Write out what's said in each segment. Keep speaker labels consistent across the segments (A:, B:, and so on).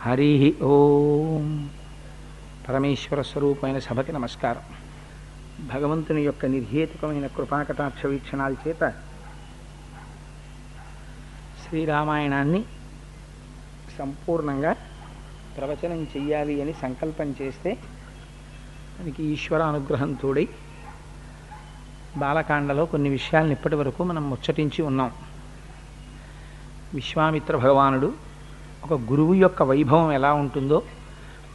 A: హరి ఓం. పరమేశ్వర స్వరూపమైన సభకి నమస్కారం. భగవంతుని యొక్క నిర్హేతుకమైన కృపాకటాక్ష వీక్షణాల చేత శ్రీరామాయణాన్ని సంపూర్ణంగా ప్రవచనం చెయ్యాలి అని సంకల్పం చేస్తే మనకి ఈశ్వర అనుగ్రహం తోడై బాలకాండలో కొన్ని విషయాలను ఇప్పటి వరకు మనం ముచ్చటించి ఉన్నాం. విశ్వామిత్ర భగవానుడు ఒక గురువు యొక్క వైభవం ఎలా ఉంటుందో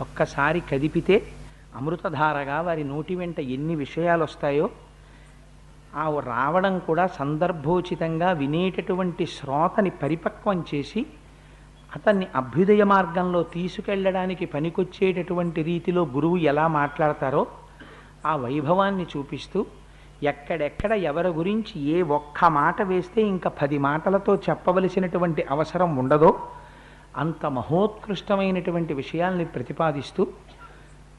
A: ఒక్కసారి కదిపితే అమృతధారగా వారి నోటి వెంట ఎన్ని విషయాలు వస్తాయో ఆ రావడం కూడా సందర్భోచితంగా వినేటటువంటి శ్రోతని పరిపక్వం చేసి అతన్ని అభ్యుదయ మార్గంలో తీసుకెళ్ళడానికి పనికొచ్చేటటువంటి రీతిలో గురువు ఎలా మాట్లాడతారో ఆ వైభవాన్ని చూపిస్తూ ఎక్కడెక్కడ ఎవరి గురించి ఏ ఒక్క మాట వేస్తే ఇంకా 10 మాటలతో చెప్పవలసినటువంటి అవసరం ఉండదో అంత మహోత్కృష్టమైనటువంటి విషయాల్ని ప్రతిపాదిస్తూ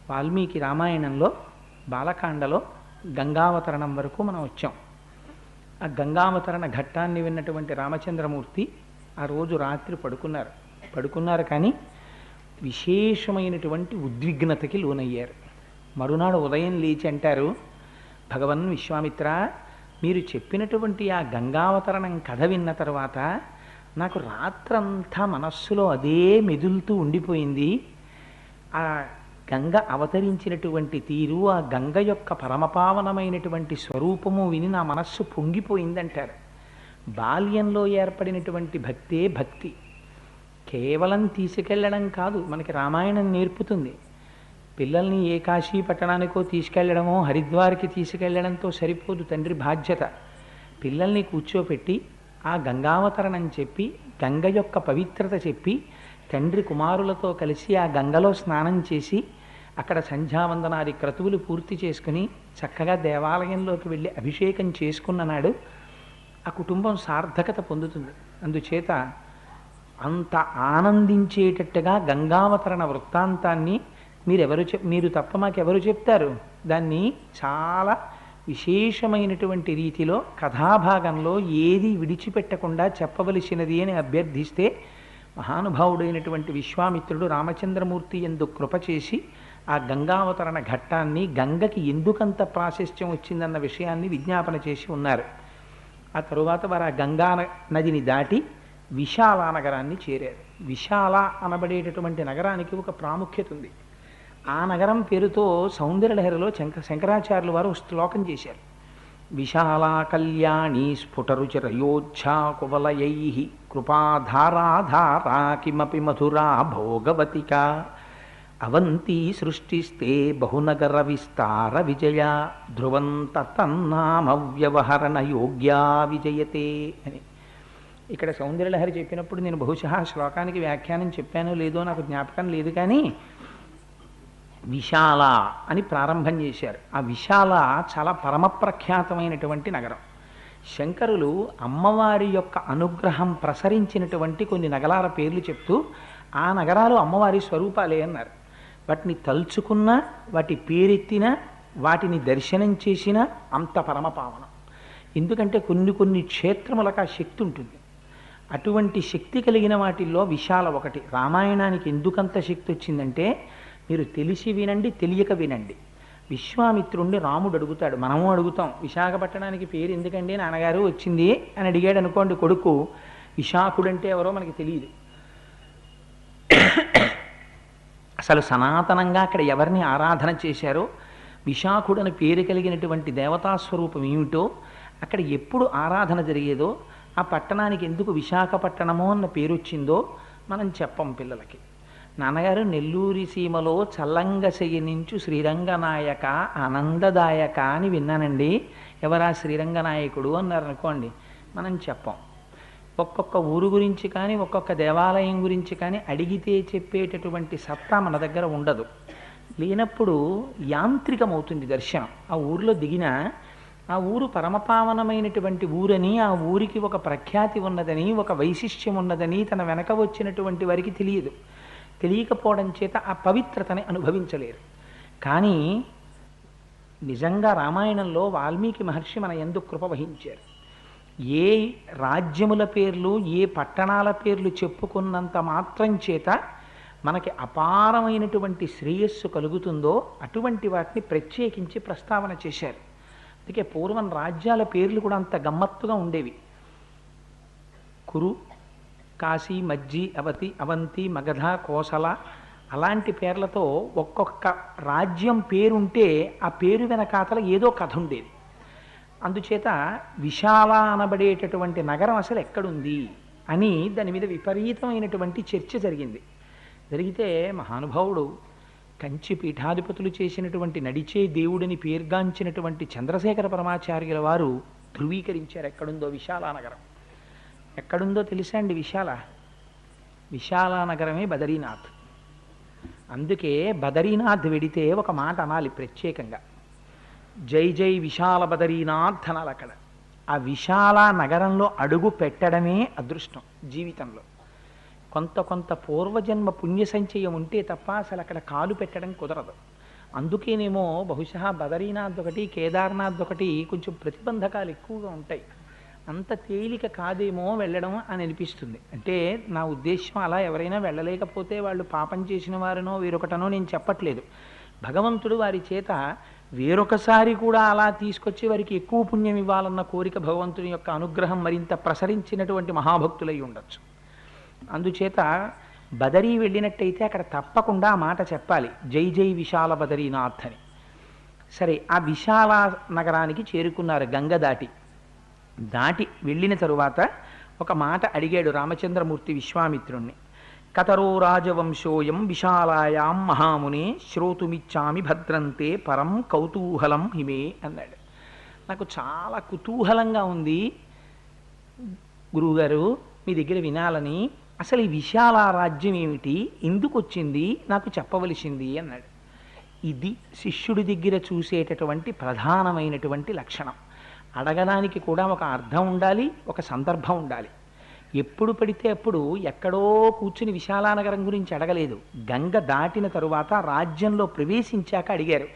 A: వాల్మీకి రామాయణంలో బాలకాండలో గంగావతరణం వరకు మనం వచ్చాం. ఆ గంగావతరణ ఘట్టాన్ని విన్నటువంటి రామచంద్రమూర్తి ఆ రోజు రాత్రి పడుకున్నారు కానీ విశేషమైనటువంటి ఉద్విగ్నతకి లోనయ్యారు. మరునాడు ఉదయం లేచి అంటారు, భగవన్ విశ్వామిత్ర, మీరు చెప్పినటువంటి ఆ గంగావతరణం కథ విన్న తర్వాత నాకు రాత్రంతా మనస్సులో అదే మెదులుతూ ఉండిపోయింది. ఆ గంగ అవతరించినటువంటి తీరు, ఆ గంగ యొక్క పరమపావనమైనటువంటి స్వరూపము విని నా మనస్సు పొంగిపోయిందంటారు. బాల్యంలో ఏర్పడినటువంటి భక్తే భక్తి. కేవలం తీసుకెళ్ళడం కాదు, మనకి రామాయణం నేర్పుతుంది. పిల్లల్ని ఏ కాశీ పట్టణానికో తీసుకెళ్లడమో హరిద్వార్కి తీసుకెళ్లడంతో సరిపోదు తండ్రి బాధ్యత. పిల్లల్ని కూర్చోపెట్టి ఆ గంగావతరణం చెప్పి గంగ యొక్క పవిత్రత చెప్పి తండ్రి కుమారులతో కలిసి ఆ గంగలో స్నానం చేసి అక్కడ సంధ్యావందనాది క్రతువులు పూర్తి చేసుకుని చక్కగా దేవాలయంలోకి వెళ్ళి అభిషేకం చేసుకున్న నాడు ఆ కుటుంబం సార్థకత పొందుతుంది. అందుచేత అంత ఆనందించేటట్టుగా గంగావతరణ వృత్తాంతాన్ని మీరు తప్ప మాకెవరు చెప్తారు? దాన్ని చాలా విశేషమైనటువంటి రీతిలో కథాభాగంలో ఏది విడిచిపెట్టకుండా చెప్పవలసినది అని అభ్యర్థిస్తే మహానుభావుడైనటువంటి విశ్వామిత్రుడు రామచంద్రమూర్తి యందు కృప చేసి ఆ గంగావతరణ ఘట్టాన్ని గంగకి ఎందుకంత ప్రాశస్త్యం వచ్చిందన్న విషయాన్ని విజ్ఞాపన చేసి ఉన్నారు. ఆ తరువాత వారు ఆ గంగా నదిని దాటి విశాల నగరాన్ని చేరారు. విశాల అనబడేటటువంటి నగరానికి ఒక ప్రాముఖ్యత ఉంది. ఆ నగరం పేరుతో సౌందర్యలహరిలో శంకరాచార్యులు వారు శ్లోకం చేశారు. విశాలా కళ్యాణి స్ఫుటరుచిరయోచ్ఛా కువలయై కృపాధారాధారా కిమపి మధురా భోగవతిక అవంతి సృష్టిస్తే బహునగర విస్తార విజయ ధ్రువంత తన్నామవ్యవహరణ యోగ్యా విజయతే అని. ఇక్కడ సౌందర్యలహరి చెప్పినప్పుడు నేను బహుశా శ్లోకానికి వ్యాఖ్యానం చెప్పానో లేదో నాకు జ్ఞాపకం లేదు, కానీ విశాల అని ప్రారంభం చేశారు. ఆ విశాల చాలా పరమప్రఖ్యాతమైనటువంటి నగరం. శంకరులు అమ్మవారి యొక్క అనుగ్రహం ప్రసరించినటువంటి కొన్ని నగరాల పేర్లు చెప్తూ ఆ నగరాలు అమ్మవారి స్వరూపాలే అన్నారు. వాటిని తలుచుకున్నా, వాటి పేరెత్తినా, వాటిని దర్శనం చేసినా అంత పరమపావనం. ఎందుకంటే కొన్ని క్షేత్రములకు ఆ శక్తి ఉంటుంది. అటువంటి శక్తి కలిగిన వాటిల్లో విశాల ఒకటి. రామాయణానికి ఎందుకంత శక్తి వచ్చిందంటే మీరు తెలిసి వినండి, తెలియక వినండి. విశ్వామిత్రుణ్ణి రాముడు అడుగుతాడు, మనము అడుగుతాం, విశాఖపట్టణానికి పేరు ఎందుకండి నాన్నగారు వచ్చింది అని అడిగాడు అనుకోండి కొడుకు. విశాఖుడంటే ఎవరో మనకి తెలియదు. అసలు సనాతనంగా అక్కడ ఎవరిని ఆరాధన చేశారో, విశాఖుడని పేరు కలిగినటువంటి దేవతాస్వరూపం ఏమిటో, అక్కడ ఎప్పుడు ఆరాధన జరిగేదో, ఆ పట్టణానికి ఎందుకు విశాఖపట్టణమో అన్న పేరు వచ్చిందో మనం చెప్పం పిల్లలకి. నాన్నగారు నెల్లూరి సీమలో చల్లంగ శయనించు శ్రీరంగనాయక ఆనందదాయక అని విన్నానండి, ఎవరా శ్రీరంగనాయకుడు అన్నారు అనుకోండి, మనం చెప్పం. ఒక్కొక్క ఊరు గురించి కానీ ఒక్కొక్క దేవాలయం గురించి కానీ అడిగితే చెప్పేటటువంటి సత్తా మన దగ్గర ఉండదు. లేనప్పుడు యాంత్రికమవుతుంది దర్శనం. ఆ ఊరిలో దిగినా ఆ ఊరు పరమపావనమైనటువంటి ఊరని, ఆ ఊరికి ఒక ప్రఖ్యాతి ఉన్నదని, ఒక వైశిష్ట్యం ఉన్నదని తన వెనక వచ్చినటువంటి వారికి తెలియదు. తెలియకపోవడం చేత ఆ పవిత్రతని అనుభవించలేరు. కానీ నిజంగా రామాయణంలో వాల్మీకి మహర్షి మన యందు కృప వహించారు. ఏ రాజ్యముల పేర్లు ఏ పట్టణాల పేర్లు చెప్పుకున్నంత మాత్రం చేత మనకి అపారమైనటువంటి శ్రేయస్సు కలుగుతుందో అటువంటి వాటిని ప్రత్యేకించి ప్రస్తావన చేశారు. అందుకే పూర్వం రాజ్యాల పేర్లు కూడా అంత గమ్మత్తుగా ఉండేవి. కురు, కాశీ, మజ్జి, అవతి, అవంతి, మగధ, కోసల అలాంటి పేర్లతో ఒక్కొక్క రాజ్యం పేరుంటే ఆ పేరు వెనకాతల ఏదో కథ ఉండేది. అందుచేత విశాల అనబడేటటువంటి నగరం అసలు ఎక్కడుంది అని దాని మీద విపరీతమైనటువంటి చర్చ జరిగితే మహానుభావుడు కంచి పీఠాధిపతులు చేసినటువంటి నడిచే దేవుడిని పేర్గాంచినటువంటి చంద్రశేఖర పరమాచార్యుల వారు ధృవీకరించారు ఎక్కడుందో విశాల నగరం. ఎక్కడుందో తెలుసా అండి? విశాల నగరమే బదరీనాథ్. అందుకే బదరీనాథ్ వెడితే ఒక మాట అనాలి ప్రత్యేకంగా, జై జై విశాల బదరీనాథ్ అనాలి. అక్కడ ఆ విశాల నగరంలో అడుగు పెట్టడమే అదృష్టం జీవితంలో. కొంత పూర్వజన్మ పుణ్య సంచయం ఉంటే తప్ప అసలు అక్కడ కాలు పెట్టడం కుదరదు. అందుకేనేమో బహుశా బదరీనాథ్ ఒకటి, కేదార్నాథ్ ఒకటి కొంచెం ప్రతిబంధకాలు ఎక్కువగా ఉంటాయి. అంత తేలిక కాదేమో వెళ్ళడం అని అనిపిస్తుంది. అంటే నా ఉద్దేశం అలా ఎవరైనా వెళ్ళలేకపోతే వాళ్ళు పాపం చేసిన వారినో వేరొకటనో నేను చెప్పట్లేదు. భగవంతుడు వారి చేత వేరొకసారి కూడా అలా తీసుకొచ్చి వారికి ఎక్కువ పుణ్యం ఇవ్వాలన్న కోరిక భగవంతుని యొక్క అనుగ్రహం మరింత ప్రసరించినటువంటి మహాభక్తులై ఉండొచ్చు. అందుచేత బదరీ వెళ్ళినట్టయితే అక్కడ తప్పకుండా ఆ మాట చెప్పాలి, జై జై విశాల బదరీనాథ్ అని. సరే, ఆ విశాల నగరానికి చేరుకున్నారు. గంగ దాటి వెళ్ళిన తరువాత ఒక మాట అడిగాడు రామచంద్రమూర్తి విశ్వామిత్రుణ్ణి. కతరో రాజవంశోయం విశాలాయాం మహామునే శ్రోతుమిచ్చామి భద్రంతే పరం కౌతూహలం హిమే అన్నాడు. నాకు చాలా కుతూహలంగా ఉంది గురువుగారు మీ దగ్గర వినాలని. అసలు ఈ విశాల రాజ్యం ఏమిటి, ఎందుకు వచ్చింది, నాకు చెప్పవలసింది అన్నాడు. ఇది శిష్యుడి దగ్గర చూసేటటువంటి ప్రధానమైనటువంటి లక్షణం. అడగడానికి కూడా ఒక అర్థం ఉండాలి, ఒక సందర్భం ఉండాలి. ఎప్పుడు పడితే అప్పుడు ఎక్కడో కూర్చుని విశాలానగరం గురించి అడగలేదు. గంగ దాటిన తరువాత రాజ్యంలో ప్రవేశించాక అడిగారు.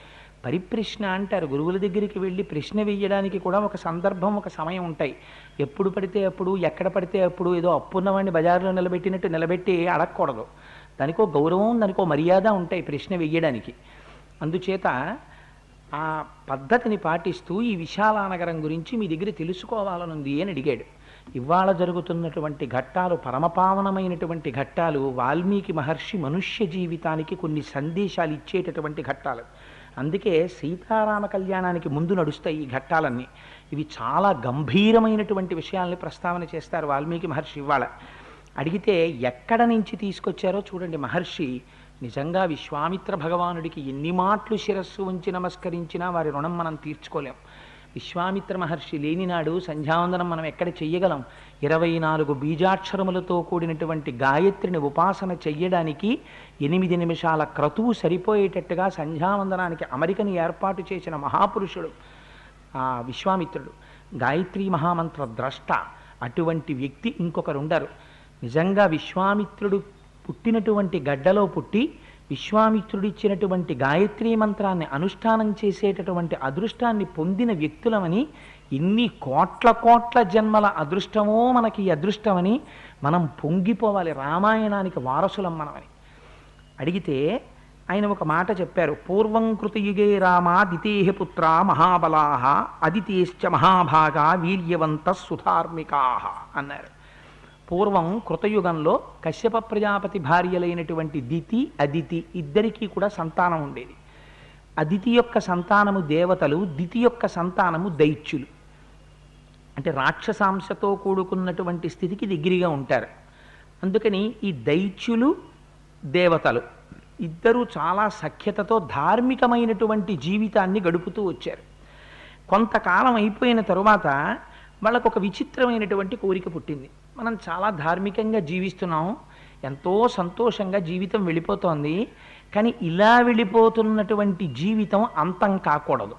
A: పరిప్రశ్న అంటారు. గురువుల దగ్గరికి వెళ్ళి ప్రశ్న వేయడానికి కూడా ఒక సందర్భం, ఒక సమయం ఉంటాయి. ఎప్పుడు పడితే అప్పుడు, ఎక్కడ పడితే అప్పుడు ఏదో అప్పున్నవాడిని బజారులో నిలబెట్టినట్టు నిలబెట్టి అడగకూడదు. దానికో గౌరవం, దానికో మర్యాద ఉంటాయి ప్రశ్న వేయడానికి. అందుచేత ఆ పద్ధతిని పాటిస్తూ ఈ విశాలానగరం గురించి మీ దగ్గర తెలుసుకోవాలనుంది అని అడిగాడు. ఇవాళ జరుగుతున్నటువంటి ఘట్టాలు పరమపావనమైనటువంటి ఘట్టాలు. వాల్మీకి మహర్షి మనుష్య జీవితానికి కొన్ని సందేశాలు ఇచ్చేటటువంటి ఘట్టాలు. అందుకే సీతారామ కళ్యాణానికి ముందు నడుస్తాయి ఈ ఘట్టాలన్నీ. ఇవి చాలా గంభీరమైనటువంటి విషయాల్ని ప్రస్తావన చేస్తారు వాల్మీకి మహర్షి. ఇవాళ అడిగితే ఎక్కడ నుంచి తీసుకొచ్చారో చూడండి. మహర్షి నిజంగా విశ్వామిత్ర భగవానుడికి ఎన్ని మాటలు శిరస్సు ఉంచి నమస్కరించినా వారి రుణం మనం తీర్చుకోలేం. విశ్వామిత్ర మహర్షి లేనినాడు సంధ్యావందనం మనం ఎక్కడ చెయ్యగలం? 24 బీజాక్షరములతో కూడినటువంటి గాయత్రిని ఉపాసన చెయ్యడానికి 8 నిమిషాల క్రతువు సరిపోయేటట్టుగా సంధ్యావందనానికి అమరికని ఏర్పాటు చేసిన మహాపురుషుడు ఆ విశ్వామిత్రుడు. గాయత్రీ మహామంత్ర ద్రష్ట. అటువంటి వ్యక్తి ఇంకొకరు ఉండరు. నిజంగా విశ్వామిత్రుడు పుట్టినటువంటి గడ్డలో పుట్టి విశ్వామిత్రుడిచ్చినటువంటి గాయత్రీ మంత్రాన్ని అనుష్ఠానం చేసేటటువంటి అదృష్టాన్ని పొందిన వ్యక్తులమని, ఇన్ని కోట్ల జన్మల అదృష్టమో మనకి అదృష్టమని మనం పొంగిపోవాలి. రామాయణానికి వారసులం మనమని. అడిగితే ఆయన ఒక మాట చెప్పారు. పూర్వం కృతయుగే రామాదితేహ పుత్ర మహాబలాహ అదితేశ్చ మహాభాగా వీర్యవంత సుధార్మికా అన్నారు. పూర్వం కృతయుగంలో కశ్యప ప్రజాపతి భార్యలైనటువంటి దితి, అదితి ఇద్దరికీ కూడా సంతానం ఉండేది. అదితి యొక్క సంతానము దేవతలు, దితి యొక్క సంతానము దైత్యులు. అంటే రాక్షసాంశతో కూడుకున్నటువంటి స్థితికి దగ్గరగా ఉంటారు. అందుకని ఈ దైత్యులు దేవతలు ఇద్దరూ చాలా సఖ్యతతో ధార్మికమైనటువంటి జీవితాన్ని గడుపుతూ వచ్చారు. కొంతకాలం అయిపోయిన తరువాత వాళ్ళకు ఒక విచిత్రమైనటువంటి కోరిక పుట్టింది. మనం చాలా ధార్మికంగా జీవిస్తున్నాం, ఎంతో సంతోషంగా జీవితం వెళ్ళిపోతోంది. కానీ ఇలా వెళ్ళిపోతున్నటువంటి జీవితం అంతం కాకూడదు.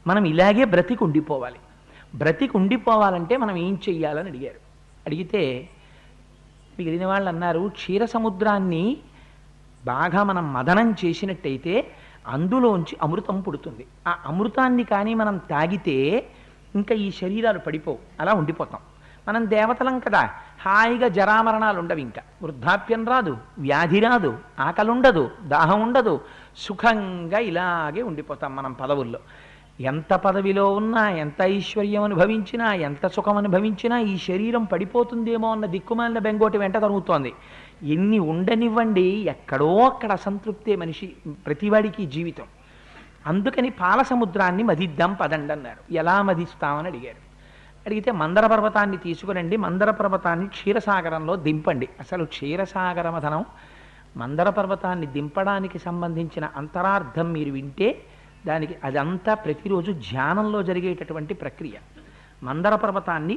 A: మనం ఇలాగే బ్రతికి ఉండిపోవాలంటే మనం ఏం చెయ్యాలని అడిగారు. అడిగితే మిగిలిన వాళ్ళు అన్నారు, క్షీర సముద్రాన్ని బాగా మనం మదనం చేసినట్టయితే అందులోంచి అమృతం పుడుతుంది. ఆ అమృతాన్ని కానీ మనం తాగితే ఇంకా ఈ శరీరాలు పడిపోవు, అలా ఉండిపోతాం. మనం దేవతలం కదా, హాయిగా జరామరణాలు ఉండవు, ఇంకా వృద్ధాప్యం రాదు, వ్యాధి రాదు, ఆకలి ఉండదు, దాహం ఉండదు, సుఖంగా ఇలాగే ఉండిపోతాం మనం పదవుల్లో. ఎంత పదవిలో ఉన్నా, ఎంత ఐశ్వర్యం అనుభవించినా, ఎంత సుఖం అనుభవించినా ఈ శరీరం పడిపోతుందేమో అన్న దిక్కుమాలిన బెంగోటి వెంట తరుగుతోంది. ఎన్ని ఉండనివ్వండి, ఎక్కడో అక్కడ అసంతృప్తే మనిషి ప్రతివాడికి జీవితం. అందుకని పాల సముద్రాన్ని మదిద్దాం పదండి అన్నారు. ఎలా మదిస్తామని అడిగారు. అడిగితే మందర పర్వతాన్ని తీసుకురండి, మందర పర్వతాన్ని క్షీరసాగరంలో దింపండి. అసలు క్షీరసాగర మథనం, మందర పర్వతాన్ని దింపడానికి సంబంధించిన అంతరార్థం మీరు వింటే దానికి అదంతా ప్రతిరోజు ధ్యానంలో జరిగేటటువంటి ప్రక్రియ. మందర పర్వతాన్ని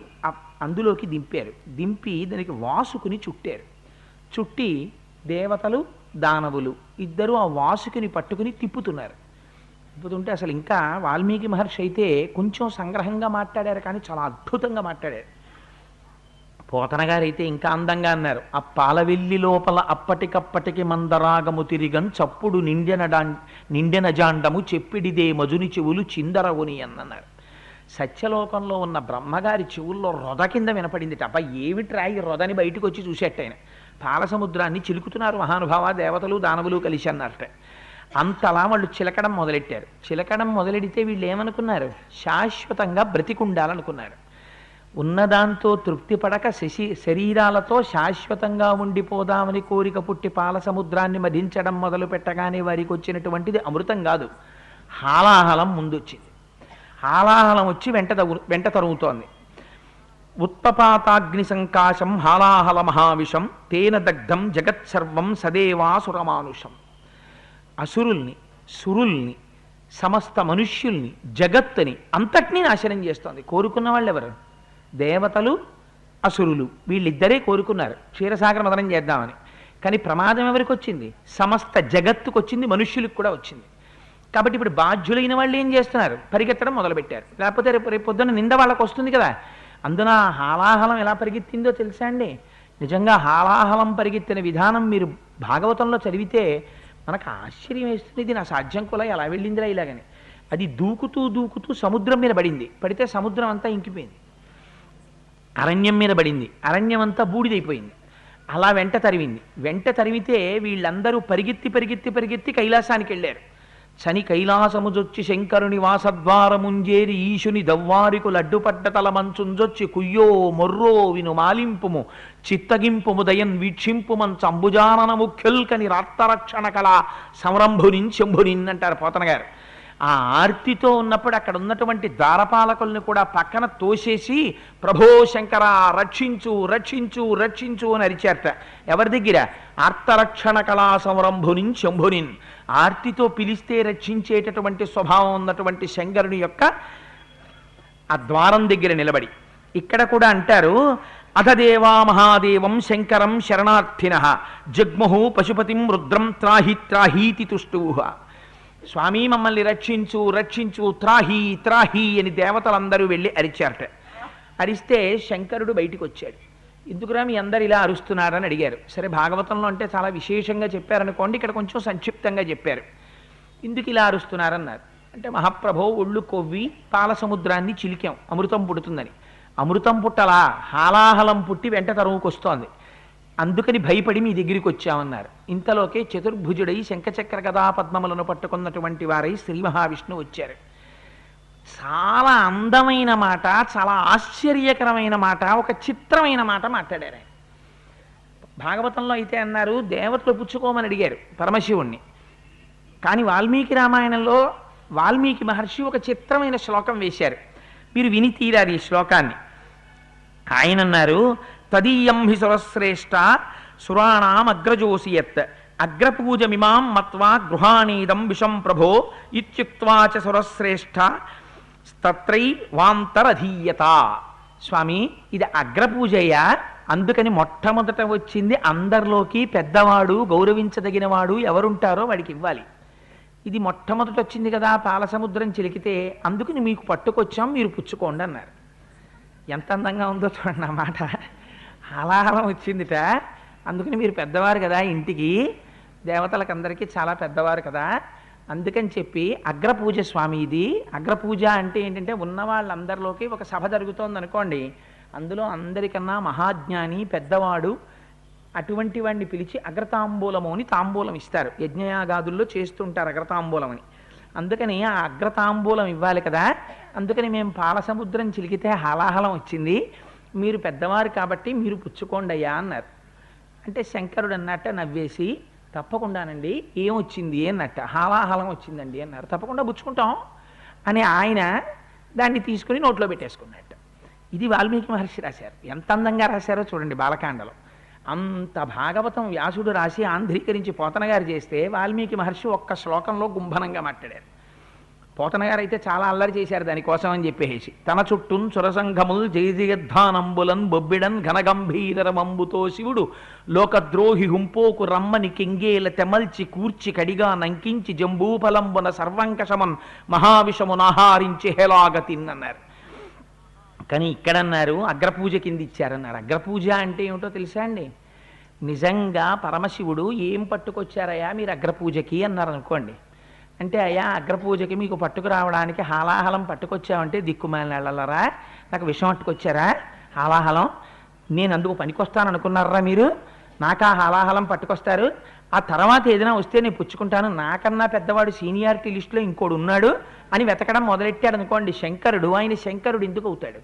A: అందులోకి దింపారు. దింపి దానికి వాసుకుని చుట్టారు. చుట్టి దేవతలు దానవులు ఇద్దరూ ఆ వాసుకుని పట్టుకుని తిప్పుతున్నారు. తిప్పుతుంటే అసలు ఇంకా వాల్మీకి మహర్షి అయితే కొంచెం సంగ్రహంగా మాట్లాడారు, కానీ చాలా అద్భుతంగా మాట్లాడారు. పోతన గారైతే ఇంకా అందంగా అన్నారు. ఆ పాలవెల్లి లోపల అప్పటికప్పటికి మందరాగము తిరిగన్ చప్పుడు నిండెన జాండము చెప్పిడిదే మజుని చెవులు చిందరవుని అన్నారు. సత్యలోకంలో ఉన్న బ్రహ్మగారి చెవుల్లో రొద కింద వినపడింది. అబ్బా ఏమిట్రా ఈ రొదని బయటకు వచ్చి చూసేట ఆయన. పాలసముద్రాన్ని చిలుకుతున్నారు మహానుభావ, దేవతలు దానవులు కలిసి అన్నారట. అంతలా వాళ్ళు చిలకడం మొదలెట్టారు. చిలకడం మొదలెడితే వీళ్ళు ఏమనుకున్నారు, శాశ్వతంగా బ్రతికుండాలనుకున్నారు. ఉన్నదాంతో తృప్తి పడక శరీరాలతో శాశ్వతంగా ఉండిపోదామని కోరిక పుట్టి పాల సముద్రాన్ని మధించడం మొదలు పెట్టగానే వారికి వచ్చినటువంటిది అమృతం కాదు, హాలాహలం ముందొచ్చింది. హాలాహలం వచ్చి వెంట తరుగుతోంది. ఉత్పపాతాగ్ని సంకాశం హాలాహల మహావిషం తేన దగ్ధం జగత్సర్వం సదేవాసురమానుషం. అసురుల్ని, సురుల్ని, సమస్త మనుష్యుల్ని, జగత్తుని అంతటినీ నాశనం చేస్తోంది. కోరుకున్న వాళ్ళు ఎవరు? దేవతలు, అసురులు. వీళ్ళిద్దరే కోరుకున్నారు క్షీరసాగర మదనం చేద్దామని. కానీ ప్రమాదం ఎవరికి వచ్చింది? సమస్త జగత్తుకు వచ్చింది, మనుష్యులకు కూడా వచ్చింది. కాబట్టి ఇప్పుడు బాధ్యులైన వాళ్ళు ఏం చేస్తున్నారు? పరిగెత్తడం మొదలుపెట్టారు. లేకపోతే రేపు పొద్దున్న నింద వాళ్ళకు వస్తుంది కదా. అందున హాలాహలం ఎలా పరిగెత్తిందో తెలుసా అండి? నిజంగా హాలాహలం పరిగెత్తిన విధానం మీరు భాగవతంలో చదివితే మనకు ఆశ్చర్యం వేస్తుంది. ఇది నా సాధ్యం కూడా ఎలా వెళ్ళిందిరా ఇలాగని. అది దూకుతూ దూకుతూ సముద్రం మీద పడింది. పడితే సముద్రం అంతా ఇంకిపోయింది. అరణ్యం మీద పడింది. అరణ్యం అంతా బూడిదైపోయింది. అలా వెంట తరివింది. వెంట తరివితే వీళ్ళందరూ పరిగెత్తి పరిగెత్తి పరిగెత్తి కైలాసానికి వెళ్ళారు. శని కైలాసముజొచ్చి శంకరుని వాసద్వారముంజేరి ఈశుని దవ్వారికు లడ్డుపడ్డ తల మంచుంజొచ్చి కుయ్యో మొర్రో విను మాలింపుము చిత్తగింపుము దయన్ వీక్షింపుమన్ చంబుజానన ముఖ్యుల్కని రాత్తరక్షణ కళ సంరంభునిన్ శంభునిన్ అంటారు పోతన గారు. ఆ ఆర్తితో ఉన్నప్పుడు అక్కడ ఉన్నటువంటి ద్వారపాలకుల్ని కూడా పక్కన తోసేసి ప్రభో శంకర రక్షించు రక్షించు రక్షించు అని అరిచారట. ఎవరి దగ్గర? ఆర్తరక్షణ కళా సంరంభునిన్ శంభునిన్. ఆర్తితో పిలిస్తే రక్షించేటటువంటి స్వభావం ఉన్నటువంటి శంకరుని యొక్క ఆ ద్వారం దగ్గర నిలబడి. ఇక్కడ కూడా అంటారు, అథదేవా మహాదేవం శంకరం శరణార్థిన జగ్ముహు పశుపతిం రుద్రం త్రాహి త్రాహీతి తుష్టూహ. స్వామి మమ్మల్ని రక్షించు రక్షించు త్రాహి త్రాహి అని దేవతలందరూ వెళ్ళి అరిచారట. అరిస్తే శంకరుడు బయటికి వచ్చాడు. ఎందుకురా మీ అందరు ఇలా అరుస్తున్నారని అడిగారు. సరే భాగవతంలో అంటే చాలా విశేషంగా చెప్పారనుకోండి, ఇక్కడ కొంచెం సంక్షిప్తంగా చెప్పారు. ఎందుకు ఇలా అరుస్తున్నారన్నారు. అంటే మహాప్రభో ఒళ్ళు కొవ్వి పాల సముద్రాన్ని చిలికాం అమృతం పుడుతుందని. అమృతం పుట్టలా, హాలాహలం పుట్టి వెంట తరువుకొస్తోంది. అందుకని భయపడి మీ దగ్గరికి వచ్చామన్నారు. ఇంతలోకే చతుర్భుజుడై శంఖచక్ర గదా పద్మములను పట్టుకున్నటువంటి వారై శ్రీ మహావిష్ణువు వచ్చారు. చాలా అందమైన మాట, చాలా ఆశ్చర్యకరమైన మాట, ఒక చిత్రమైన మాట మాట్లాడారు ఆయన. భాగవతంలో అయితే అన్నారు దేవతలు పుచ్చుకోమని అడిగారు పరమశివుణ్ణి. కానీ వాల్మీకి రామాయణంలో వాల్మీకి మహర్షి ఒక చిత్రమైన శ్లోకం వేశారు. మీరు విని తీరారు ఈ శ్లోకాన్ని. ఆయన అన్నారు, తదీయం హి సురశ్రేష్ట సురాణాం అగ్రజోసియత్ అగ్రపూజమిమాం మత్వా గృహాణీదం విషం ప్రభో ఇత్యుక్త్వా చ సురశ్రేష్ఠ తత్రై వాంతరధీయత. స్వామి ఇది అగ్రపూజయ్యా, అందుకని మొట్టమొదట వచ్చింది అందరిలోకి పెద్దవాడు గౌరవించదగినవాడు ఎవరుంటారో వాడికి ఇవ్వాలి. ఇది మొట్టమొదట వచ్చింది కదా పాలసముద్రం చిలికితే, అందుకని మీకు పట్టుకొచ్చాం మీరు పుచ్చుకోండి అన్నారు. ఎంత అందంగా ఉందో చూడండి ఆ మాట. హాలాహలం వచ్చిందిట, అందుకని మీరు పెద్దవారు కదా, ఇంటికి దేవతలకు అందరికీ చాలా పెద్దవారు కదా, అందుకని చెప్పి అగ్రపూజ స్వామి ఇది. అగ్రపూజ అంటే ఏంటంటే ఉన్న వాళ్ళందరిలోకి ఒక సభ జరుగుతోంది అనుకోండి, అందులో అందరికన్నా మహాజ్ఞాని పెద్దవాడు అటువంటి వాడిని పిలిచి అగ్రతాంబూలము అని తాంబూలం ఇస్తారు. యజ్ఞయాగాదుల్లో చేస్తుంటారు అగ్రతాంబూలం అని. అందుకని ఆ అగ్రతాంబూలం ఇవ్వాలి కదా, అందుకని మేము పాలసముద్రం చిలికితే హాలాహలం వచ్చింది, మీరు పెద్దవారు కాబట్టి మీరు పుచ్చుకోండి అయ్యా అన్నారు. అంటే శంకరుడు అన్నట్ట నవ్వేసి, తప్పకుండానండి, ఏమొచ్చింది అన్నట్ట. హాలాహలం వచ్చిందండి అన్నారు. తప్పకుండా పుచ్చుకుంటాం అని ఆయన దాన్ని తీసుకుని నోట్లో పెట్టేసుకున్నట్ట. ఇది వాల్మీకి మహర్షి రాశారు. ఎంత అందంగా రాశారో చూడండి బాలకాండలో. అంత భాగవతం వ్యాసుడు రాసి ఆంధ్రీకరించి పోతన గారు చేస్తే వాల్మీకి మహర్షి ఒక్క శ్లోకంలో గుంభనంగా మాట్లాడారు. పోతన గారు అయితే చాలా అల్లరి చేశారు దానికోసం అని చెప్పేసి. తన చుట్టూన్ సురసంఘముల్ జయజయద్ధానంబులన్ బొబ్బిడన్ ఘనగంభీరమంబుతో శివుడు లోకద్రోహి హుంపోకు రమ్మని కెంగేల తెమల్చి కూర్చి కడిగా నంకించి జంబూఫలంబున సర్వంకషమన్ మహావిషమునాహారించి హేలాగతిన్నన్నారు. కానీ ఇక్కడన్నారు అగ్రపూజ కింద ఇచ్చారన్నారు. అగ్రపూజ అంటే ఏమిటో తెలుసా అండి? నిజంగా పరమశివుడు ఏం పట్టుకొచ్చారయ్యా మీరు అగ్రపూజకి అన్నారు అనుకోండి. అంటే అయ్యా అగ్రపూజకి మీకు పట్టుకురావడానికి హాలాహలం పట్టుకొచ్చామంటే దిక్కుమాలిన వెళ్ళలరా, నాకు విషం పట్టుకొచ్చారా హాలాహలం, నేను అందుకు పనికొస్తాను అనుకున్నారా మీరు? నాకు ఆ హాలాహలం పట్టుకొస్తారు, ఆ తర్వాత ఏదైనా వస్తే నేను పుచ్చుకుంటాను, నాకన్నా పెద్దవాడు సీనియారిటీ లిస్టులో ఇంకోడు ఉన్నాడు అని వెతకడం మొదలెట్టాడు అనుకోండి శంకరుడు. ఆయన శంకరుడు ఎందుకు అవుతాడు?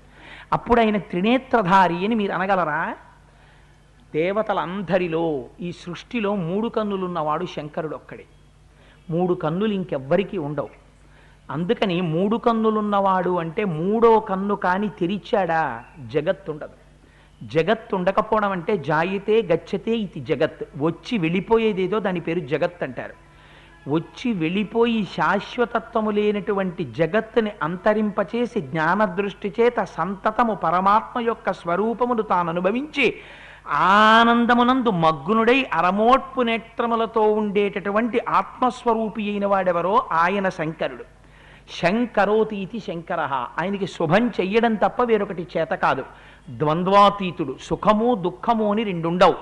A: అప్పుడు ఆయన త్రినేత్రధారి అని మీరు అనగలరా? దేవతలందరిలో ఈ సృష్టిలో 3 కన్నులున్నవాడు శంకరుడు ఒక్కడే. 3 కన్నులు ఇంకెవ్వరికీ ఉండవు. అందుకని 3 కన్నులున్నవాడు అంటే 3వ కన్ను కాని తెరిచాడా జగత్తుండదు. జగత్ ఉండకపోవడం అంటే జాయితే గచ్చతే ఇది జగత్, వచ్చి వెళ్ళిపోయేదేదో దాని పేరు జగత్ అంటారు. వచ్చి వెళ్ళిపోయి శాశ్వతత్వము లేనటువంటి జగత్తుని అంతరింపచేసి జ్ఞానదృష్టి చేత సంతతము పరమాత్మ యొక్క స్వరూపమును తాను అనుభవించి ఆనందమునందు మగ్గునుడై అరమోట్పు నేత్రములతో ఉండేటటువంటి ఆత్మస్వరూపి అయిన వాడెవరో ఆయన శంకరుడు. శంకరోతి ఇది శంకర. ఆయనకి శుభం చెయ్యడం తప్ప వేరొకటి చేత కాదు. ద్వంద్వాతీతుడు, సుఖము దుఃఖము అని 2 ఉండవు.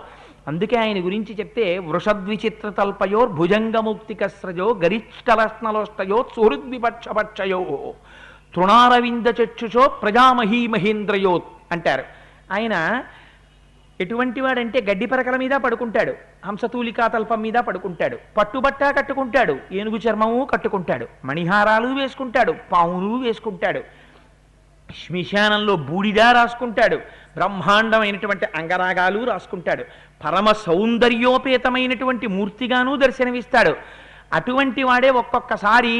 A: అందుకే ఆయన గురించి చెప్తే వృషద్విచిత్ర తల్పయోర్ భుజంగముక్తికస్రజో గరిష్టలస్నలోష్టయో సుహృద్విపక్షపక్షయో తృణారవింద చక్షుషో ప్రజామహీ మహేంద్రయోత్ అంటారు. ఆయన ఎటువంటి వాడంటే గడ్డి పరకల మీద పడుకుంటాడు, హంసతూలికా తల్పం మీద పడుకుంటాడు, పట్టుబట్ట కట్టుకుంటాడు, ఏనుగు చర్మము కట్టుకుంటాడు, మణిహారాలు వేసుకుంటాడు, పావులు వేసుకుంటాడు, శ్మశానంలో బూడిద రాసుకుంటాడు, బ్రహ్మాండమైనటువంటి అంగరాగాలు రాసుకుంటాడు, పరమ సౌందర్యోపేతమైనటువంటి మూర్తిగాను దర్శనమిస్తాడు. అటువంటి వాడే ఒక్కొక్కసారి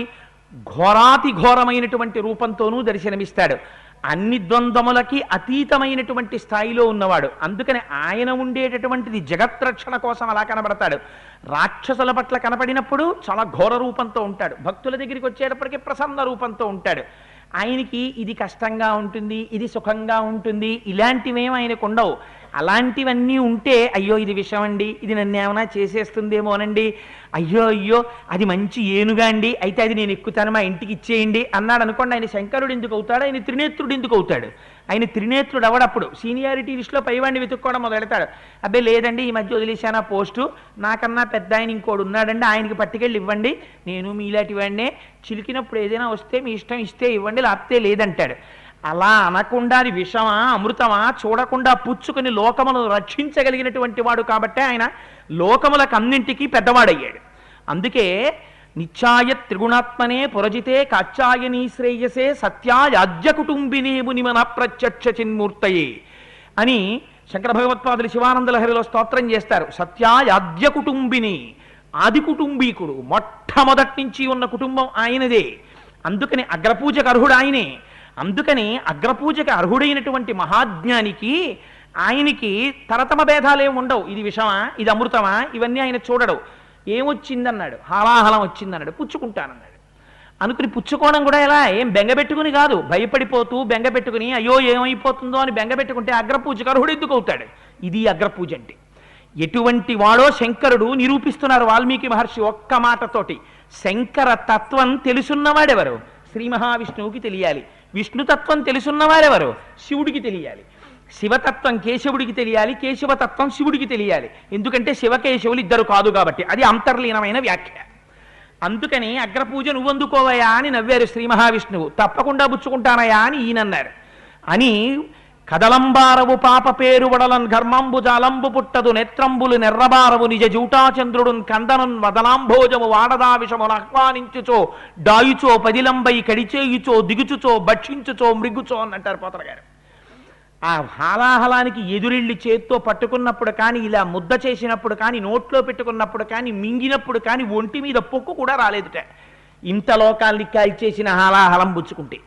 A: ఘోరాతి ఘోరమైనటువంటి రూపంతోనూ దర్శనమిస్తాడు. అన్ని ద్వంద్వములకి అతీతమైనటువంటి స్థాయిలో ఉన్నవాడు. అందుకని ఆయన ఉండేటటువంటిది జగత్రక్షణ కోసం అలా కనబడతాడు. రాక్షసుల పట్ల కనపడినప్పుడు చాలా ఘోర రూపంతో ఉంటాడు, భక్తుల దగ్గరికి వచ్చేటప్పటికీ ప్రసన్న రూపంతో ఉంటాడు. ఆయనకి ఇది కష్టంగా ఉంటుంది, ఇది సుఖంగా ఉంటుంది, ఇలాంటివేం ఆయనకు ఉండవు. అలాంటివన్నీ ఉంటే అయ్యో ఇది విషం అండి, ఇది నన్ను ఏమైనా చేసేస్తుందేమోనండి, అయ్యో అయ్యో అది మంచి ఏనుగా అండి, అయితే అది నేను ఎక్కుతాను మా ఇంటికి ఇచ్చేయండి అన్నాడు అనుకోండి. ఆయన శంకరుడు ఎందుకు అవుతాడు? ఆయన త్రినేత్రుడు ఎందుకు అవుతాడు? ఆయన త్రినేత్రుడు అవడప్పుడు సీనియారిటీ లిస్టులో పైవాడిని వెతుక్కోవడం మొదలెడతాడు. అబ్బాయి లేదండి ఈ మధ్య వదిలేశాను ఆ పోస్టు, నాకన్నా పెద్ద ఆయన ఇంకోడు ఉన్నాడండి, ఆయనకి పట్టుకెళ్ళి ఇవ్వండి, నేను మీలాంటి వాడినే, చిలికినప్పుడు ఏదైనా వస్తే మీ ఇష్టం ఇస్తే ఇవ్వండి లేకపోతే లేదంటాడు. అలా అనకుండా అది విషమా అమృతమా చూడకుండా పుచ్చుకుని లోకములను రక్షించగలిగినటువంటి వాడు కాబట్టే ఆయన లోకములకు అన్నింటికీ పెద్దవాడయ్యాడు. అందుకే నిత్యాయ త్రిగుణాత్మనే పురజితే కాచ్యాయనీ శ్రేయసే సత్యాయాజ్య కుటుంబినే మునిమన ప్రత్యక్ష చిన్మూర్తయే అని శంకర భగవత్పాదులు శివానంద లహరిలో స్తోత్రం చేస్తారు. సత్యాయాద్య కుటుంబిని, ఆది కుటుంబీకుడు, మొట్టమొదటి నుంచి ఉన్న కుటుంబం ఆయనదే. అందుకని అగ్రపూజకు అర్హుడు ఆయనే. అందుకని అగ్రపూజకి అర్హుడైనటువంటి మహాజ్ఞానికి ఆయనకి తరతమ భేదాలే ఉండవు. ఇది విషమా ఇది అమృతమా ఇవన్నీ ఆయన చూడడు. ఏమొచ్చిందన్నాడు, హాలాహలం వచ్చిందన్నాడు, పుచ్చుకుంటానన్నాడు. అనుకుని పుచ్చుకోవడం కూడా ఎలా, ఏం బెంగపెట్టుకుని కాదు, భయపడిపోతూ బెంగపెట్టుకుని అయ్యో ఏమైపోతుందో అని బెంగపెట్టుకుంటే అగ్రపూజకు అర్హుడు ఎందుకు అవుతాడు? ఇది అగ్రపూజ అంటే. ఎటువంటి వాడో శంకరుడు నిరూపిస్తున్నారు వాల్మీకి మహర్షి ఒక్క మాటతోటి. శంకర తత్వం తెలుసున్నవాడెవరు? శ్రీ మహావిష్ణువుకి తెలియాలి. విష్ణుతత్వం తెలుసున్నవారెవరు? శివుడికి తెలియాలి. శివతత్వం కేశవుడికి తెలియాలి, కేశవతత్వం శివుడికి తెలియాలి. ఎందుకంటే శివకేశవులు ఇద్దరు కాదు కాబట్టి, అది అంతర్లీనమైన వ్యాఖ్య. అందుకని అగ్రపూజ నువ్వందుకోవయా అని నవ్వారు శ్రీ మహావిష్ణువు. తప్పకుండా పుచ్చుకుంటానయా అని ఈయనన్నారు. అని కదలంబారవు పాప పేరు వడలన్ ఘర్మంబు జాలంబు పుట్టదు నేత్రంబులు నెర్రబారవు నిజ జూటాచంద్రుడున్ కందనున్ వదలాంభోజము వాడదావిషమును ఆహ్వానించుచో డాయుచో పదిలంబై కడిచేయుచో దిగుచుచో భక్షించుచో మృగుచో అనంటారు పోతన గారు. ఆ హాలాహలానికి ఎదురెళ్ళి చేత్తో పట్టుకున్నప్పుడు కానీ, ఇలా ముద్ద చేసినప్పుడు కానీ, నోట్లో పెట్టుకున్నప్పుడు కానీ, మింగినప్పుడు కానీ ఒంటి మీద పొక్కు కూడా రాలేదుట. ఇంత లోకాల్ని కాల్చేసిన హాలాహలం పుచ్చుకుంటే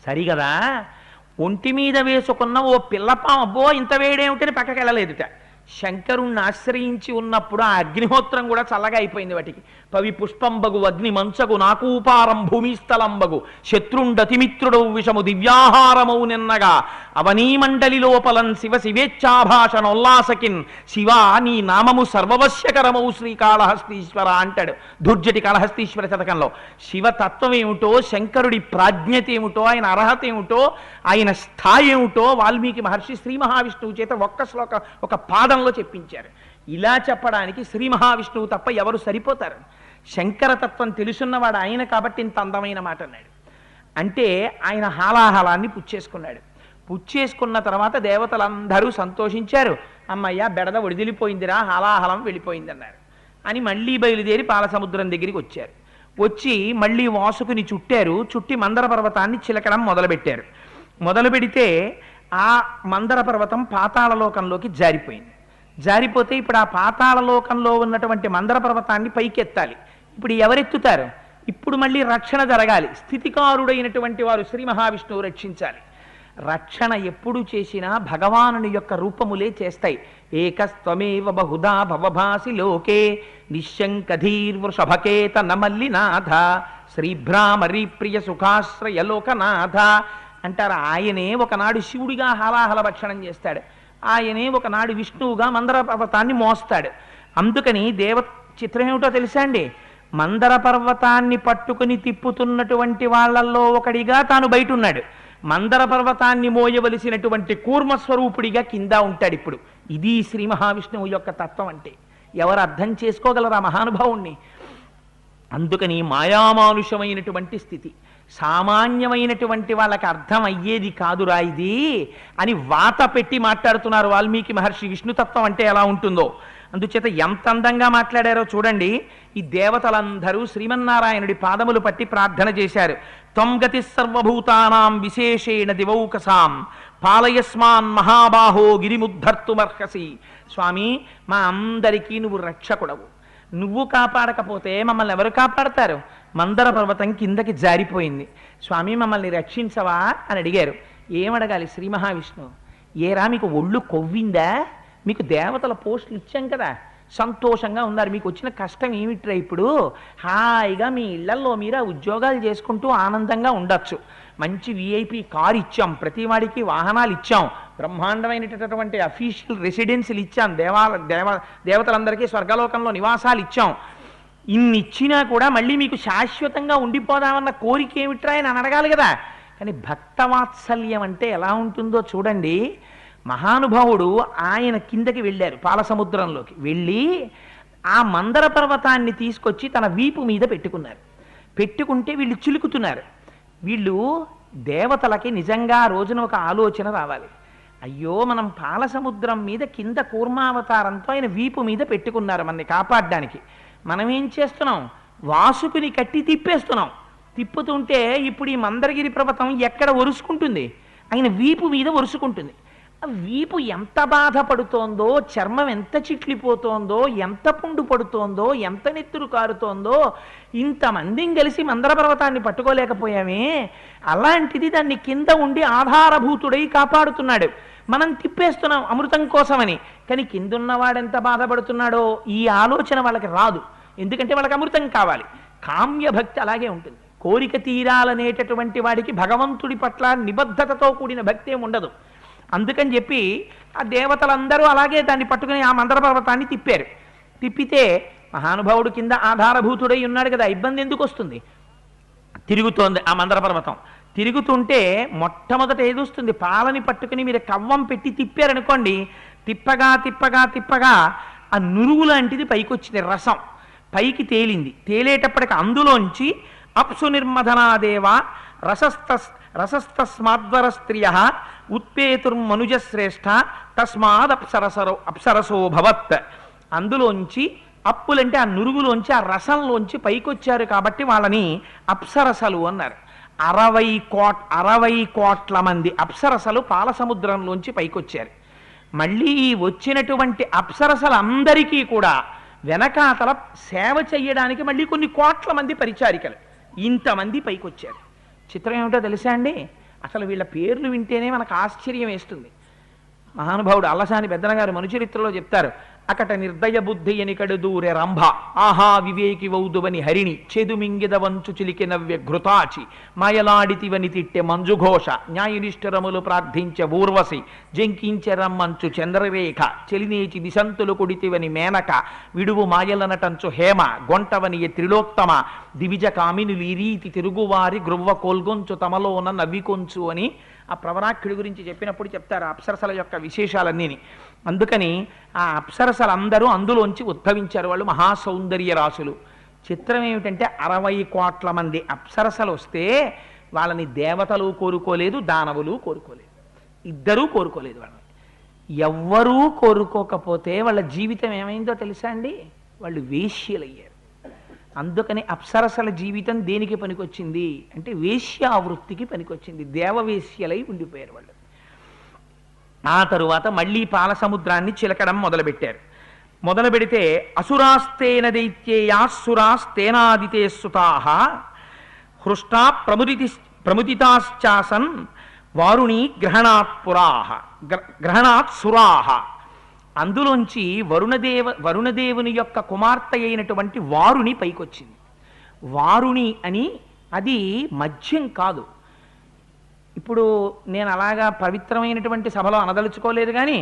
A: సరిగదా. ఒంటి మీద వేసుకున్న ఓ పిల్లపాం అబ్బో ఇంత వేడేమిటని పక్కకి వెళ్ళలేదుట. శంకరుణ్ణి ఆశ్రయించి ఉన్నప్పుడు ఆ అగ్నిహోత్రం కూడా చల్లగా అయిపోయింది వాటికి. పవి పుష్పంబగు అగ్ని మంచగు నాకూపారం భూమిస్థలంబగు శత్రుండతిమిత్రుడవు విషము దివ్యాహారమౌ నిన్నగా అవనీమండలి లోపలన్ శివ శివేచ్ఛాభాషణోల్లాసకిన్ శివ నీ నామము సర్వవశ్యకరమౌ శ్రీకాళహస్తీశ్వర అంటాడు దుర్జటి కాళహస్తీశ్వర శతకంలో. శివతత్వం ఏమిటో, శంకరుడి ప్రాజ్ఞత ఏమిటో, ఆయన అర్హత ఏమిటో, ఆయన స్థాయి ఏమిటో వాల్మీకి మహర్షి శ్రీ మహావిష్ణువు చేత ఒక్క శ్లోక ఒక పాదంలో చెప్పించారు. ఇలా చెప్పడానికి శ్రీ మహావిష్ణువు తప్ప ఎవరు సరిపోతారు? శంకరతత్వం తెలుసున్నవాడు ఆయన కాబట్టి ఇంత అందమైన మాట అన్నాడు. అంటే ఆయన హాలాహలాన్ని పుచ్చేసుకున్నాడు. పుచ్చేసుకున్న తర్వాత దేవతలందరూ సంతోషించారు. అమ్మయ్య బెడద ఒడిదిలిపోయిందిరా, హాలాహలం వెళ్ళిపోయింది అన్నారు. అని మళ్ళీ బయలుదేరి పాలసముద్రం దగ్గరికి వచ్చారు. వచ్చి మళ్ళీ వాసుకుని చుట్టారు. చుట్టి మందర పర్వతాన్ని చిలకడం మొదలుపెట్టారు. మొదలు పెడితే ఆ మందర పర్వతం పాతాళలోకంలోకి జారిపోయింది. జారిపోతే ఇప్పుడు ఆ పాతాళలోకంలో ఉన్నటువంటి మందర పర్వతాన్ని పైకెత్తాలి. ఇప్పుడు ఎవరెత్తుతారు? ఇప్పుడు మళ్ళీ రక్షణ జరగాలి. స్థితికారుడైనటువంటి వారు శ్రీ మహావిష్ణువు రక్షించాలి. రక్షణ ఎప్పుడు చేసినా భగవానుని యొక్క రూపములే చేస్తాయి. ఏకస్త్వమేవ బహుధా భవభాసి లోకే నిశ్శంకధీర్వృషభకేత నమల్లినాథ శ్రీభ్రామరీ ప్రియ సుఖాశ్రయ లోకనాథ అంటారు. ఆయనే ఒకనాడు శివుడిగా హాలాహల భక్షణం చేస్తాడు. ఆయనే ఒకనాడు విష్ణువుగా మందర పర్వతాన్ని మోస్తాడు. అందుకని చిత్రం ఏమిటో తెలుసా అండి? మందర పర్వతాన్ని పట్టుకుని తిప్పుతున్నటువంటి వాళ్ళల్లో ఒకడిగా తాను బయట ఉన్నాడు. మందర పర్వతాన్ని మోయవలసినటువంటి కూర్మస్వరూపుడిగా కింద ఉంటాడు. ఇప్పుడు ఇది శ్రీ మహావిష్ణువు యొక్క తత్వం అంటే. ఎవరు అర్థం చేసుకోగలరా మహానుభావుణ్ణి? అందుకని మాయామానుషమైనటువంటి స్థితి, సామాన్యమైనటువంటి వాళ్ళకి అర్థం అయ్యేది కాదురా ఇది అని వాత పెట్టి మాట్లాడుతున్నారు వాల్మీకి మహర్షి. విష్ణుతత్వం అంటే ఎలా ఉంటుందో అందుచేత ఎంత అందంగా మాట్లాడారో చూడండి. ఈ దేవతలందరూ శ్రీమన్నారాయణుడి పాదములు పట్టి ప్రార్థన చేశారు. త్వం గతి సర్వభూతానాం విశేషేణ దివౌకసాం పాలయస్మాన్ మహాబాహో గిరిముద్ధర్తుమర్హసి. స్వామి, మా అందరికీ నువ్వు రక్షకుడవు. నువ్వు కాపాడకపోతే మమ్మల్ని ఎవరు కాపాడతారు? మందర పర్వతం కిందకి జారిపోయింది. స్వామి మమ్మల్ని రక్షించవా అని అడిగారు. ఏమడగాలి? శ్రీ మహావిష్ణువు, ఏరా మీకు ఒళ్ళు కొవ్విందా? మీకు దేవతల పోస్టులు ఇచ్చాం కదా, సంతోషంగా ఉన్నారు. మీకు వచ్చిన కష్టం ఏమిట్రా? ఇప్పుడు హాయిగా మీ ఇళ్లల్లో మీరు ఆ ఉద్యోగాలు చేసుకుంటూ ఆనందంగా ఉండొచ్చు. మంచి విఐపి కారు ఇచ్చాం, ప్రతి వాడికి వాహనాలు ఇచ్చాం, బ్రహ్మాండమైనటువంటి అఫీషియల్ రెసిడెన్సీలు ఇచ్చాం, దేవతలందరికీ స్వర్గలోకంలో నివాసాలు ఇచ్చాం. ఇన్ని ఇచ్చినా కూడా మళ్ళీ మీకు శాశ్వతంగా ఉండిపోదామన్న కోరిక ఏమిట్రా అని అడగాలి కదా. కానీ భక్తవాత్సల్యం అంటే ఎలా ఉంటుందో చూడండి. మహానుభావుడు ఆయన కిందకి వెళ్ళారు, పాలసముద్రంలోకి వెళ్ళి ఆ మందర పర్వతాన్ని తీసుకొచ్చి తన వీపు మీద పెట్టుకున్నారు. పెట్టుకుంటే వీళ్ళు చిలుకుతున్నారు. వీళ్ళు దేవతలకి నిజంగా ఆ రోజున ఒక ఆలోచన రావాలి. అయ్యో, మనం పాలసముద్రం మీద కింద కూర్మావతారంతో ఆయన వీపు మీద పెట్టుకున్నారు మనని కాపాడడానికి. మనం ఏం చేస్తున్నాం? వాసుకుని కట్టి తిప్పేస్తున్నాం. తిప్పుతుంటే ఇప్పుడు ఈ మందరగిరి పర్వతం ఎక్కడ ఒరుసుకుంటుంది? ఆయన వీపు మీద ఒరుసుకుంటుంది. ఆ వీపు ఎంత బాధపడుతోందో, చర్మం ఎంత చిట్లిపోతోందో, ఎంత పుండు పడుతోందో, ఎంత నెత్తురు కారుతోందో. ఇంతమందిని కలిసి మందర పర్వతాన్ని పట్టుకోలేకపోయామే. అలాంటిది దాన్ని కింద ఉండి ఆధారభూతుడై కాపాడుతున్నాడు. మనం తిప్పేస్తున్నాం అమృతం కోసమని. కానీ కిందున్నవాడు ఎంత బాధపడుతున్నాడో ఈ ఆలోచన వాళ్ళకి రాదు. ఎందుకంటే వాళ్ళకి అమృతం కావాలి. కామ్య భక్తి అలాగే ఉంటుంది. కోరిక తీరాలనేటటువంటి వాడికి భగవంతుడి పట్ల నిబద్ధతతో కూడిన భక్తి ఏమి ఉండదు. అందుకని చెప్పి ఆ దేవతలందరూ అలాగే దాన్ని పట్టుకుని ఆ మందర పర్వతాన్ని తిప్పారు. తిప్పితే మహానుభావుడు కింద ఆధారభూతుడై ఉన్నాడు కదా, ఇబ్బంది ఎందుకు వస్తుంది? తిరుగుతోంది ఆ మందర పర్వతం. తిరుగుతుంటే మొట్టమొదట ఏదొస్తుంది? పాలని పట్టుకుని మీరు కవ్వం పెట్టి తిప్పారనుకోండి, తిప్పగా తిప్పగా తిప్పగా ఆ నురుగు లాంటిది పైకి వచ్చింది, రసం పైకి తేలింది. తేలేటప్పటికి అందులోంచి అప్సు నిర్మధనాదేవ రసస్తస్మాద్వర స్త్రియ ఉత్పేతుర్మనుజశ్రేష్ఠ అప్సరసో భవత్. అందులోంచి అప్పులంటే ఆ నురుగులోంచి ఆ రసంలోంచి పైకొచ్చారు కాబట్టి వాళ్ళని అప్సరసలు అన్నారు. 60 కోట్ల మంది అప్సరసలు పాలసముద్రంలోంచి పైకొచ్చారు. మళ్ళీ వచ్చినటువంటి అప్సరసలందరికీ కూడా వెనకాతల సేవ చెయ్యడానికి మళ్ళీ కొన్ని కోట్ల మంది పరిచారికలు, ఇంతమంది పైకొచ్చారు. చిత్రం ఏమిటో తెలుసా అండి? అసలు వీళ్ళ పేర్లు వింటేనే మనకు ఆశ్చర్యం వేస్తుంది. మహానుభావుడు అల్లసాని పెద్దన గారు మనుచరిత్రలో చెప్తారు, అకట నిర్దయ బుద్ధి ఎనికడు దూరె రంభ ఆహా వివేకి వౌదువని హరిణి చేదుమింగిద వంచు చిలికి నవ్య ఘృతాచి మాయలాడితివని తిట్టె మంజుఘోష న్యాయనిష్ఠరములు ప్రార్థించే ఊర్వశి జంకించె రమ్మంచు చంద్రరేఖ చెలినేచి దిశంతులు కొడితివని మేనక విడువు మాయలనటంచు హేమ గొంటవని త్రిలోక్తమ దివిజ కామినులు ఈ రీతి తిరుగువారి గ్రువ్వ కోల్గొంచు తమలోన నవ్వికొంచు అని ఆ ప్రవరాక్షుడి గురించి చెప్పినప్పుడు చెప్తారు అప్సరసల యొక్క విశేషాలన్నీని. అందుకని ఆ అప్సరసలందరూ అందులోంచి ఉద్భవించారు. వాళ్ళు మహాసౌందర్య రాసులు. చిత్రం ఏమిటంటే 60 కోట్ల మంది అప్సరసలు వస్తే వాళ్ళని దేవతలు కోరుకోలేదు, దానవులు కోరుకోలేదు, ఇద్దరూ కోరుకోలేదు. వాళ్ళని ఎవ్వరూ కోరుకోకపోతే వాళ్ళ జీవితం ఏమైందో తెలుసా అండి? వాళ్ళు వేశ్యలయ్యారు. అందుకని అప్సరసల జీవితం దేనికి పనికొచ్చింది అంటే వేశ్యావృత్తికి పనికొచ్చింది. దేవవేశ్యలై ఉండిపోయారు వాళ్ళు. ఆ తరువాత మళ్ళీ పాలసముద్రాన్ని చిలకడం మొదలుపెట్టారు. మొదలు పెడితే అసురాస్తేన దైత్యేయాసురాస్తేనాదితే సుతాః హృష్టా ప్రముదితాశ్చాసన్ వారుణి గ్రహణాత్ సురాః. అందులోంచి వరుణదేవుని యొక్క కుమార్తె అయినటువంటి వారుణి పైకొచ్చింది. వారుణి అని అది మద్యం కాదు. ఇప్పుడు నేను అలాగా పవిత్రమైనటువంటి సభలో అనదలుచుకోలేదు, కానీ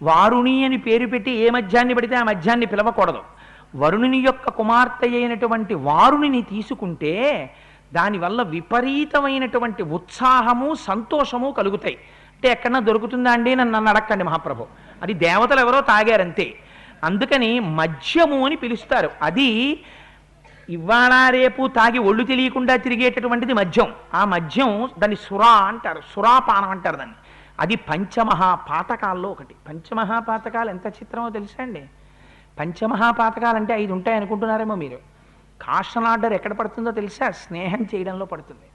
A: వారుణి అని పేరు పెట్టి ఏ మద్యాన్ని పడితే ఆ మద్యాన్ని పిలవకూడదు. వరుణుని యొక్క కుమార్తె అయినటువంటి వారుణిని తీసుకుంటే దానివల్ల విపరీతమైనటువంటి ఉత్సాహము సంతోషము కలుగుతాయి. అంటే ఎక్కడన్నా దొరుకుతుందా అండి నన్ను అడక్కండి మహాప్రభు, అది దేవతలు ఎవరో తాగారంతే. అందుకని మద్యము అని పిలుస్తారు. అది ఇవాళ రేపు తాగి ఒళ్ళు తెలియకుండా తిరిగేటటువంటిది మద్యం. ఆ మద్యం దాన్ని సురా అంటారు, సురాపానం అంటారు దాన్ని. అది పంచమహాపాతకాల్లో ఒకటి. పంచమహాపాతకాలు ఎంత చిత్రమో తెలుసా అండి? పంచమహాపాతకాలు అంటే 5 ఉంటాయి అనుకుంటున్నారేమో మీరు. కాషన్ ఆర్డర్ ఎక్కడ పడుతుందో తెలుసా? స్నేహం చేయడంలో పడుతుంది.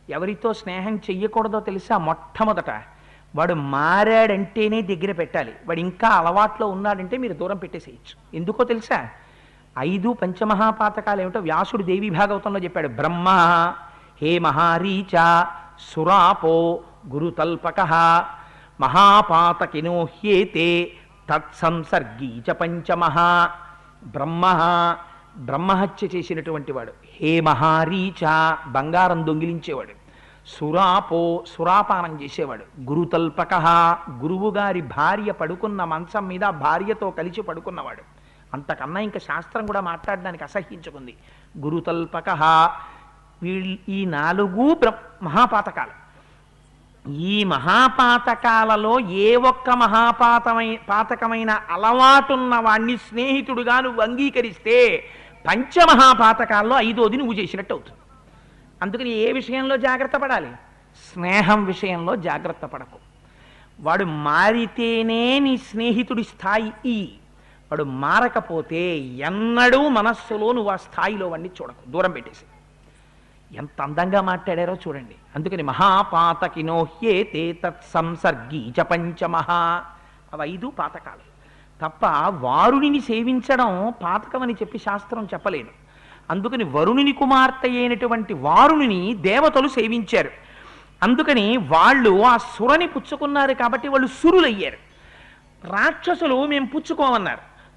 A: ఎవరితో స్నేహం చెయ్యకూడదో తెలుసా? మొట్టమొదట వాడు మారాడంటేనే దగ్గర పెట్టాలి. వాడు ఇంకా అలవాట్లో ఉన్నాడంటే మీరు దూరం పెట్టేసేయచ్చు. ఎందుకో తెలుసా? 5 పంచమహాపాతకాలు ఏమిటో వ్యాసుడు దేవి భాగవతంలో చెప్పాడు. బ్రహ్మ హే మహారీచ సురాపో గురుతల్పక మహాపాతకినో హ్యేతే తత్సంసర్గీచ పంచమః. బ్రహ్మహత్య చేసినటువంటి వాడు. హే మహారీచ బంగారం దొంగిలించేవాడు. సురాపో సురాపానం చేసేవాడు. గురుతల్పక గురువుగారి భార్య పడుకున్న మంచం మీద భార్యతో కలిసి పడుకున్నవాడు. అంతకన్నా ఇంకా శాస్త్రం కూడా మాట్లాడడానికి అసహ్యించుకుంది. గురుతల్పక. ఈ 4 మహాపాతకాలు. ఈ మహాపాతకాలలో ఏ ఒక్క పాతకమైన అలవాటున్న వాణ్ణి స్నేహితుడుగా నువ్వు అంగీకరిస్తే పంచమహాపాతకాల్లో 5వది నువ్వు చేసినట్టు అవుతుంది. అందుకని ఏ విషయంలో జాగ్రత్త పడాలి? స్నేహం విషయంలో జాగ్రత్త పడకు. వాడు మారితేనే నీ స్నేహితుడి స్థాయి. వాడు మారకపోతే ఎన్నడూ మనస్సులో నువ్వు ఆ స్థాయిలో వాడిని చూడకు, దూరం పెట్టేసి. ఎంత అందంగా మాట్లాడారో చూడండి. అందుకని మహాపాతకినో హ్యేతే తత్సంసర్గీచ పంచమః. అవి 5 పాతకాలు తప్ప వారుణిని సేవించడం పాతకమని చెప్పి శాస్త్రం చెప్పలేదు. అందుకని వరుణుని కుమార్తె అయినటువంటి వారుణిని దేవతలు సేవించారు. అందుకని వాళ్ళు ఆ సురని పుచ్చుకున్నారు కాబట్టి వాళ్ళు సురులయ్యారు. రాక్షసులు మేము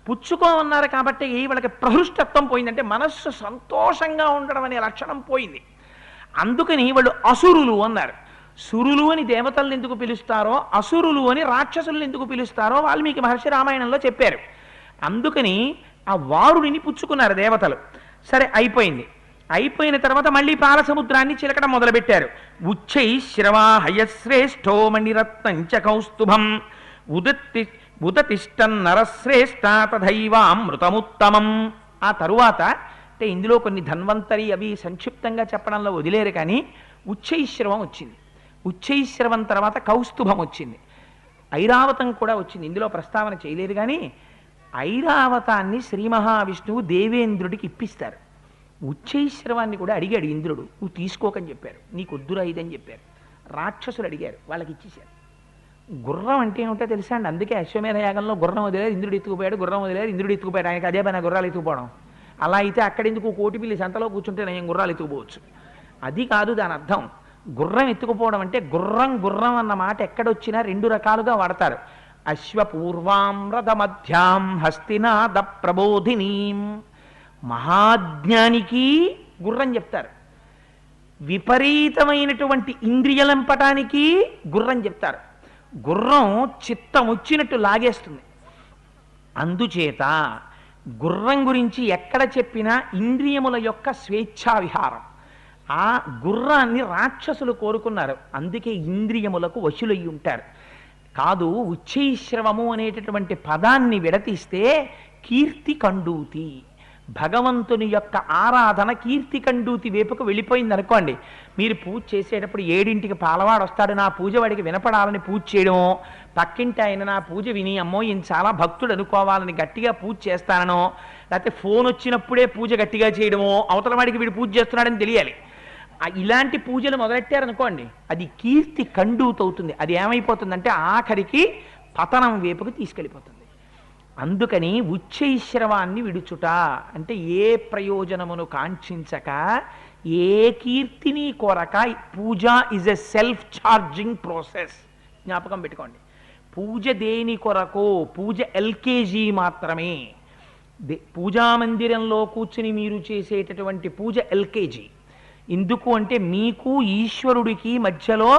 A: పుచ్చుకోమన్నారు కాబట్టి వాళ్ళకి ప్రహృష్టత్వం పోయిందంటే మనస్సు సంతోషంగా ఉండడం అనే లక్షణం పోయింది. అందుకని వాళ్ళు అసురులు అన్నారు. సురులు అని దేవతలను ఎందుకు పిలుస్తారో, అసురులు అని రాక్షసులను ఎందుకు పిలుస్తారో వాల్మీకి మహర్షి రామాయణంలో చెప్పారు. అందుకని ఆ వారుడిని పుచ్చుకున్నారు దేవతలు. సరే, అయిపోయిన తర్వాత మళ్ళీ పాలసముద్రాన్ని చిలకడం మొదలుపెట్టారు. ఉచ్చై శ్రవా హయశ్రేష్ఠో మణిరత్నంచ కౌస్తుభం ఉదతిష్టన్ నరశ్రేష్ఠ తథైవామృతముత్తమం. ఆ తరువాత ఇందులో కొన్ని ధన్వంతరి అవి సంక్షిప్తంగా చెప్పడంలో వదిలేరు, కానీ ఉచ్చైశ్రవం వచ్చింది. ఉచ్చైశ్రవం తర్వాత కౌస్తుభం వచ్చింది, ఐరావతం కూడా వచ్చింది. ఇందులో ప్రస్తావన చేయలేదు కానీ ఐరావతాన్ని శ్రీ మహావిష్ణువు దేవేంద్రుడికి ఇప్పిస్తారు. ఉచ్చైశ్రవాన్ని కూడా అడిగాడు ఇంద్రుడు, నువ్వు తీసుకోకని చెప్పారు, నీకు వద్దురా ఇదని చెప్పారు. రాక్షసులు అడిగారు, వాళ్ళకి ఇచ్చేశారు. గుర్రం అంటే ఏమిటో తెలుసా అండి, అందుకే అశ్వమేధ యాగంలో గుర్రం వదిలేరు, ఇంద్రుడు ఎత్తుకుపోయాడు, గుర్రం వదిలేరు, ఇంద్రుడు ఎత్తుకుపోయాడు. ఆయనకి అదే పైన గుర్రాలు ఎత్తుకుపోవడం. అలా అయితే అక్కడెందుకు కోటిపిల్లి సంతలో కూర్చుంటే నేను గుర్రాలు ఎత్తుకుపోవచ్చు. అది కాదు దాని అర్థం. గుర్రం ఎత్తుకుపోవడం అంటే గుర్రం గుర్రం అన్న మాట ఎక్కడొచ్చినా రెండు రకాలుగా వాడతారు. అశ్వపూర్వాం రథమధ్యాం హస్తినాద ప్రబోధినీం. మహాజ్ఞానికి గుర్రం చెప్తారు. విపరీతమైనటువంటి ఇంద్రియలంపటానికి గుర్రం చెప్తారు. గుర్రం చిత్తం వచ్చినట్టు లాగేస్తుంది. అందుచేత గుర్రం గురించి ఎక్కడ చెప్పినా ఇంద్రియముల యొక్క స్వేచ్ఛా విహారం. ఆ గుర్రాన్ని రాక్షసులు కోరుకున్నారు, అందుకే ఇంద్రియములకు వశులయ్యి ఉంటారు. కాదు, ఉచ్చైశ్రవము అనేటటువంటి పదాన్ని విడతీస్తే కీర్తి కండూతి, భగవంతుని యొక్క ఆరాధన కీర్తి కండూతి వైపుకు వెళ్ళిపోయింది అనుకోండి. మీరు పూజ చేసేటప్పుడు 7ంటికి పాలవాడు వస్తాడు, నా పూజ వాడికి వినపడాలని పూజ చేయడమో, పక్కింటి ఆయన నా పూజ విని అమ్మో ఈయన చాలా భక్తుడు అనుకోవాలని గట్టిగా పూజ చేస్తానో, లేకపోతే ఫోన్ వచ్చినప్పుడే పూజ గట్టిగా చేయడమో, అవతల వాడికి వీడు పూజ చేస్తున్నాడని తెలియాలి. ఇలాంటి పూజలు మొదలెట్టారనుకోండి, అది కీర్తి కండూతవుతుంది. అది ఏమైపోతుందంటే ఆఖరికి పతనం వైపుకు తీసుకెళ్ళిపోతుంది. అందుకని ఉచ్చైశ్రవాన్ని విడుచుట అంటే ఏ ప్రయోజనమును కాంక్షించక ఏ కీర్తిని కోరక. Puja is a self charging process, జ్ఞాపకం పెట్టుకోండి. పూజ దేని కొరకు? పూజ ఎల్కేజీ మాత్రమే. పూజా మందిరంలో కూర్చుని మీరు చేసేటటువంటి పూజ ఎల్కేజీ. ఎందుకు అంటే మీకు ఈశ్వరుడికి మధ్యలో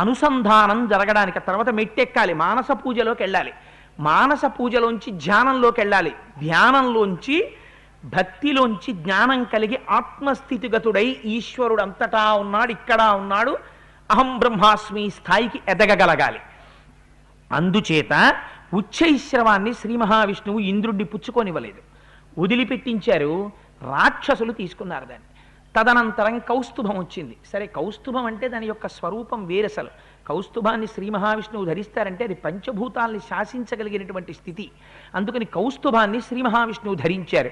A: అనుసంధానం జరగడానికి. తర్వాత మెట్టెక్కాలి, మానస పూజలోకి వెళ్ళాలి, మానస పూజలోంచి ధ్యానంలోకి వెళ్ళాలి, ధ్యానంలోంచి భక్తిలోంచి జ్ఞానం కలిగి ఆత్మస్థితిగతుడై ఈశ్వరుడు అంతటా ఉన్నాడు, ఇక్కడ ఉన్నాడు, అహం బ్రహ్మాస్మి స్థాయికి ఎదగగలగాలి. అందుచేత ఉచ్చైశ్రవాన్ని శ్రీ మహావిష్ణువు ఇంద్రుడిని పుచ్చుకొనివ్వలేదు, వదిలిపెట్టించారు. రాక్షసులు తీసుకున్నారు దాన్ని. తదనంతరం కౌస్తుభం వచ్చింది. సరే, కౌస్తుభం అంటే దాని యొక్క స్వరూపం వేరసలు. కౌస్తుభాన్ని శ్రీ మహావిష్ణువు ధరిస్తారంటే అది పంచభూతాల్ని శాసించగలిగినటువంటి స్థితి. అందుకని కౌస్తుభాన్ని శ్రీ మహావిష్ణువు ధరించారు.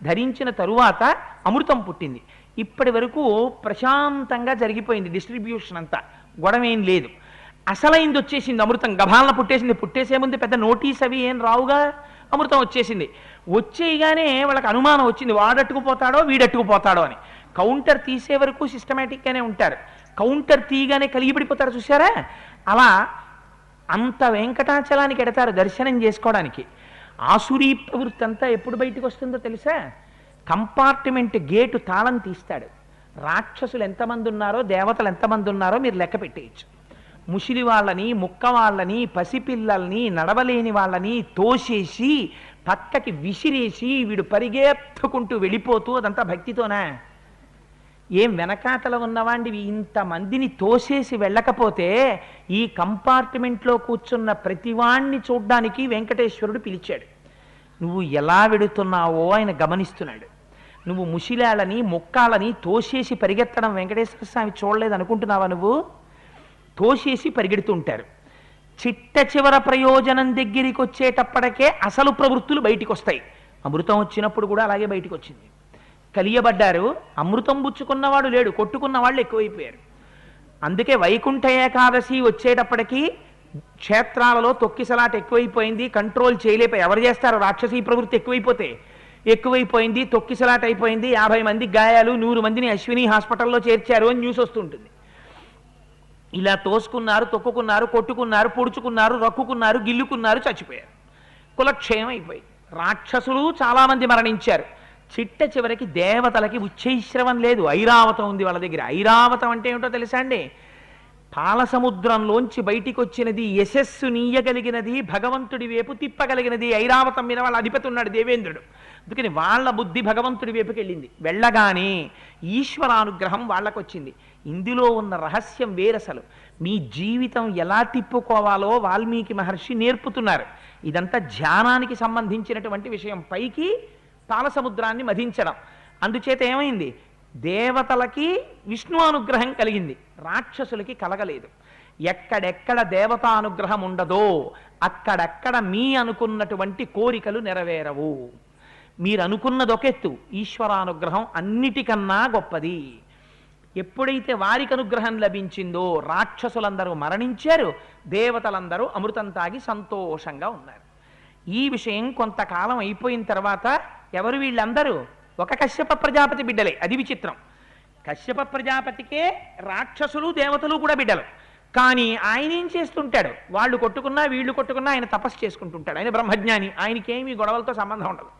A: ధరించిన తరువాత అమృతం పుట్టింది. ఇప్పటి వరకు ప్రశాంతంగా జరిగిపోయింది డిస్ట్రిబ్యూషన్ అంతా, గొడవేం లేదు. అసలైంది వచ్చేసింది, అమృతం గభాలన పుట్టేసింది. పుట్టేసే ముందు పెద్ద నోటీస్ అవి ఏం రావుగా, అమృతం వచ్చేసింది. వచ్చేయగానే వాళ్ళకి అనుమానం వచ్చింది, వాడట్టుకుపోతాడో వీడట్టుకుపోతాడో అని. కౌంటర్ తీసే వరకు సిస్టమేటిక్గానే ఉంటారు, కౌంటర్ తీయగానే కలిగిపడిపోతారు చూసారా. అలా అంత వెంకటాచలానికి ఎడతారు దర్శనం చేసుకోవడానికి. ఆసురీ ప్రవృత్తి అంతా ఎప్పుడు బయటకు వస్తుందో తెలుసా? కంపార్ట్మెంట్ గేటు తాళం తీస్తాడు. రాక్షసులు ఎంతమంది ఉన్నారో, దేవతలు ఎంతమంది ఉన్నారో మీరు లెక్క పెట్టేయచ్చు. ముసిలి వాళ్ళని, ముక్క వాళ్ళని, పసిపిల్లల్ని, నడవలేని వాళ్ళని తోసేసి పక్కకి విసిరేసి వీడు పరిగెత్తుకుంటూ వెళ్ళిపోతూ, అదంతా భక్తితోనా? ఏం వెనకాతల ఉన్నవాడివి ఇంతమందిని తోసేసి వెళ్ళకపోతే ఈ కంపార్ట్మెంట్లో కూర్చున్న ప్రతివాణ్ణి చూడ్డానికి వెంకటేశ్వరుడు పిలిచాడు. నువ్వు ఎలా వెడుతున్నావో ఆయన గమనిస్తున్నాడు. నువ్వు ముసిలాలని, ముక్కాలని తోసేసి పరిగెత్తడం వెంకటేశ్వర స్వామి చూడలేదు అనుకుంటున్నావా? నువ్వు తోసేసి పరిగెడుతుంటారు. చిట్ట చివర ప్రయోజనం దగ్గరికి వచ్చేటప్పటికే అసలు ప్రవృత్తులు బయటికి వస్తాయి. అమృతం వచ్చినప్పుడు కూడా అలాగే బయటికి వచ్చింది. కలియబడ్డారు, అమృతం పుచ్చుకున్నవాడు లేడు, కొట్టుకున్న వాళ్ళు ఎక్కువైపోయారు. అందుకే వైకుంఠ ఏకాదశి వచ్చేటప్పటికీ క్షేత్రాలలో తొక్కిసలాట ఎక్కువైపోయింది, కంట్రోల్ చేయలేకపోయి. ఎవరు చేస్తారు? రాక్షసీ ప్రవృత్తి ఎక్కువైపోయింది, తొక్కిసలాట అయిపోయింది, 50 మంది గాయాలు, 100 మందిని అశ్విని హాస్పిటల్లో చేర్చారు అని న్యూస్ వస్తుంటుంది. ఇలా తోసుకున్నారు, తొక్కుకున్నారు, కొట్టుకున్నారు, పొడుచుకున్నారు, రక్కుకున్నారు, గిల్లుకున్నారు, చచ్చిపోయారు. కులక్షయం అయిపోయింది. రాక్షసులు చాలామంది మరణించారు. చిట్ట చివరికి దేవతలకి ఉచ్చైశ్రవం లేదు, ఐరావతం ఉంది వాళ్ళ దగ్గర. ఐరావతం అంటే ఏమిటో తెలుసా అండి? పాలసముద్రంలోంచి బయటికి వచ్చినది, యశస్సు నీయగలిగినది, భగవంతుడి వైపు తిప్పగలిగినది. ఐరావతం మీద వాళ్ళ అధిపతి ఉన్నాడు దేవేంద్రుడు. అందుకని వాళ్ళ బుద్ధి భగవంతుడి వైపుకి వెళ్ళింది. వెళ్ళగానే ఈశ్వరానుగ్రహం వాళ్ళకు వచ్చింది. ఇందులో ఉన్న రహస్యం వేరసలు. మీ జీవితం ఎలా తిప్పుకోవాలో వాల్మీకి మహర్షి నేర్పుతున్నారు. ఇదంతా ధ్యానానికి సంబంధించినటువంటి విషయం. పైకి పాలసముద్రాన్ని మధించడం. అందుచేత ఏమైంది? దేవతలకి విష్ణు అనుగ్రహం కలిగింది, రాక్షసులకి కలగలేదు. ఎక్కడెక్కడ దేవతానుగ్రహం ఉండదో అక్కడెక్కడ మీ అనుకున్నటువంటి కోరికలు నెరవేరవు. మీరు అనుకున్నది ఒక ఎత్తు, ఈశ్వరానుగ్రహం అన్నిటికన్నా గొప్పది. ఎప్పుడైతే వారికి అనుగ్రహం లభించిందో రాక్షసులందరూ మరణించారు, దేవతలందరూ అమృతం తాగి సంతోషంగా ఉన్నారు. ఈ విషయం కొంతకాలం అయిపోయిన తర్వాత ఎవరు వీళ్ళందరూ? ఒక కశ్యప ప్రజాపతి బిడ్డలే. అది విచిత్రం. కశ్యప ప్రజాపతికే రాక్షసులు దేవతలు కూడా బిడ్డలు. కానీ ఆయన ఏం చేస్తుంటాడు? వాళ్ళు కొట్టుకున్నా వీళ్ళు కొట్టుకున్నా ఆయన తపస్సు చేసుకుంటుంటాడు. ఆయన బ్రహ్మజ్ఞాని, ఆయనకేమీ గొడవలతో సంబంధం ఉండదు.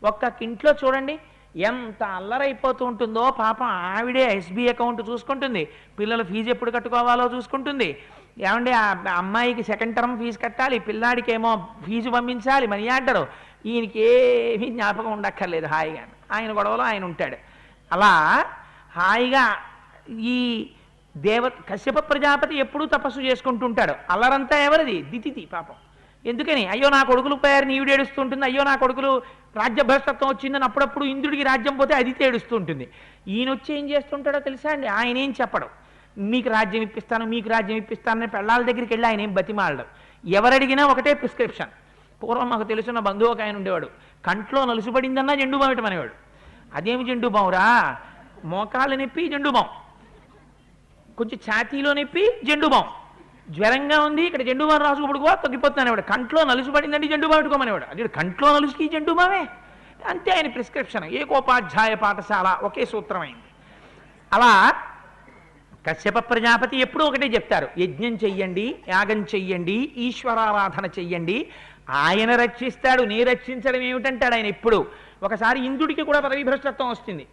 A: ఒక్క ఇంట్లో చూడండి ఎంత అల్లరైపోతూ ఉంటుందో. పాపం ఆవిడే ఎస్బీ అకౌంట్ చూసుకుంటుంది, పిల్లల ఫీజు ఎప్పుడు కట్టుకోవాలో చూసుకుంటుంది. ఏమంటే ఆ అమ్మాయికి సెకండ్ టర్మ్ ఫీజు కట్టాలి, పిల్లాడికి ఏమో ఫీజు పంపించాలి, మనీ ఆర్డరు. ఈయనకి ఏమీ జ్ఞాపకం ఉండక్కర్లేదు, హాయిగా ఆయన గొడవలో ఆయన ఉంటాడు. అలా హాయిగా ఈ కశ్యప ప్రజాపతి ఎప్పుడూ తపస్సు చేసుకుంటుంటాడు. అల్లరంతా ఎవరిది? దితిది పాపం. ఎందుకని? అయ్యో నా కొడుకులు పోయారు నీవిడు ఏడుస్తూ ఉంటుంది, అయ్యో నా కొడుకులు రాజ్యభ్రష్టత్వం వచ్చిందని అప్పుడప్పుడు ఇంద్రుడికి రాజ్యం పోతే అది ఏడుస్తూ ఉంటుంది. ఈయన వచ్చి ఏం చేస్తుంటాడో తెలుసా అండి? ఆయన ఏం చెప్పడం, మీకు రాజ్యం ఇప్పిస్తాను మీకు రాజ్యం ఇప్పిస్తానని పెళ్ళాల దగ్గరికి వెళ్ళి ఆయన ఏం బతిమాలడం. ఎవరడిగినా ఒకటే ప్రిస్క్రిప్షన్. పూర్వం మాకు తెలుసున్న బంధువు ఒక ఆయన ఉండేవాడు, కంట్లో నలుసుపడిందన్నా జెండు బాం అనేవాడు. అదేమి జెండు బావురా? మోకాళ్ళ నొప్పి జెండు బాం, కొంచెం ఛాతీలో నొప్పి జెండు బాం, జ్వరంగా ఉంది ఇక్కడ జెండు బాం రాసుకోబడుకో తగ్గిపోతున్నానేవాడు. కంట్లో నలుసు పడిందండి జెండు బాం పెట్టుకోమనేవాడు. అది కంట్లో నలుసుకి జెండు బామే అంతే ఆయన ప్రిస్క్రిప్షన్. ఏకోపాధ్యాయ పాఠశాల ఒకే సూత్రమైంది. అలా కశ్యప ప్రజాపతి ఎప్పుడూ ఒకటే చెప్తారు, యజ్ఞం చెయ్యండి, యాగం చెయ్యండి, ఈశ్వరారాధన చెయ్యండి, ఆయన రక్షిస్తాడు, నీ రక్షించడం ఏమిటంటాడు ఆయన ఎప్పుడు. ఒకసారి ఇంద్రుడికి కూడా పదవీ భ్రష్టత్వం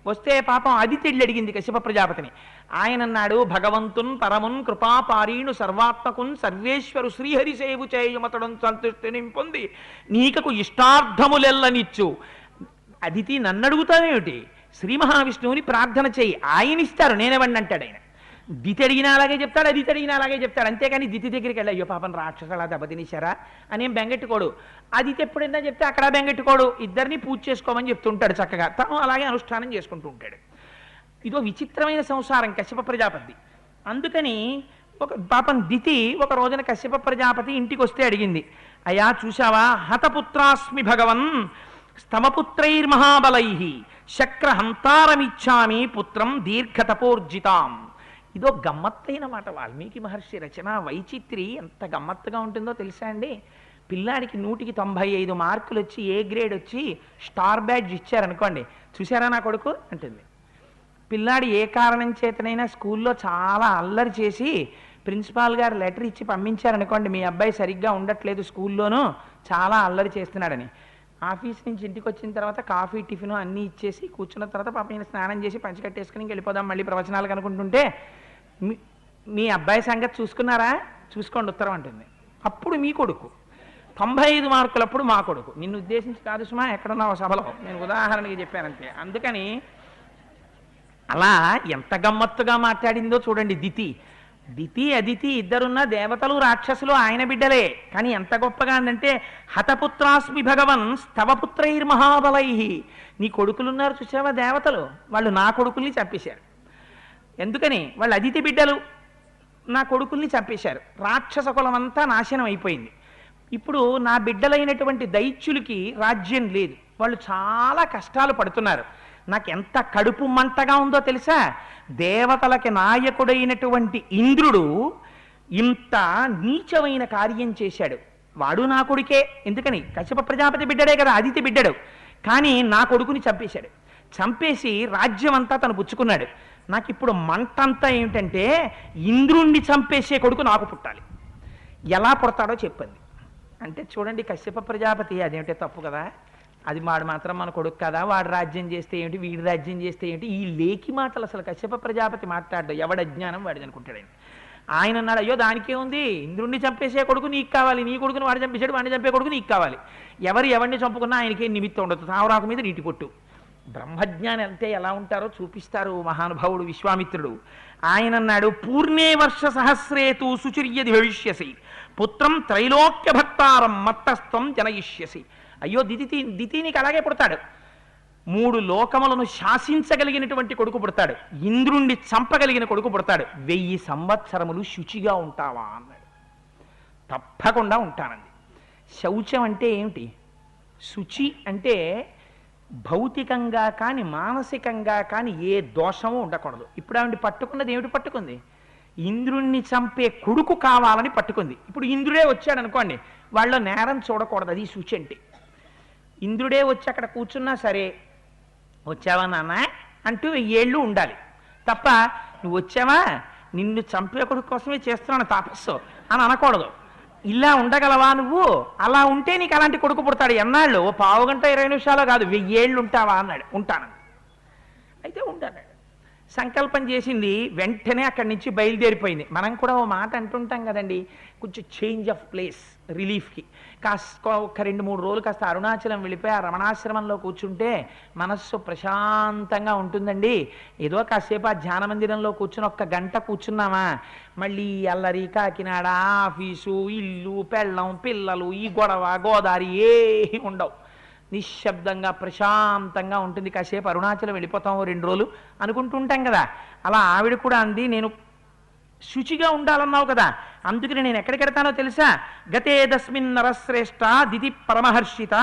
A: వస్తే పాపం అదితి అడిగింది కశ్యప ప్రజాపతిని. ఆయన అన్నాడు, భగవంతున్ పరమున్ కృపాపారీణు సర్వాత్మకున్ సర్వేశ్వరు శ్రీహరి సేవు చేయమతడం సంతృష్టిని పొంది నీకకు ఇష్టార్థములెల్లనిచ్చు. అదితి నన్ను అడుగుతావేమిటి? శ్రీ మహావిష్ణువుని ప్రార్థన చేయి, ఆయన ఇస్తారు, నేనేవండి అంటాడు ఆయన. దితి అడిగినా అలాగే చెప్తాడు, అదితి అడిగినా అలాగే చెప్తాడు. అంతేకాని దితి దగ్గరికి వెళ్ళి అయ్యో పాపం రాక్షసులా దెబ్బతినిశారా అనేం బెంగెట్టుకోడు. అదితి ఎప్పుడైనా చెప్తే అక్కడ బెంగెట్టుకోడు. ఇద్దరిని పూజ చేసుకోమని చెప్తుంటాడు చక్కగా, తను అలాగే అనుష్ఠానం చేసుకుంటూ ఉంటాడు. ఇదో విచిత్రమైన సంసారం కశ్యప ప్రజాపతి. అందుకని ఒక పాపం దితి ఒక రోజున కశ్యప ప్రజాపతి ఇంటికి వస్తే అడిగింది, అయ్యా చూశావా, హతపుత్రాస్మి భగవన్ స్తమపుత్రైర్మహాబలై శక్రహంతారమిచ్చామి పుత్రం దీర్ఘతపోర్జితాం. ఇదో గమ్మత్తైన మాట. వాల్మీకి మహర్షి రచన వైచిత్రి ఎంత గమ్మత్తుగా ఉంటుందో తెలుసా అండి? పిల్లాడికి 100కి 95 మార్కులు వచ్చి ఏ గ్రేడ్ వచ్చి స్టార్ బ్యాడ్జ్ ఇచ్చారనుకోండి, చూసారా నా కొడుకు అంటుంది. పిల్లాడు ఏ కారణం చేతనైనా స్కూల్లో చాలా అల్లరి చేసి ప్రిన్సిపాల్ గారు లెటర్ ఇచ్చి పంపించారనుకోండి, మీ అబ్బాయి సరిగ్గా ఉండట్లేదు స్కూల్లోనూ చాలా అల్లరి చేస్తున్నాడని. ఆఫీస్ నుంచి ఇంటికి వచ్చిన తర్వాత కాఫీ టిఫిన్ అన్నీ ఇచ్చేసి కూర్చున్న తర్వాత పాప నేను స్నానం చేసి పంచకట్టేసుకుని వెళ్ళిపోదాం మళ్ళీ ప్రవచనాలకు అనుకుంటుంటే, మీ అబ్బాయి సంగతి చూసుకున్నారా? చూసుకోండి ఉత్తరం అంటుంది. అప్పుడు మీ కొడుకు 95 మార్కులప్పుడు మా కొడుకు. నిన్ను ఉద్దేశించి కాదు సుమా, ఎక్కడున్నావు సభలో, నేను ఉదాహరణకి చెప్పానంతే. అందుకని అలా ఎంత గమ్మత్తుగా మాట్లాడిందో చూడండి దితి. అదితి ఇద్దరున్న దేవతలు రాక్షసులు ఆయన బిడ్డలే. కానీ ఎంత గొప్పగా ఉందంటే, హతపుత్రాస్మి భగవన్ స్తవపుత్రైర్మహాబలై. నీ కొడుకులున్నారు చూసావా దేవతలు, వాళ్ళు నా కొడుకుల్ని చంపేశారు. ఎందుకని? వాళ్ళు అదితి బిడ్డలు, నా కొడుకుల్ని చంపేశారు. రాక్షస కులం అంతా నాశనం అయిపోయింది. ఇప్పుడు నా బిడ్డలైనటువంటి దైత్యులకి రాజ్యం లేదు, వాళ్ళు చాలా కష్టాలు పడుతున్నారు. నాకు ఎంత కడుపు మంటగా ఉందో తెలుసా? దేవతలకి నాయకుడైనటువంటి ఇంద్రుడు ఇంత నీచమైన కార్యం చేశాడు. వాడు నా కొడుకే. ఎందుకని? కశ్యప ప్రజాపతి బిడ్డడే కదా, అదితి బిడ్డడు. కానీ నా కొడుకుని చంపేశాడు. చంపేసి రాజ్యం అంతా తను పుచ్చుకున్నాడు. నాకు ఇప్పుడు మంటంతా ఏమిటంటే, ఇంద్రుణ్ణి చంపేసే కొడుకు నాకు పుట్టాలి. ఎలా పుడతాడో చెప్పండి అంటే, చూడండి కశ్యప ప్రజాపతి అదేమిటే తప్పు కదా, అది వాడు మాత్రం మన కొడుకు కదా, వాడు రాజ్యం చేస్తే ఏమిటి, వీడి రాజ్యం చేస్తే ఏమిటి, ఈ లేఖి మాటలు అసలు కశ్యప ప్రజాపతి మాట్లాడ్డు. ఎవడ అజ్ఞానం వాడిది అనుకుంటాడు ఆయన. ఆయన అన్నాడు, అయ్యో దానికే ఉంది, ఇంద్రుణ్ణి చంపేసే కొడుకు నీకు కావాలి, నీ కొడుకుని వాడు చంపేశాడు, వాడిని చంపే కొడుకు నీకు కావాలి. ఎవరిని చంపుకున్నా ఆయనకేం నిమిత్తం ఉండదు, తావరాకు మీద నీటి పొట్టు. బ్రహ్మజ్ఞాని అంతే ఎలా ఉంటారో చూపిస్తారు మహానుభావుడు విశ్వామిత్రుడు. ఆయన అన్నాడు, పూర్ణే వర్ష సహస్రేతు సుచిర్యది భవిష్యసి పుత్రం త్రైలోక్య భక్తారం మత్తస్త్వం జనయిష్యసి. అయ్యో దితి నీకు అలాగే పుడతాడు. 3 లోకములను శాసించగలిగినటువంటి కొడుకు పుడతాడు, ఇంద్రుణ్ణి చంపగలిగిన కొడుకు పుడతాడు. 1000 సంవత్సరములు శుచిగా ఉంటావా అన్నాడు. తప్పకుండా ఉంటానండి. శౌచం అంటే ఏమిటి? శుచి అంటే భౌతికంగా కానీ మానసికంగా కానీ ఏ దోషమూ ఉండకూడదు. ఇప్పుడు ఆవిడ పట్టుకున్నది ఏమిటి? పట్టుకుంది ఇంద్రుణ్ణి చంపే కొడుకు కావాలని పట్టుకుంది. ఇప్పుడు ఇంద్రుడే వచ్చాడు అనుకోండి, వాళ్ళ నేరం చూడకూడదు. అది శుచి అంటే. ఇంద్రుడే వచ్చి అక్కడ కూర్చున్నా సరే, వచ్చావా నాన్న అంటూ 1000 ఏళ్ళు ఉండాలి తప్ప, నువ్వు వచ్చావా నిన్ను చంపే కొడుకు కోసమే చేస్తున్నాను తపస్సు అని అనకూడదు. ఇలా ఉండగలవా నువ్వు? అలా ఉంటే నీకు అలాంటి కొడుకు పుడతాడు. ఎన్నాళ్ళు? ఓ పావుగంట 20 నిమిషాలు కాదు, 1000 ఏళ్ళు ఉంటావా అన్నాడు. ఉంటాను. అయితే ఉంటాడు. సంకల్పం చేసింది, వెంటనే అక్కడి నుంచి బయలుదేరిపోయింది. మనం కూడా ఓ మాట అంటుంటాం కదండి, కొంచెం చేంజ్ ఆఫ్ ప్లేస్ రిలీఫ్కి. ఒక 2-3 రోజులు కాస్త అరుణాచలం వెళ్ళిపోయి ఆ రమణాశ్రమంలో కూర్చుంటే మనస్సు ప్రశాంతంగా ఉంటుందండి. ఏదో కాసేపు ఆ ధ్యాన మందిరంలో కూర్చుని 1 గంట కూర్చున్నామా, మళ్ళీ అల్లరి కాకినాడ ఆఫీసు ఇల్లు పెళ్ళం పిల్లలు ఈ గొడవ గోదావరి ఏమీ ఉండవు. నిశ్శబ్దంగా ప్రశాంతంగా ఉంటుంది. కాసేపు అరుణాచలం వెళ్ళిపోతాము 2 రోజులు అనుకుంటుంటాం కదా. అలా ఆవిడ కూడా అంది, నేను శుచిగా ఉండాలన్నావు కదా, అందుకని నేను ఎక్కడికెడతానో తెలుసా? గతేదస్మిన్ నరశ్రేష్ఠ దితి పరమహర్షిత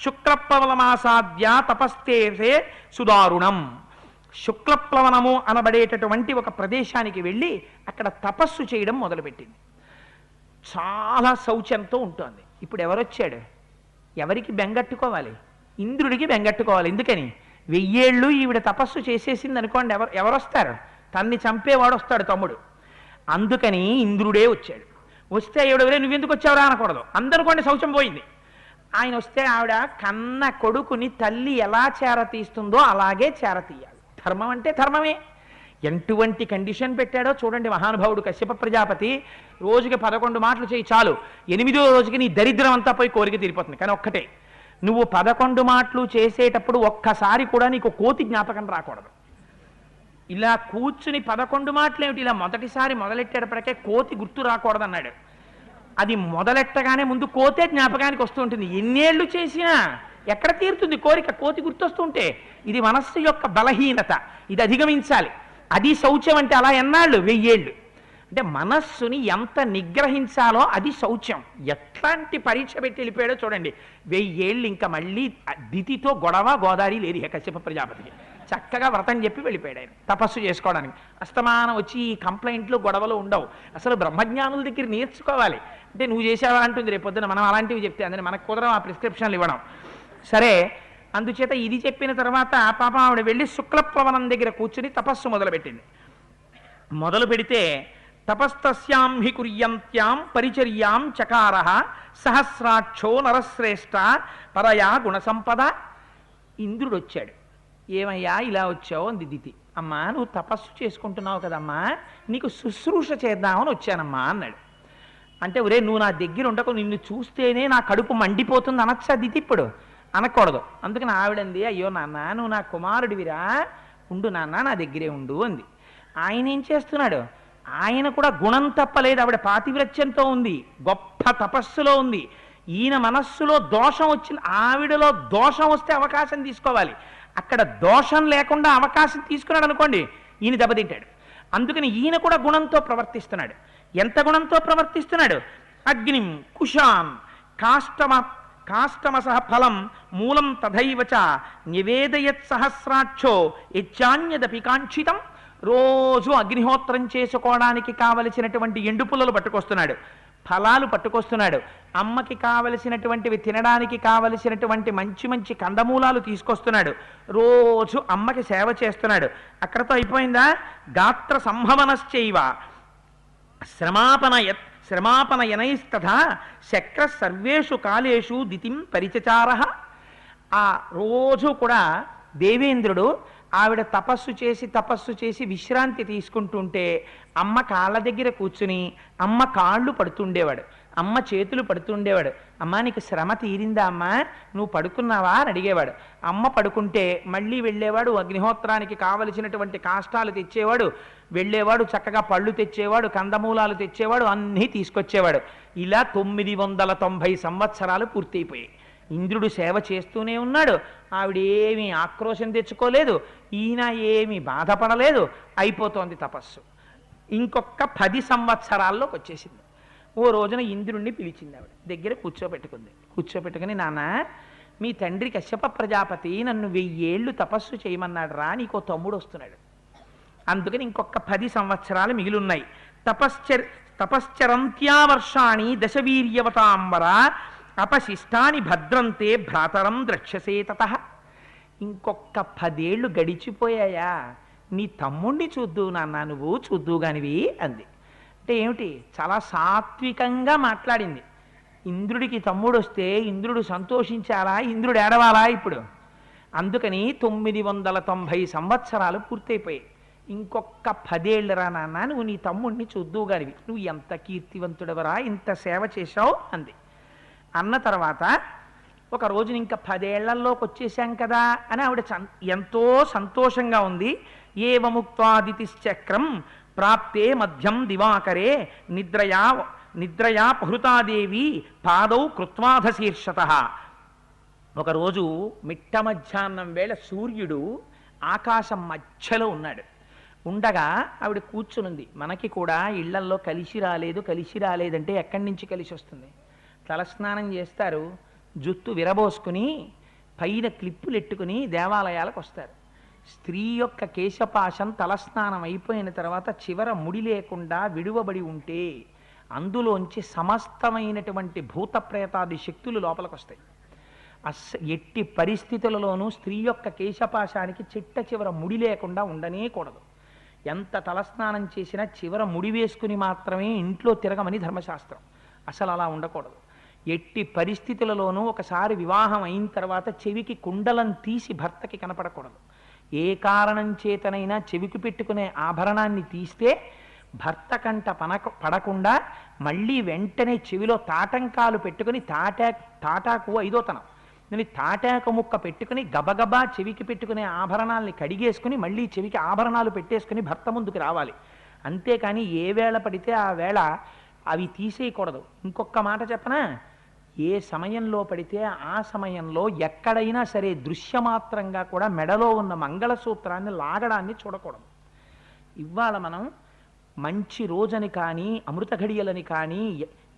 A: శుక్లప్లవనమాసాద్య తపస్తేసే సుదారుణం. శుక్లప్లవనము అనబడేటటువంటి ఒక ప్రదేశానికి వెళ్ళి అక్కడ తపస్సు చేయడం మొదలుపెట్టింది. చాలా శౌచంతో ఉంటుంది. ఇప్పుడు ఎవరొచ్చాడు? ఎవరికి బెంగట్టుకోవాలి? ఇంద్రుడికి బెంగట్టుకోవాలి. ఎందుకని? 1000 ఏళ్ళు ఈవిడ తపస్సు చేసేసింది అనుకోండి, ఎవరొస్తారు? తన్ని చంపేవాడు వస్తాడు, తమ్ముడు. అందుకని ఇంద్రుడే వచ్చాడు. వస్తే ఎవడెవరే నువ్వెందుకు వచ్చావురా అనకూడదు. అందనుకోండి శౌచం పోయింది. ఆయన వస్తే ఆవిడ కన్న కొడుకుని తల్లి ఎలా చేరతీస్తుందో అలాగే చేరతీయాలి. ధర్మం అంటే ధర్మమే. ఎటువంటి కండిషన్ పెట్టాడో చూడండి మహానుభావుడు కశ్యప ప్రజాపతి. రోజుకి 11 మాటలు చేయి చాలు, 8వ రోజుకి నీ దరిద్రం అంతా పోయి కోరిక తీరిపోతుంది. కానీ ఒక్కటే, నువ్వు 11 మాటలు చేసేటప్పుడు ఒక్కసారి కూడా నీకు కోతి జ్ఞాపకం రాకూడదు. ఇలా కూర్చుని 11 మాటలు ఏమిటి, ఇలా మొదటిసారి మొదలెట్టేటప్పటికే కోతి గుర్తు రాకూడదు అన్నాడు. అది మొదలెట్టగానే ముందు కోతే జ్ఞాపకానికి వస్తూ ఉంటుంది. ఎన్నేళ్ళు చేసినా ఎక్కడ తీరుతుంది కోరిక? కోతి గుర్తొస్తుంటే. ఇది మనస్సు యొక్క బలహీనత, ఇది అధిగమించాలి. అది శౌచం అంటే. అలా ఎన్నాళ్ళు? 1000 ఏళ్ళు. అంటే మనస్సుని ఎంత నిగ్రహించాలో అది శౌచం. ఎట్లాంటి పరీక్ష పెట్టి వెళ్ళిపోయాడో చూడండి. 1000 ఏళ్ళు ఇంకా మళ్ళీ దితితో గొడవ గోదావరి లేదు కశ్యప ప్రజాపతికి. చక్కగా వ్రతం చెప్పి వెళ్ళిపోయాడు ఆయన తపస్సు చేసుకోవడానికి. అస్తమానం వచ్చి ఈ కంప్లైంట్లు గొడవలు ఉండవు. అసలు బ్రహ్మజ్ఞానుల దగ్గర నేర్చుకోవాలి. అంటే నువ్వు చేసావా అంటుంది రేపొద్దున, మనం అలాంటివి చెప్తే అందుకని మనకు కుదరం ఆ ప్రిస్క్రిప్షన్లు ఇవ్వడం. సరే, అందుచేత ఇది చెప్పిన తర్వాత పాపం ఆవిడ వెళ్ళి శుక్లప్లవనం దగ్గర కూర్చుని తపస్సు మొదలుపెట్టింది. మొదలు పెడితే తపస్తస్యాం హి కుర్యంత్యాం పరిచర్యాం చకారః సహస్రాక్షో నరశ్రేష్ఠ పరయా గుణసంపద. ఇంద్రుడు వచ్చాడు. ఏమయ్యా ఇలా వచ్చావు అంది దితి. అమ్మా నువ్వు తపస్సు చేసుకుంటున్నావు కదమ్మా, నీకు శుశ్రూష చేద్దామని వచ్చానమ్మా అన్నాడు. అంటే ఒరే నువ్వు నా దగ్గర ఉండకు, నిన్ను చూస్తేనే నా కడుపు మండిపోతుంది అనొచ్చా దితి? ఇప్పుడు అనకూడదు. అందుకని ఆవిడంది, అయ్యో నాన్న నువ్వు నా కుమారుడివిరా, ఉండు నాన్న నా దగ్గరే ఉండు అంది. ఆయన ఏం చేస్తున్నాడు? ఆయన కూడా గుణం తప్పలేదు. ఆవిడ పాతివ్రత్యంతో ఉంది, గొప్ప తపస్సులో ఉంది. ఈయన మనస్సులో దోషం వచ్చింది. ఆవిడలో దోషం వస్తే అవకాశం తీసుకోవాలి. అక్కడ దోషం లేకుండా అవకాశం తీసుకున్నాడు అనుకోండి, ఈయన దెబ్బతింటాడు. అందుకని ఈయన కూడా గుణంతో ప్రవర్తిస్తున్నాడు. ఎంత గుణంతో ప్రవర్తిస్తున్నాడు? అగ్నిం కుశాం కాష్టమసహ ఫలం మూలం తథైవచ నివేదయత్ సహస్రాక్షో యచ్చాన్యదపి కాంక్షితం. రోజు అగ్నిహోత్రం చేసుకోవడానికి కావలసినటువంటి ఎండు పుల్లలు పట్టుకొస్తున్నాడు, ఫలాలు పట్టుకొస్తున్నాడు. అమ్మకి కావలసినటువంటివి తినడానికి కావలసినటువంటి మంచి మంచి కందమూలాలు తీసుకొస్తున్నాడు. రోజు అమ్మకి సేవ చేస్తున్నాడు. అక్కడతో అయిపోయిందా? గాత్ర సంభవనశ్చైవ శ్రమాపనయనైస్తథా శక్ర సర్వేషు కాలేషు దితిం పరిచచారః. ఆ రోజు కూడా దేవేంద్రుడు ఆవిడ తపస్సు చేసి విశ్రాంతి తీసుకుంటుంటే అమ్మ కాళ్ళ దగ్గర కూర్చుని అమ్మ కాళ్ళు పడుతుండేవాడు, అమ్మ చేతులు పడుతుండేవాడు. అమ్మ నీకు శ్రమ తీరిందా అమ్మా, నువ్వు పడుకున్నావా అని అడిగేవాడు. అమ్మ పడుకుంటే మళ్ళీ వెళ్ళేవాడు, అగ్నిహోత్రానికి కావలసినటువంటి కాష్టాలు తెచ్చేవాడు, వెళ్ళేవాడు, చక్కగా పళ్ళు తెచ్చేవాడు, కందమూలాలు తెచ్చేవాడు, అన్నీ తీసుకొచ్చేవాడు. ఇలా 990 సంవత్సరాలు పూర్తయిపోయాయి. ఇంద్రుడు సేవ చేస్తూనే ఉన్నాడు, ఆవిడ ఏమీ ఆక్రోశం తెచ్చుకోలేదు, ఈయన ఏమీ బాధపడలేదు, అయిపోతోంది తపస్సు. ఇంకొక 10 సంవత్సరాల్లోకి వచ్చేసింది. ఓ రోజున ఇంద్రుణ్ణి పిలిచింది ఆవిడ, దగ్గర కూర్చోబెట్టుకుంది. కూర్చోబెట్టుకుని, నాన్న, మీ తండ్రి కశ్యప ప్రజాపతి నన్ను 1000 ఏళ్ళు తపస్సు చేయమన్నాడు రా, నీకో తమ్ముడు వస్తున్నాడు, అందుకని ఇంకొక 10 సంవత్సరాలు మిగిలిన్నాయి. తపశ్చరంత్యావర్షాణి దశవీర్యవతాంబర అపశిష్టాని భద్రంతే భ్రాతరం ద్రక్ష్యసే తతః. ఇంకొక 10 ఏళ్ళు గడిచిపోయాయా, నీ తమ్ముణ్ణి చూద్దు నాన్న, నువ్వు చూద్దు గానివి అంది. అంటే ఏమిటి, చాలా సాత్వికంగా మాట్లాడింది. ఇంద్రుడికి తమ్ముడు వస్తే ఇంద్రుడు సంతోషించాలా, ఇంద్రుడు ఏడవాలా ఇప్పుడు? అందుకని 990 సంవత్సరాలు పూర్తయిపోయాయి. ఇంకొక 10 ఏళ్ళరా నాన్న, నువ్వు నీ తమ్ముడిని చూద్దు గానివి, నువ్వు ఎంత కీర్తివంతుడవరా, ఇంత సేవ చేశావు అంది. అన్న తర్వాత ఒక రోజున ఇంకా 10 ఏళ్లలోకి వచ్చేసాం కదా అని ఆవిడ ఎంతో సంతోషంగా ఉంది. ఏవముక్త్వాదితిశ్చక్రం ప్రాప్తే మధ్యం దివాకరే నిద్రయా పహృతాదేవి పాదౌ కృత్వాధశీర్షతః. ఒకరోజు మిట్ట మధ్యాహ్నం వేళ సూర్యుడు ఆకాశం మధ్యలో ఉన్నాడు. ఉండగా ఆవిడ కూర్చునుంది. మనకి కూడా ఇళ్లల్లో కలిసి రాలేదంటే ఎక్కడి నుంచి కలిసి వస్తుంది? తలస్నానం చేస్తారు, జుత్తు విరబోసుకుని పైన క్లిప్పులు ఎట్టుకుని దేవాలయాలకు వస్తారు. స్త్రీ యొక్క కేశపాశం తలస్నానం అయిపోయిన తర్వాత చివర ముడి లేకుండా విడువబడి ఉంటే అందులోంచి సమస్తమైనటువంటి భూత ప్రేతాది శక్తులు లోపలికి వస్తాయి. ఎట్టి పరిస్థితులలోనూ స్త్రీ యొక్క కేశపాశానికి చిట్ట చివర ముడి లేకుండా ఉండనే కూడదు. ఎంత తలస్నానం చేసినా చివర ముడి వేసుకుని మాత్రమే ఇంట్లో తిరగమని ధర్మశాస్త్రం. అసలు అలా ఉండకూడదు. ఎట్టి పరిస్థితులలోనూ ఒకసారి వివాహం అయిన తర్వాత చెవికి కుండలం తీసి భర్తకి కనపడకూడదు. ఏ కారణం చేతనైనా చెవికి పెట్టుకునే ఆభరణాన్ని తీస్తే భర్త కంట పడకుండా మళ్ళీ వెంటనే చెవిలో తాటంకాలు పెట్టుకుని తాటాకు 5వ తనం నేను తాటాకు ముక్క పెట్టుకుని గబగబా చెవికి పెట్టుకునే ఆభరణాలని కడిగేసుకుని మళ్ళీ చెవికి ఆభరణాలు పెట్టేసుకుని భర్త ముందుకు రావాలి. అంతేకాని ఏ వేళ పడితే ఆ వేళ అవి తీసేయకూడదు. ఇంకొక మాట చెప్పనా, ఏ సమయంలో పడితే ఆ సమయంలో ఎక్కడైనా సరే దృశ్యమాత్రంగా కూడా మెడలో ఉన్న మంగళసూత్రాన్ని లాగడాన్ని చూడకూడదు. ఇవాళ మనం మంచి రోజని కానీ అమృత ఘడియలని కానీ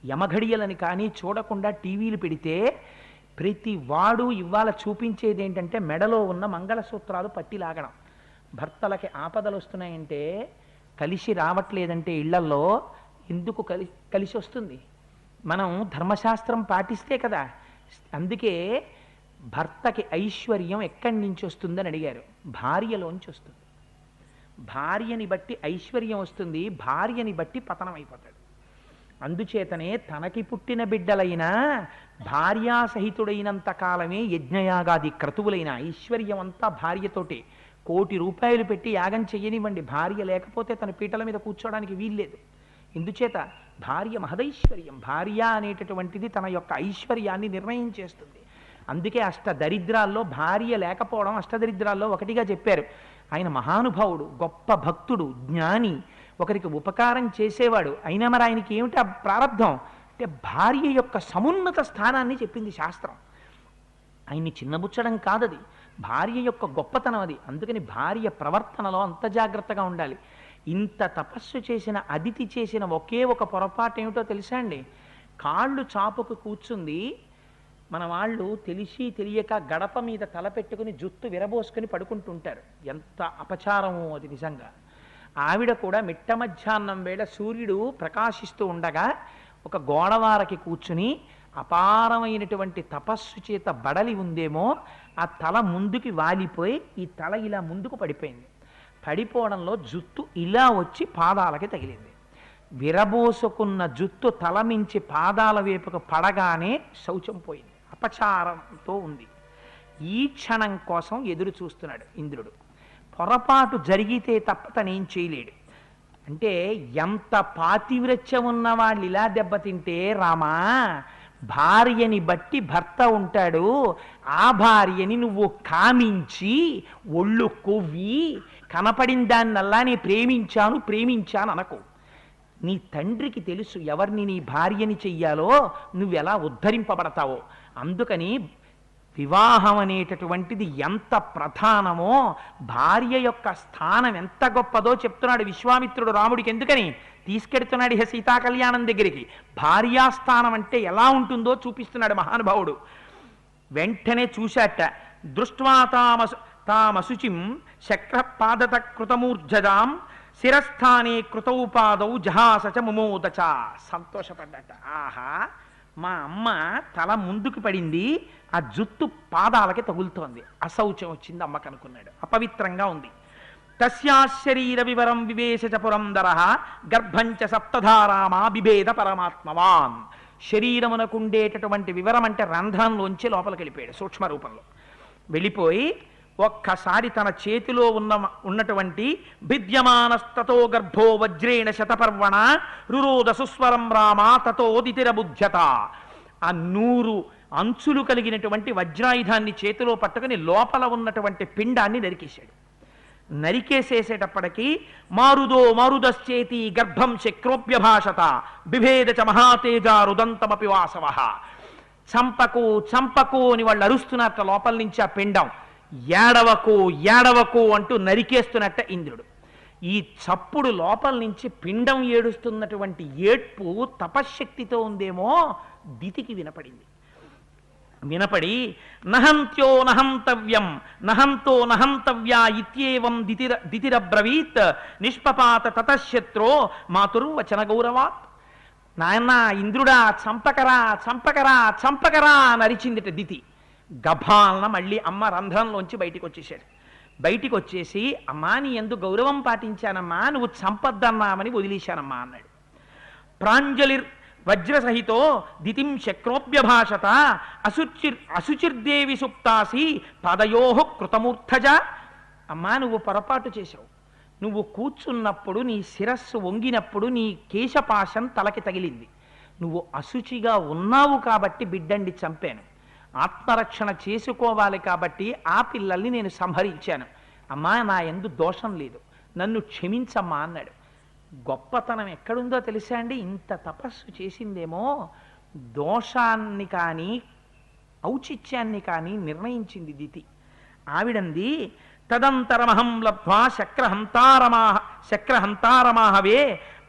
A: యమఘడియలని కానీ చూడకుండా టీవీలు పెడితే ప్రతి వాడు ఇవాళ చూపించేది ఏంటంటే మెడలో ఉన్న మంగళసూత్రాలు పట్టి లాగడం. భర్తలకి ఆపదలు వస్తున్నాయంటే, కలిసి రావట్లేదంటే ఇళ్లల్లో ఎందుకు కలిసి వస్తుంది? మనం ధర్మశాస్త్రం పాటిస్తే కదా. అందుకే భర్తకి ఐశ్వర్యం ఎక్కడి నుంచి వస్తుందని అడిగారు. భార్యలోంచి వస్తుంది. భార్యని బట్టి ఐశ్వర్యం వస్తుంది, భార్యని బట్టి పతనం అయిపోతాడు. అందుచేతనే తనకి పుట్టిన బిడ్డలైనా భార్యాసహితుడైనంత కాలమే యజ్ఞయాగాది క్రతువులైన ఐశ్వర్యం అంతా భార్యతోటే. 1 కోటి రూపాయలు పెట్టి యాగం చెయ్యనివ్వండి, భార్య లేకపోతే తన పీటల మీద కూర్చోడానికి వీల్లేదు. ఎందుచేత భార్య మహదైశ్వర్యం. భార్య అనేటటువంటిది తన యొక్క ఐశ్వర్యాన్ని నిర్ణయం చేస్తుంది. అందుకే అష్టదరిద్రాల్లో భార్య లేకపోవడం అష్టదరిద్రాల్లో ఒకటిగా చెప్పారు. ఆయన మహానుభావుడు, గొప్ప భక్తుడు, జ్ఞాని, ఒకరికి ఉపకారం చేసేవాడు. అయినా మరి ఆయనకి ఏమిటి ఆ ప్రారంధం అంటే భార్య యొక్క సమున్నత స్థానాన్ని చెప్పింది శాస్త్రం. ఆయన్ని చిన్నబుచ్చడం కాదది, భార్య యొక్క గొప్పతనం అది. అందుకని భార్య ప్రవర్తనలో అంత జాగ్రత్తగా ఉండాలి. ఇంత తపస్సు చేసిన అదితి చేసిన ఒకే ఒక పొరపాటు ఏమిటో తెలుసా అండి? కాళ్ళు చాపుకు కూర్చుంది. మన వాళ్ళు తెలిసి తెలియక గడప మీద తల పెట్టుకుని జుత్తు విరబోసుకుని పడుకుంటుంటారు. ఎంత అపచారమో అది నిజంగా. ఆవిడ కూడా మిట్ట మధ్యాహ్నం వేళ సూర్యుడు ప్రకాశిస్తూ ఉండగా ఒక గోడవారకి కూర్చుని అపారమైనటువంటి తపస్సు చేత బడలి ఉందేమో ఆ తల ముందుకి వాలిపోయి ఈ తల ఇలా ముందుకు పడిపోయింది. పడిపోవడంలో జుత్తు ఇలా వచ్చి పాదాలకి తగిలింది. విరబోసుకున్న జుత్తు తల మించి పాదాల వైపుకు పడగానే శౌచం పోయింది. అపచారంతో ఉంది. ఈ క్షణం కోసం ఎదురు చూస్తున్నాడు ఇంద్రుడు. పొరపాటు జరిగితే తప్ప తనేం చేయలేడు. అంటే ఎంత పాతివ్రత్యం ఉన్న వాళ్ళు ఇలా దెబ్బతింటే, రామా, భార్యని బట్టి భర్త ఉంటాడు. ఆ భార్యని నువ్వు కామించి ఒళ్ళు కొవ్వి కనపడిన దాన్నల్లా నీ ప్రేమించాను అనకు. నీ తండ్రికి తెలుసు ఎవరిని నీ భార్యని చెయ్యాలో, నువ్వెలా ఉద్ధరింపబడతావో. అందుకని వివాహం అనేటటువంటిది ఎంత ప్రధానమో, భార్య యొక్క స్థానం ఎంత గొప్పదో చెప్తున్నాడు విశ్వామిత్రుడు రాముడికి. ఎందుకని తీసుకెడుతున్నాడు ఇహ సీతా కళ్యాణం దగ్గరికి. భార్యాస్థానం అంటే ఎలా ఉంటుందో చూపిస్తున్నాడు మహానుభావుడు. వెంటనే చూశాట. దృష్ట్వా తామశుచిం శక్రపాదత కృతమూర్జదాం శిరస్థానే కృతౌపాదౌ జహాసచ ముమోదచ. సంతోషపడ్డట. ఆహా, మా అమ్మ తల ముందుకు పడింది, ఆ జుత్తు పాదాలకి తగులుతోంది, అశౌచం వచ్చింది అమ్మకు అనుకున్నాడు. అపవిత్రంగా ఉంది. తస్యాశరీర వివరం వివేశ పురందర గర్భంచ సప్తధారామా బిభేద పరమాత్మవాన్. శరీరమునకుండేటటువంటి వివరం అంటే రంధ్రంలోంచి లోపలికి వెళ్ళిపోయాడు సూక్ష్మ రూపంలో. వెళ్ళిపోయి ఒక్కసారి తన చేతిలో ఉన్నటువంటి భిద్యమానస్తతో గర్భో వజ్రేణ శతపర్వణ రురోద సుస్వరం రామ తతోదితిరబుధ్యత. ఆ 100 అంచులు కలిగినటువంటి వజ్రాయుధాన్ని చేతిలో పట్టుకుని లోపల ఉన్నటువంటి పిండాన్ని నరికేశాడు. నరికేసేసేటప్పటికీ మారుదశ్చేతి గర్భం శక్రోభ్యభాషత బిభేద చ మహాతేజ రుదంతమపి వాసవ. చంపకు చంపకు అని వాళ్ళు అరుస్తున్నట్ట లోపల నుంచి ఆ పిండం. ఏడవకు ఏడవకు అంటూ నరికేస్తున్నట్ట ఇంద్రుడు. ఈ చప్పుడు లోపల నుంచి పిండం ఏడుస్తున్నటువంటి ఏడ్పు తపశ్శక్తితో ఉందేమో దితికి వినపడింది. వినపడి నహంత్యో నహంతవ్యం నహంతో నహంతవ్యా ఇత్యేవం దితిరబ్రవీత్ నిష్పపాత తతశత్రో మాతుర్వచన గౌరవాత్. నాయన ఇంద్రుడా, చంపకరా చంపకరా చంపకరా నరిచిందిట దితి. గభాలన మళ్ళీ అమ్మ రంధ్రంలోంచి బయటికి వచ్చేసాడు. బయటికి వచ్చేసి, అమ్మా నీ ఎందు గౌరవం పాటించానమ్మా, నువ్వు చంపద్దన్నామని వదిలేశానమ్మా అన్నాడు. ప్రాంజలిర్ వజ్రసహితో దితిం శక్రోభ్యభాషత అశుచిర్దేవి సుప్తాసి పదయో కృతమూర్ధజ. అమ్మా నువ్వు పొరపాటు చేశావు. నువ్వు కూర్చున్నప్పుడు నీ శిరస్సు వంగినప్పుడు నీ కేశపాశం తలకి తగిలింది. నువ్వు అశుచిగా ఉన్నావు కాబట్టి బిడ్డండి చంపాను. ఆత్మరక్షణ చేసుకోవాలి కాబట్టి ఆ పిల్లల్ని నేను సంహరించాను. అమ్మా నా యందు దోషం లేదు, నన్ను క్షమించమ్మా అన్నాడు. గొప్పతనం ఎక్కడుందో తెలుసా అండి? ఇంత తపస్సు చేసిందేమో దోషాన్ని కానీ ఔచిత్యాన్ని కానీ నిర్ణయించింది దితి. ఆవిడంది తదంతరమహం లబ్ధ్వా శక్రహంతారమాహవే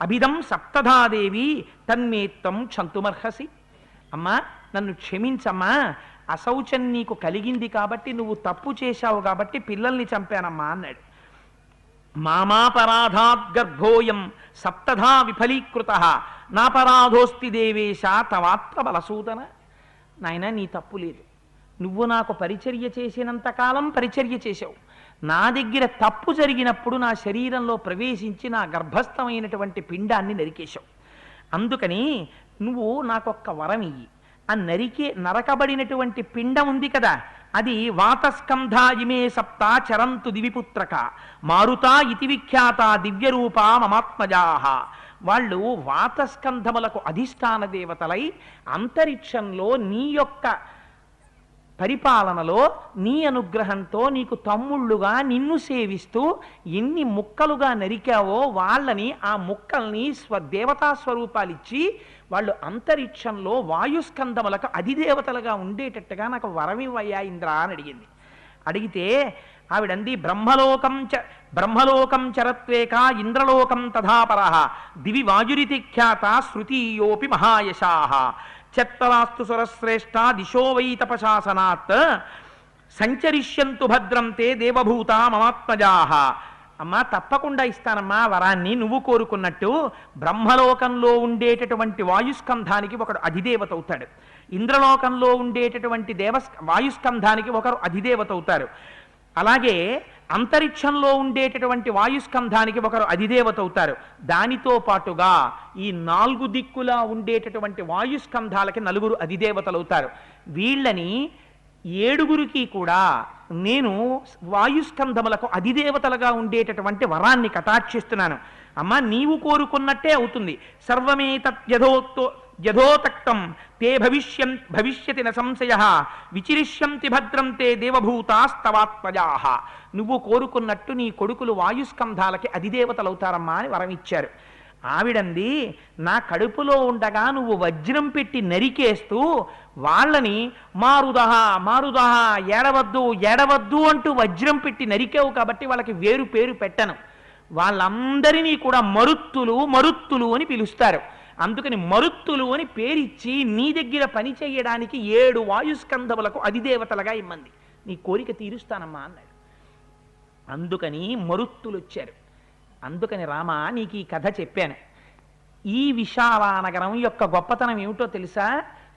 A: అభిదం సప్తధాదేవి తన్మేత్తం క్షంతుమర్హసి. అమ్మా నన్ను క్షమించమ్మా, అశౌచం నీకు కలిగింది కాబట్టి, నువ్వు తప్పు చేశావు కాబట్టి పిల్లల్ని చంపానమ్మా అన్నాడు. మామాపరాధాత్ గర్భోయం సప్తధా విఫలీకృత నాపరాధోస్తి దేవేశ తవాత్ర బలసూదన. నాయన నీ తప్పు లేదు, నువ్వు నాకు పరిచర్య చేసినంతకాలం పరిచర్య చేశావు. నా దగ్గర తప్పు జరిగినప్పుడు నా శరీరంలో ప్రవేశించి నా గర్భస్థమైనటువంటి పిండాన్ని నరికేశావు. అందుకని నువ్వు నాకొక్క వరం ఇయ్యి. ఆ నరకబడినటువంటి పిండం ఉంది కదా, అది వాతస్కంధ ఇమే సప్త చరంతు దివిపుత్రక మారుతా ఇతి విఖ్యాత దివ్యరూప మమాత్మజాహ. వాళ్ళు వాతస్కంధములకు అధిష్టాన దేవతలై అంతరిక్షంలో నీ యొక్క పరిపాలనలో నీ అనుగ్రహంతో నీకు తమ్ముళ్ళుగా నిన్ను సేవిస్తూ ఎన్ని ముక్కలుగా నరికావో వాళ్ళని, ఆ ముక్కల్ని దేవతా స్వరూపాలిచ్చి వాళ్ళు అంతరిక్షంలో వాయుస్కంధములకు అధిదేవతలుగా ఉండేటట్టుగా నాకు వరమివయ్యా ఇంద్ర అని అడిగింది. అడిగితే ఆవిడంది బ్రహ్మలోకం చరత్వేక ఇంద్రలోకం తథాపరః దివి వాయురితి ఖ్యాత శృతీయోపి మహాయశాః చత్తరాస్తు సురశ్రేష్ఠ దిశో వై తపశాసనాత్ సంచరిష్యంతు భద్రం తే దేవభూత మమాత్మజాః. అమ్మా తప్పకుండా ఇస్తానమ్మా వరాన్ని, నువ్వు కోరుకున్నట్టు. బ్రహ్మలోకంలో ఉండేటటువంటి వాయుస్కంధానికి ఒకడు అధిదేవత అవుతాడు, ఇంద్రలోకంలో ఉండేటటువంటి వాయుస్కంధానికి ఒకరు అధిదేవత అవుతారు, అలాగే అంతరిక్షంలో ఉండేటటువంటి వాయుస్కంధానికి ఒకరు అధిదేవత అవుతారు. దానితో పాటుగా ఈ 4 దిక్కులా ఉండేటటువంటి వాయుస్కంధాలకి 4 అధిదేవతలు అవుతారు. వీళ్ళని 7 కూడా నేను వాయుస్కంధములకు అధిదేవతలుగా ఉండేటటువంటి వరాన్ని కటాక్షిస్తున్నాను. అమ్మా నీవు కోరుకున్నట్టే అవుతుంది. సర్వమేతత్ యథోతక్తం తే భవిష్యతి న సంశయ విచిరిష్యంతి భద్రం తే దేవభూతాస్తవాత్మజాః. నువ్వు కోరుకున్నట్టు నీ కొడుకులు వాయుస్కంధాలకి అధిదేవతలవుతారమ్మా అని వరం ఇచ్చారు. ఆవిడంది, నా కడుపులో ఉండగా నువ్వు వజ్రం పెట్టి నరికేస్తూ వాళ్ళని మారుదహ మారుదహ ఏడవద్దు ఏడవద్దు అంటూ వజ్రం పెట్టి నరికేవు కాబట్టి వాళ్ళకి వేరు పేరు పెట్టను, వాళ్ళందరినీ కూడా మరుత్తులు మరుత్తులు అని పిలుస్తారు, అందుకని మరుత్తులు అని పేరిచ్చి నీ దగ్గర పని చేయడానికి 7 వాయుస్కంధములకు అధిదేవతలుగా ఇమ్మంది, నీ కోరిక తీరుస్తానమ్మా అన్నాడు. అందుకని మరుత్తులు వచ్చారు. అందుకని రామ నీకు ఈ కథ చెప్పాను. ఈ విశాలానగరం యొక్క గొప్పతనం ఏమిటో తెలుసా?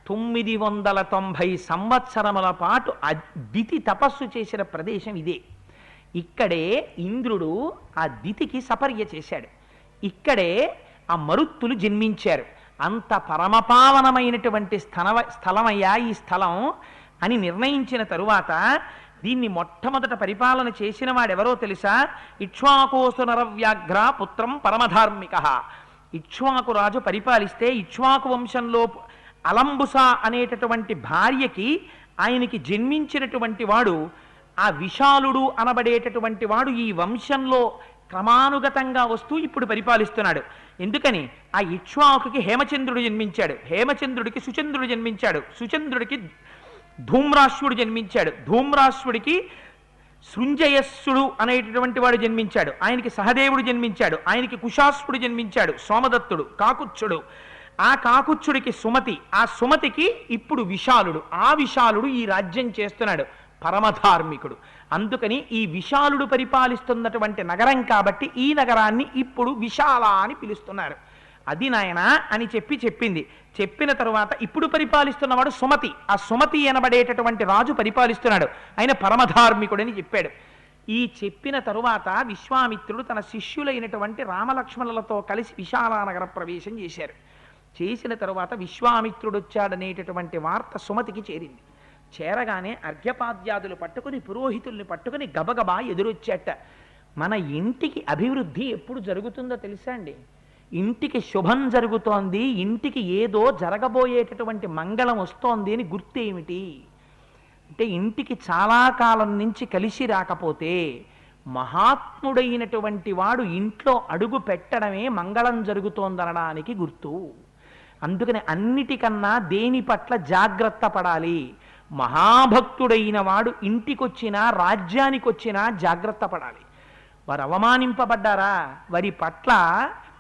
A: 990 సంవత్సరముల పాటు దితి తపస్సు చేసిన ప్రదేశం ఇదే. ఇక్కడే ఇంద్రుడు ఆ దితికి సపర్య చేశాడు, ఇక్కడే ఆ మరుత్తులు జన్మించారు. అంత పరమపావనమైనటువంటి స్థలమయ్యా ఈ స్థలం అని నిర్ణయించిన తరువాత దీన్ని మొట్టమొదట పరిపాలన చేసిన వాడెవరో తెలుసా? ఇక్ష్వాకోసు నరవ్యాఘ్ర పుత్రం పరమధార్మిక. ఇక్ష్వాకు రాజు పరిపాలిస్తే ఇక్ష్వాకు వంశంలో అలంబుస అనేటటువంటి భార్యకి ఆయనకి జన్మించినటువంటి వాడు ఆ విశాలుడు అనబడేటటువంటి వాడు ఈ వంశంలో క్రమానుగతంగా వస్తూ ఇప్పుడు పరిపాలిస్తున్నాడు. ఎందుకని? ఆ ఇక్ష్వాకుకి హేమచంద్రుడు జన్మించాడు, హేమచంద్రుడికి సుచంద్రుడు జన్మించాడు, సుచంద్రుడికి ధూమ్రాశ్వుడు జన్మించాడు, ధూమ్రాశ్వుడికి సృంజయస్సుడు అనేటటువంటి వాడు జన్మించాడు, ఆయనకి సహదేవుడు జన్మించాడు, ఆయనకి కుశాశ్వుడు జన్మించాడు, సోమదత్తుడు, కాకుత్సుడు, ఆ కాకుత్సుడికి సుమతి, ఆ సుమతికి ఇప్పుడు విశాలుడు, ఆ విశాలుడు ఈ రాజ్యం చేస్తున్నాడు, పరమధార్మికుడు. అందుకని ఈ విశాలుడు పరిపాలిస్తున్నటువంటి నగరం కాబట్టి ఈ నగరాన్ని ఇప్పుడు విశాల అని పిలుస్తున్నారు. అది నాయన అని చెప్పింది. చెప్పిన తరువాత ఇప్పుడు పరిపాలిస్తున్నవాడు సుమతి, ఆ సుమతి అనబడేటటువంటి రాజు పరిపాలిస్తున్నాడు, ఆయన పరమధార్మికుడని చెప్పాడు. ఈ చెప్పిన తరువాత విశ్వామిత్రుడు తన శిష్యులైనటువంటి రామలక్ష్మణులతో కలిసి విశాలానగర ప్రవేశం చేశారు. చేసిన తరువాత విశ్వామిత్రుడు వచ్చాడనేటటువంటి వార్త సుమతికి చేరింది. చేరగానే అర్ఘ్యపాద్యాదులు పట్టుకుని పురోహితుల్ని పట్టుకుని గబగబా ఎదురొచ్చాట. మన ఇంటికి అభివృద్ధి ఎప్పుడు జరుగుతుందో తెలుసా అండి? ఇంటికి శుభం జరుగుతోంది, ఇంటికి ఏదో జరగబోయేటటువంటి మంగళం వస్తోంది అని గుర్తు ఏమిటి అంటే, ఇంటికి చాలా కాలం నుంచి కలిసి రాకపోతే మహాత్ముడైనటువంటి వాడు ఇంట్లో అడుగు పెట్టడమే మంగళం జరుగుతోందనడానికి గుర్తు. అందుకని అన్నిటికన్నా దేని పట్ల జాగ్రత్త పడాలి? మహాభక్తుడైన వాడు ఇంటికొచ్చినా రాజ్యానికి వచ్చినా జాగ్రత్త పడాలి. వారు అవమానింపబడ్డారా, వారి పట్ల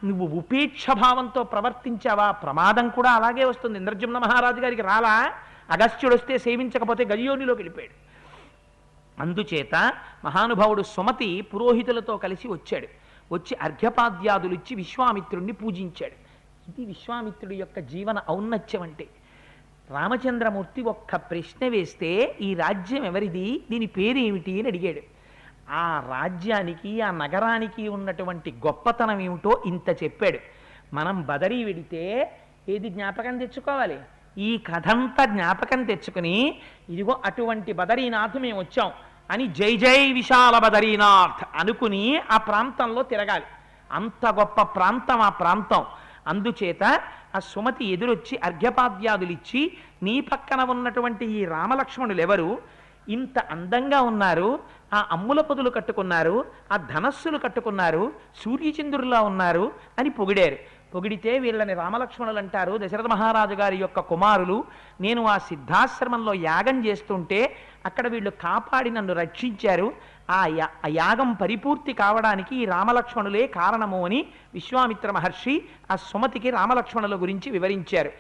A: నువ్వు ఉపేక్షభావంతో ప్రవర్తించావా, ప్రమాదం కూడా అలాగే వస్తుంది. ఇంద్రజుమ్న మహారాజు గారికి రాలా? అగస్త్యుడు వస్తే సేవించకపోతే గజయోనిలోకి వెళ్ళిపోయాడు. అందుచేత మహానుభావుడు సుమతి పురోహితులతో కలిసి వచ్చాడు. వచ్చి అర్ఘ్యపాద్యాదులు ఇచ్చి విశ్వామిత్రుడిని పూజించాడు. ఇది విశ్వామిత్రుడి యొక్క జీవన ఔన్నత్యం అంటే. రామచంద్రమూర్తి ఒక్క ప్రశ్న వేస్తే ఈ రాజ్యం ఎవరిది, దీని పేరేమిటి అని అడిగాడు. ఆ రాజ్యానికి ఆ నగరానికి ఉన్నటువంటి గొప్పతనం ఏమిటో ఇంత చెప్పాడు. మనం బదరీ వెడితే ఏది జ్ఞాపకం తెచ్చుకోవాలి? ఈ కథంతా జ్ఞాపకం తెచ్చుకుని ఇదిగో అటువంటి బదరీనాథ్ మేము వచ్చాం అని జై జై విశాల బదరీనాథ్ అనుకుని ఆ ప్రాంతంలో తిరగాలి. అంత గొప్ప ప్రాంతం ఆ ప్రాంతం. అందుచేత ఆ సుమతి ఎదురొచ్చి అర్ఘ్యపాద్యాదులిచ్చి, నీ పక్కన ఉన్నటువంటి ఈ రామలక్ష్మణులు ఎవరు, ఇంత అందంగా ఉన్నారు, ఆ అమ్ముల పొదులు కట్టుకున్నారు, ఆ ధనస్సులు కట్టుకున్నారు, సూర్యచంద్రులా ఉన్నారు అని పొగిడారు. పొగిడితే వీళ్ళని రామలక్ష్మణులు అంటారు, దశరథ మహారాజు గారి యొక్క కుమారులు. నేను ఆ సిద్ధాశ్రమంలో యాగం చేస్తుంటే అక్కడ వీళ్ళు కాపాడి నన్ను రక్షించారు. ఆ యాగం పరిపూర్తి కావడానికి ఈ రామలక్ష్మణులే కారణము అని విశ్వామిత్ర మహర్షి ఆ సుమతికి రామలక్ష్మణుల గురించి వివరించారు.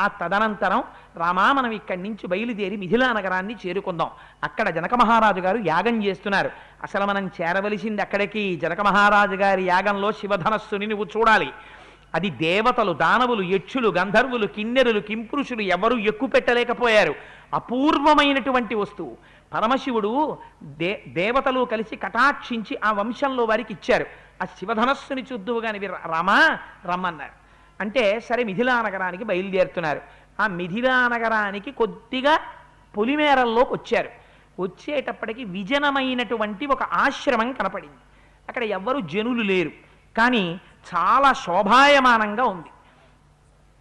A: ఆ తదనంతరం రామా మనం ఇక్కడి నుంచి బయలుదేరి మిథిలా నగరాన్ని చేరుకుందాం, అక్కడ జనక మహారాజు గారు యాగం చేస్తున్నారు. అసలు మనం చేరవలసింది అక్కడికి. జనక మహారాజు గారి యాగంలో శివధనస్సుని నువ్వు చూడాలి. అది దేవతలు, దానవులు, యక్షులు, గంధర్వులు, కిన్నెరులు, కింపురుషులు ఎవరు ఎక్కువ పెట్టలేకపోయారు. అపూర్వమైనటువంటి వస్తువు. పరమశివుడు దేవతలు కలిసి కటాక్షించి ఆ వంశంలో వారికి ఇచ్చారు. ఆ శివధనస్సుని చూద్దువు కాని రామా రమ్మన్నారు. అంటే సరే మిథిలా నగరానికి బయలుదేరుతున్నారు. ఆ మిథిలా నగరానికి కొద్దిగా పొలిమేరల్లోకి వచ్చారు. వచ్చేటప్పటికి విజనమైనటువంటి ఒక ఆశ్రమం కనపడింది. అక్కడ ఎవ్వరు జనులు లేరు, కానీ చాలా శోభాయమానంగా ఉంది.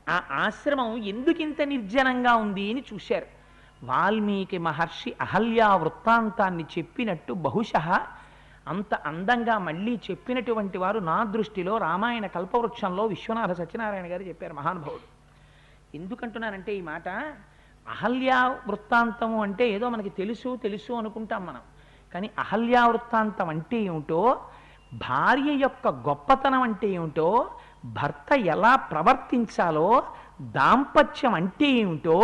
A: ఆ ఆశ్రమం ఎందుకింత నిర్జనంగా ఉంది అని చూశారు. వాల్మీకి మహర్షి అహల్యా వృత్తాంతాన్ని చెప్పినట్టు బహుశः అంత అందంగా మళ్ళీ చెప్పినటువంటి వారు నా దృష్టిలో రామాయణ కల్పవృక్షంలో విశ్వనాథ సత్యనారాయణ గారు చెప్పారు, మహానుభావుడు. ఎందుకంటున్నానంటే ఈ మాట, అహల్యా వృత్తాంతము అంటే ఏదో మనకి తెలుసు తెలుసు అనుకుంటాం మనం. కానీ అహల్యా వృత్తాంతం అంటే ఏమిటో, భార్య యొక్క గొప్పతనం అంటే ఏమిటో, భర్త ఎలా ప్రవర్తించాలో, దాంపత్యం అంటే ఏమిటో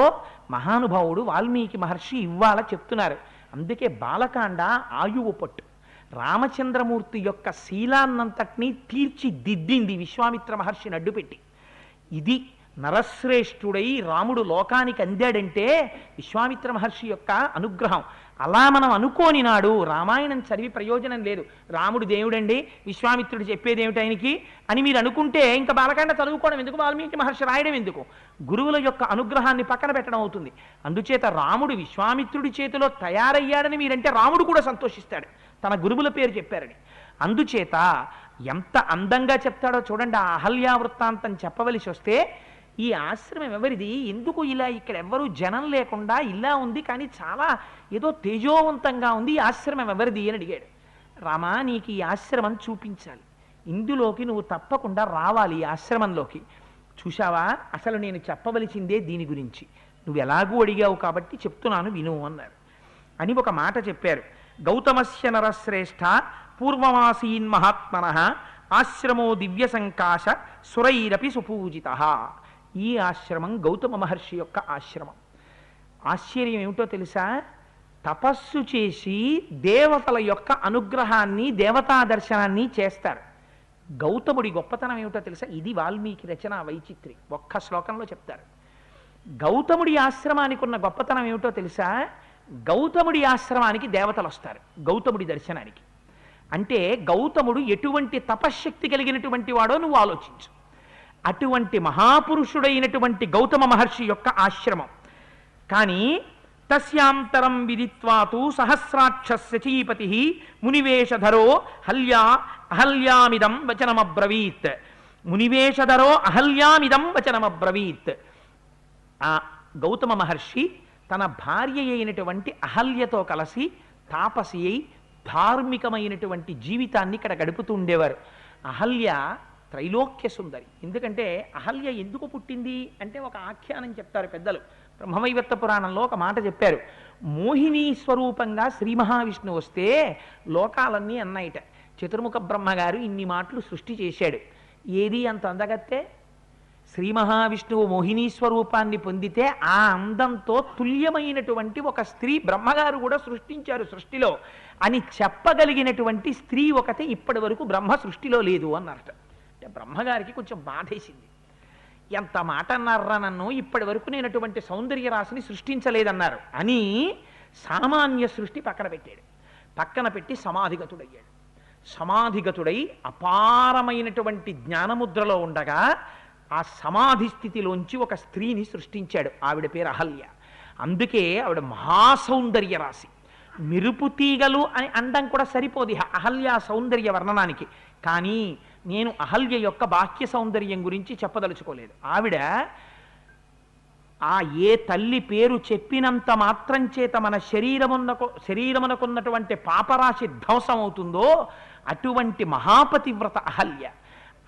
A: మహానుభావుడు వాల్మీకి మహర్షి ఇవాళ చెప్తున్నారు. అందుకే బాలకాండ ఆయువు పట్టు. రామచంద్రమూర్తి యొక్క శీలాన్నంతటినీ తీర్చిదిద్దింది విశ్వామిత్ర మహర్షిని అడ్డుపెట్టి. ఇది నరశ్రేష్ఠుడై రాముడు లోకానికి అందాడంటే విశ్వామిత్ర మహర్షి యొక్క అనుగ్రహం. అలా మనం అనుకోని నాడు రామాయణం చదివి ప్రయోజనం లేదు. రాముడు దేవుడండి, విశ్వామిత్రుడు చెప్పేది ఏమిటి ఆయనకి అని మీరు అనుకుంటే ఇంకా బాలకాండ చదువుకోవడం ఎందుకు, వాల్మీకి మహర్షి రాయడం ఎందుకు? గురువుల యొక్క అనుగ్రహాన్ని పక్కన పెట్టడం అవుతుంది. అందుచేత రాముడు విశ్వామిత్రుడి చేతిలో తయారయ్యాడని మీరంటే రాముడు కూడా సంతోషిస్తాడు, తన గురువుల పేరు చెప్పారని. అందుచేత ఎంత అందంగా చెప్తాడో చూడండి. ఆ అహల్యా వృత్తాంతం చెప్పవలసి వస్తే, ఈ ఆశ్రమం ఎవరిది, ఎందుకు ఇలా ఇక్కడ ఎవ్వరూ జనం లేకుండా ఇలా ఉంది, కానీ చాలా ఏదో తేజోవంతంగా ఉంది, ఈ ఆశ్రమం ఎవరిది అని అడిగాడు. రామా, నీకు ఈ ఆశ్రమం చూపించాలి, ఇందులోకి నువ్వు తప్పకుండా రావాలి, ఈ ఆశ్రమంలోకి. చూశావా, అసలు నేను చెప్పవలసిందే దీని గురించి, నువ్వు ఎలాగూ అడిగావు కాబట్టి చెప్తున్నాను విను అన్నారు. అని ఒక మాట చెప్పారు. గౌతమస్య నరశ్రేష్ఠ పూర్వమాసీన్ మహాత్మన ఆశ్రమో దివ్య సంకాశ సురైరపి సుపూజిత. ఈ ఆశ్రమం గౌతమ మహర్షి యొక్క ఆశ్రమం. ఆశ్చర్యం ఏమిటో తెలుసా, తపస్సు చేసి దేవతల యొక్క అనుగ్రహాన్ని, దేవతా దర్శనాన్ని చేస్తారు. గౌతముడి గొప్పతనం ఏమిటో తెలుసా, ఇది వాల్మీకి రచన వైచిత్రి, ఒక్క శ్లోకంలో చెప్తారు. గౌతముడి ఆశ్రమానికి ఉన్న గొప్పతనం ఏమిటో తెలుసా, గౌతముడి ఆశ్రమానికి దేవతలు వస్తారు గౌతముడి దర్శనానికి. అంటే గౌతముడు ఎటువంటి తపశ్శక్తి కలిగినటువంటి వాడో నువ్వు ఆలోచించు. అటువంటి మహాపురుషుడైనటువంటి గౌతమ మహర్షి యొక్క ఆశ్రమం. కానీ తస్యాంతరం విదిత్వాతు సహస్రాక్షస్యచీపతి మునివేషధరో అహల్యామిదం వచనమబ్రవీత్. మునివేషధరో అహల్యామిదం వచనమబ్రవీత్. ఆ గౌతమ మహర్షి తన భార్య అయినటువంటి అహల్యతో కలిసి తాపసి అయి ధార్మికమైనటువంటి జీవితాన్ని ఇక్కడ గడుపుతూ ఉండేవారు. అహల్య త్రైలోక్య సుందరి. ఎందుకంటే అహల్య ఎందుకు పుట్టింది అంటే ఒక ఆఖ్యానం చెప్తారు పెద్దలు. బ్రహ్మవైవర్త పురాణంలో ఒక మాట చెప్పారు. మోహిని స్వరూపంగా శ్రీ మహావిష్ణువు వస్తే లోకాలన్నీ అన్నాయిట, చతుర్ముఖ బ్రహ్మగారు ఇన్ని మాటలు సృష్టి చేశాడు, ఏది అంత అందగత్తే? శ్రీ మహావిష్ణువు మోహిని స్వరూపాన్ని పొందితే ఆ అందంతో తుల్యమైనటువంటి ఒక స్త్రీ బ్రహ్మగారు కూడా సృష్టించారు సృష్టిలో అని చెప్పగలిగినటువంటి స్త్రీ ఒకతే ఇప్పటి వరకు బ్రహ్మ సృష్టిలో లేదు అన్నారట. అంటే బ్రహ్మగారికి కొంచెం బాధేసింది. ఎంత మాట అన్నారా నన్ను, ఇప్పటి వరకు నేను అటువంటి సౌందర్య రాశిని సృష్టించలేదన్నారు అని సామాన్య సృష్టి పక్కన పెట్టాడు. పక్కన పెట్టి సమాధిగతుడయ్యాడు. సమాధిగతుడై అపారమైనటువంటి జ్ఞానముద్రలో ఉండగా ఆ సమాధి స్థితిలోంచి ఒక స్త్రీని సృష్టించాడు. ఆవిడ పేరు అహల్య. అందుకే ఆవిడ మహాసౌందర్య రాశి. మెరుపు తీగలు అని అండం కూడా సరిపోదు అహల్య సౌందర్య వర్ణనానికి. కానీ నేను అహల్య యొక్క బాహ్య సౌందర్యం గురించి చెప్పదలుచుకోలేదు. ఆవిడ ఆ ఏ తల్లి పేరు చెప్పినంత మాత్రం చేత మన శరీరమునకున్నటువంటి పాపరాశి ధ్వంసం అవుతుందో అటువంటి మహాపతివ్రత అహల్య.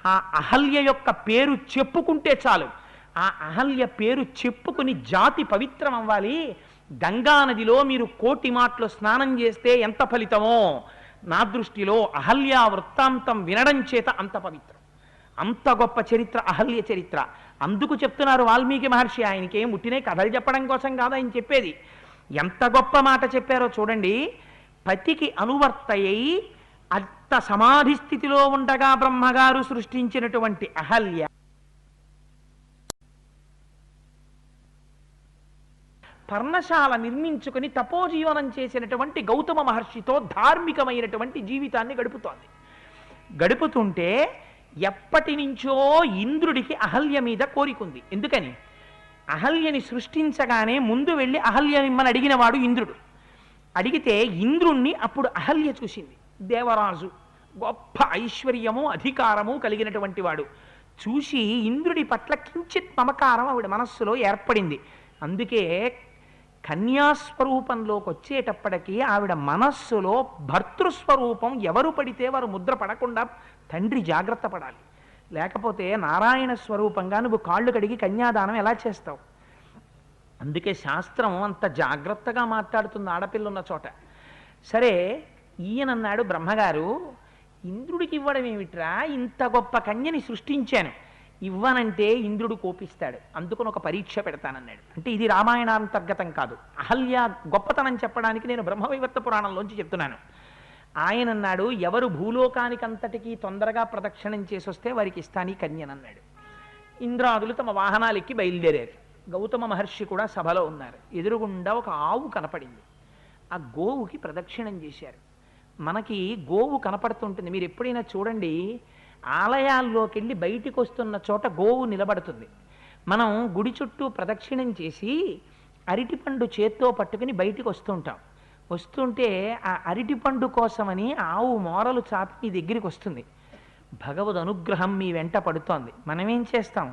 A: ఆ అహల్య యొక్క పేరు చెప్పుకుంటే చాలు, ఆ అహల్య పేరు చెప్పుకుని జాతి పవిత్రం అవ్వాలి. గంగానదిలో మీరు 1,000,000 మాటలు స్నానం చేస్తే ఎంత ఫలితమో, నా దృష్టిలో అహల్య వృత్తాంతం వినడం చేత అంత పవిత్రం. అంత గొప్ప చరిత్ర అహల్య చరిత్ర. అందుకు చెప్తున్నారు వాల్మీకి మహర్షి. ఆయనకి ఏం ముట్టినే కథలు చెప్పడం కోసం కాదు ఆయన చెప్పేది. ఎంత గొప్ప మాట చెప్పారో చూడండి. పతికి అనువర్తయ్యి అంత సమాధి స్థితిలో ఉండగా బ్రహ్మగారు సృష్టించినటువంటి అహల్య పర్ణశాల నిర్మించుకుని తపోజీవనం చేసినటువంటి గౌతమ మహర్షితో ధార్మికమైనటువంటి జీవితాన్ని గడుపుతోంది. గడుపుతుంటే ఎప్పటి నుంచో ఇంద్రుడికి అహల్య మీద కోరికుంది. ఎందుకని? అహల్యని సృష్టించగానే ముందు వెళ్ళి అహల్యనిమ్మని అడిగిన వాడు ఇంద్రుడు. అడిగితే ఇంద్రుణ్ణి అప్పుడు అహల్య చూసింది. దేవరాజు, గొప్ప ఐశ్వర్యము అధికారము కలిగినటువంటి వాడు. చూసి ఇంద్రుడి పట్ల కించిత్ మమకారం ఆవిడ మనస్సులో ఏర్పడింది. అందుకే కన్యాస్వరూపంలోకి వచ్చేటప్పటికీ ఆవిడ మనస్సులో భర్తృస్వరూపం ఎవరు పడితే వారు ముద్ర పడకుండా తండ్రి జాగ్రత్త పడాలి. లేకపోతే నారాయణ స్వరూపంగా నువ్వు కాళ్ళు కడిగి కన్యాదానం ఎలా చేస్తావు? అందుకే శాస్త్రం అంత జాగ్రత్తగా మాట్లాడుతుంది ఆడపిల్ల ఉన్న చోట. సరే, ఈయనన్నాడు బ్రహ్మగారు, ఇంద్రుడికి ఇవ్వడం ఏమిట్రా, ఇంత గొప్ప కన్యని సృష్టించాను, ఇవ్వనంటే ఇంద్రుడు కోపిస్తాడు, అందుకని ఒక పరీక్ష పెడతానన్నాడు. అంటే ఇది రామాయణాంతర్గతం కాదు, అహల్య గొప్పతనం చెప్పడానికి నేను బ్రహ్మవైవర్త పురాణంలోంచి చెప్తున్నాను. ఆయన అన్నాడు, ఎవరు భూలోకానికి అంతటికీ తొందరగా ప్రదక్షిణం చేసి వస్తే వారికి ఇస్తాను కన్యనన్నాడు. ఇంద్రాదులు తమ వాహనాలెక్కి బయలుదేరారు. గౌతమ మహర్షి కూడా సభలో ఉన్నారు. ఎదురుగుండా ఒక ఆవు కనపడింది. ఆ గోవుకి ప్రదక్షిణం చేశారు. మనకి గోవు కనపడుతుంటుంది, మీరు ఎప్పుడైనా చూడండి, ఆలయాల్లోకి వెళ్ళి బయటికి వస్తున్న చోట గోవు నిలబడుతుంది. మనం గుడి చుట్టూ ప్రదక్షిణం చేసి అరటిపండు చేత్తో పట్టుకుని బయటికి వస్తుంటాం. వస్తుంటే ఆ అరటిపండు కోసమని ఆవు మోరలు చాపి మీ దగ్గరికి వస్తుంది. భగవద్ అనుగ్రహం మీ వెంట పడుతోంది. మనమేం చేస్తాం?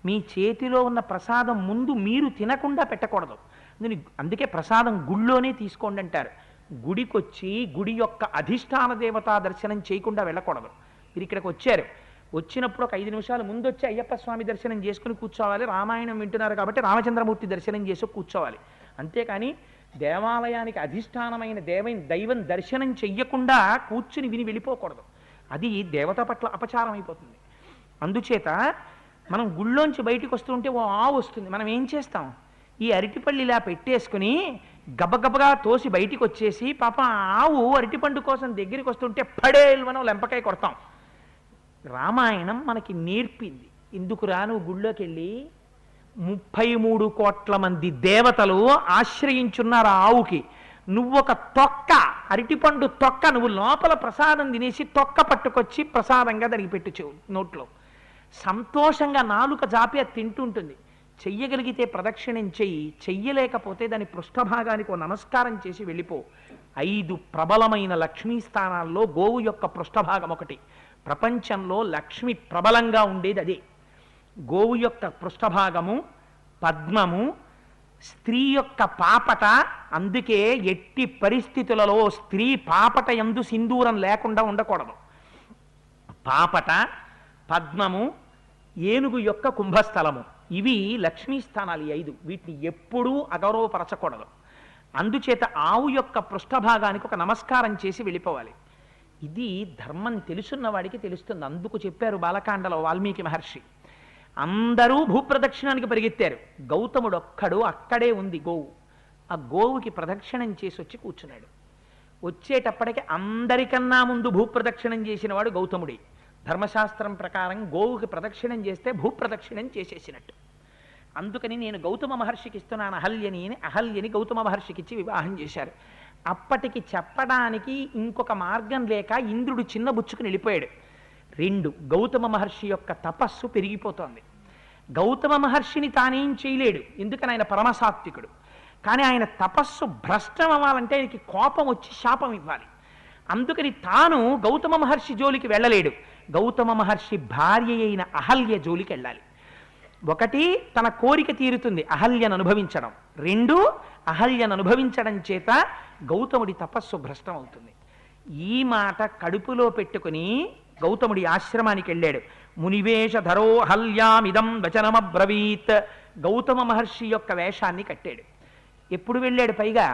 A: మీ చేతిలో ఉన్న ప్రసాదం ముందు మీరు తినకుండా పెట్టకూడదు. అందుకే ప్రసాదం గుళ్ళోనే తీసుకోండి అంటారు. గుడికొచ్చి గుడి యొక్క అధిష్టాన దేవతా దర్శనం చేయకుండా వెళ్ళకూడదు. మీరు ఇక్కడికి వచ్చారు, వచ్చినప్పుడు ఒక 5 నిమిషాలు ముందు వచ్చి అయ్యప్ప స్వామి దర్శనం చేసుకుని కూర్చోవాలి. రామాయణం వింటున్నారు కాబట్టి రామచంద్రమూర్తి దర్శనం చేసి కూర్చోవాలి. అంతేకాని దేవాలయానికి అధిష్టానమైన దైవం దర్శనం చెయ్యకుండా కూర్చుని విని వెళ్ళిపోకూడదు. అది దేవత పట్ల అపచారం అయిపోతుంది. అందుచేత మనం గుళ్ళోంచి బయటికి వస్తుంటే ఓ ఆవు వస్తుంది. మనం ఏం చేస్తాం? ఈ అరటిపళ్ళు ఇలా పెట్టేసుకుని గబగబగా తోసి బయటికి వచ్చేసి పాప ఆవు అరటిపండు కోసం దగ్గరికి వస్తుంటే పడేల్వనం లెంపకాయ కొడతాం. రామాయణం మనకి నేర్పింది. ఎందుకురా నువ్వు గుళ్ళోకి వెళ్ళి 33 కోట్ల మంది దేవతలు ఆశ్రయించున్నారు ఆ ఆవుకి, నువ్వొక తొక్క అరటిపండు తొక్క నువ్వు లోపల ప్రసాదం తినేసి తొక్క పట్టుకొచ్చి ప్రసాదంగా దానికి పెట్టు నోట్లో. సంతోషంగా నాలుక జాపి అది తింటుంటుంది. చెయ్యగలిగితే ప్రదక్షిణం చెయ్యి, చెయ్యలేకపోతే దాని పృష్ఠభాగానికి ఓ నమస్కారం చేసి వెళ్ళిపో. 5 ప్రబలమైన లక్ష్మీ స్థానాల్లో గోవు యొక్క పృష్ఠభాగం ఒకటి. ప్రపంచంలో లక్ష్మి ప్రబలంగా ఉండేది అదే. గోవు యొక్క పృష్ఠభాగము, పద్మము, స్త్రీ యొక్క పాపట. అందుకే ఎట్టి పరిస్థితులలో స్త్రీ పాపట యందు సింధూరం లేకుండా ఉండకూడదు. పాపట, పద్మము, ఏనుగు యొక్క కుంభస్థలము, ఇవి లక్ష్మీ స్థానాలు 5. వీటిని ఎప్పుడూ అగౌరవపరచకూడదు. అందుచేత ఆవు యొక్క పృష్ఠభాగానికి ఒక నమస్కారం చేసి వెళ్ళిపోవాలి. ఇది ధర్మం తెలుసున్న వాడికి తెలుస్తుంది. అందుకు చెప్పారు బాలకాండలో వాల్మీకి మహర్షి. అందరూ భూప్రదక్షిణానికి పరిగెత్తారు. గౌతముడు ఒక్కడు అక్కడే ఉంది గోవు. ఆ గోవుకి ప్రదక్షిణం చేసి వచ్చి కూర్చున్నాడు. వచ్చేటప్పటికి అందరికన్నా ముందు భూప్రదక్షిణం చేసిన వాడు గౌతముడే. ధర్మశాస్త్రం ప్రకారం గోవుకి ప్రదక్షిణం చేస్తే భూప్రదక్షిణం చేసేసినట్టు. అందుకని నేను గౌతమ మహర్షికి ఇస్తున్నాను అహల్యని అని అహల్యని గౌతమ మహర్షికి ఇచ్చి వివాహం చేశారు. అప్పటికి చెప్పడానికి ఇంకొక మార్గం లేక ఇంద్రుడు చిన్న బుచ్చుకుని వెళ్ళిపోయాడు. 2 గౌతమ మహర్షి యొక్క తపస్సు పెరిగిపోతోంది. గౌతమ మహర్షిని తానేం చేయలేడు, ఎందుకని ఆయన పరమసాత్వికుడు. కానీ ఆయన తపస్సు భ్రష్టం అవ్వాలంటే ఆయనకి కోపం వచ్చి శాపం ఇవ్వాలి. అందుకని తాను గౌతమ మహర్షి జోలికి వెళ్ళలేడు. గౌతమ మహర్షి భార్య అయిన అహల్య జోలికి వెళ్ళాలి. 1 తన కోరిక తీరుతుంది, అహల్యను అనుభవించడం. 2 అహల్యను అనుభవించడం చేత గౌతముడి తపస్సు భ్రష్టం అవుతుంది. ఈ మాట కడుపులో పెట్టుకుని గౌతముడి ఆశ్రమానికి వెళ్ళాడు. మునివేషధరో హల్యామిదం వచనమబ్రవీత్. గౌతమ మహర్షి యొక్క వేషాన్ని కట్టాడు. ఎప్పుడు వెళ్ళాడు? పైగా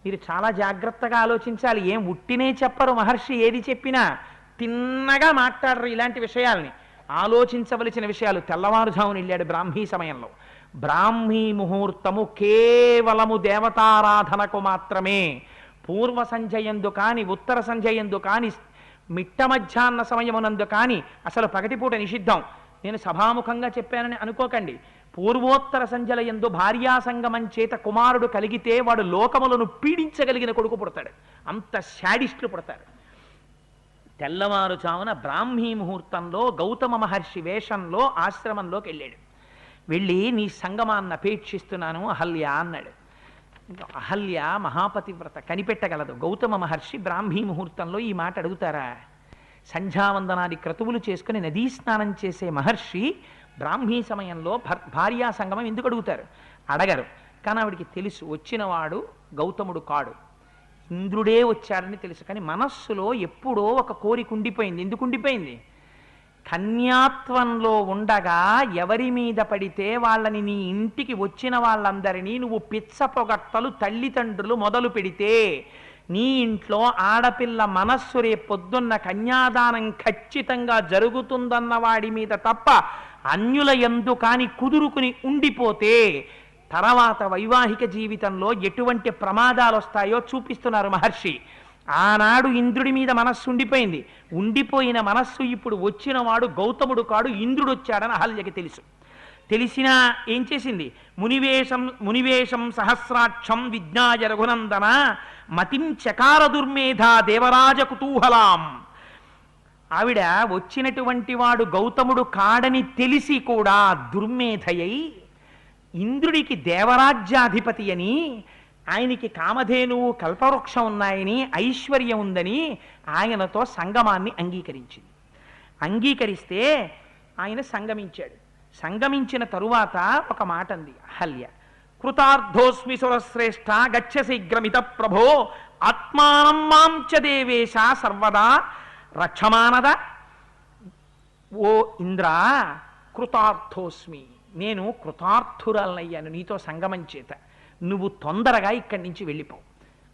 A: మీరు చాలా జాగ్రత్తగా ఆలోచించాలి. ఏం ఉట్టినే చెప్పరు మహర్షి, ఏది చెప్పినా తిన్నగా మాట్లాడరు. ఇలాంటి విషయాల్ని ఆలోచించవలసిన విషయాలు. తెల్లవారుజామున వెళ్ళాడు బ్రాహ్మీ సమయంలో. బ్రాహ్మీ ముహూర్తము కేవలము దేవతారాధనకు మాత్రమే. పూర్వ సంధ్యయందు కాని, ఉత్తర సంధ్యయందు కాని, మిట్ట మధ్యాహ్న సమయమునందు కానీ అసలు పగటిపూట నిషిద్ధం. నేను సభాముఖంగా చెప్పానని అనుకోకండి. పూర్వోత్తర సంధ్యల యందు భార్యాసంగమం చేత కుమారుడు కలిగితే వాడు లోకములను పీడించగలిగిన కొడుకు పుడతాడు. అంత శాడిస్టులు పుడతారు. తెల్లవారుజామున బ్రాహ్మీ ముహూర్తంలో గౌతమ మహర్షి వేషంలో ఆశ్రమంలోకి వెళ్ళాడు. వెళ్ళి నీ సంగమాన్ని అపేక్షిస్తున్నాను అహల్య అన్నాడు. అహల్య మహాపతివ్రత, కనిపెట్టగలదు. గౌతమ మహర్షి బ్రాహ్మీ ముహూర్తంలో ఈ మాట అడుగుతారా? సంధ్యావందనాది క్రతువులు చేసుకుని నదీ స్నానం చేసే మహర్షి బ్రాహ్మీ సమయంలో భార్యా సంగమం ఎందుకు అడుగుతారు? అడగరు. కానీ ఆవిడికి తెలుసు వచ్చినవాడు గౌతముడు కాడు, ఇంద్రుడే వచ్చాడని తెలుసు. కానీ మనస్సులో ఎప్పుడో ఒక కోరిక ఉండిపోయింది. ఎందుకు ఉండిపోయింది? కన్యాత్వంలో ఉండగా ఎవరి మీద పడితే వాళ్ళని నీ ఇంటికి వచ్చిన వాళ్ళందరినీ నువ్వు పిచ్చ పొగట్టలు తల్లిదండ్రులు మొదలు పెడితే నీ ఇంట్లో ఆడపిల్ల మనస్సు రేపొద్దున్న కన్యాదానం ఖచ్చితంగా జరుగుతుందన్న వాడి మీద తప్ప అన్యుల యందు కాని కుదురుకుని ఉండిపోతే తర్వాత వైవాహిక జీవితంలో ఎటువంటి ప్రమాదాలు వస్తాయో చూపిస్తున్నారు మహర్షి. ఆనాడు ఇంద్రుడి మీద మనస్సు ఉండిపోయింది. ఉండిపోయిన మనస్సు ఇప్పుడు వచ్చినవాడు గౌతముడు కాడు, ఇంద్రుడు వచ్చాడని అహల్యకి తెలుసు. తెలిసినా ఏం చేసింది? మునివేశం సహస్రాక్షం విజ్ఞాయ రఘునందన మతిం చకార దుర్మేధ దేవరాజ కుతూహలాం. ఆవిడ వచ్చినటువంటి వాడు గౌతముడు కాడని తెలిసి కూడా దుర్మేధయై ఇంద్రుడికి దేవరాజ్యాధిపతి అని, ఆయనకి కామధేనువు కల్పవృక్షం ఉన్నాయని, ఐశ్వర్యం ఉందని ఆయనతో సంగమాన్ని అంగీకరించింది. అంగీకరిస్తే ఆయన సంగమించాడు. సంగమించిన తరువాత ఒక మాట అంది అహల్య, కృతార్థోస్మి సురశ్రేష్ఠ గచ్చ శీఘ్రమిత ప్రభో ఆత్మానం మాం చ దేవేశ సర్వదా రక్షమానద. ఓ ఇంద్ర, కృతార్థోస్మి, నేను కృతార్థురాలనయ్యాను నీతో సంగమం చేత. నువ్వు తొందరగా ఇక్కడి నుంచి వెళ్ళిపో.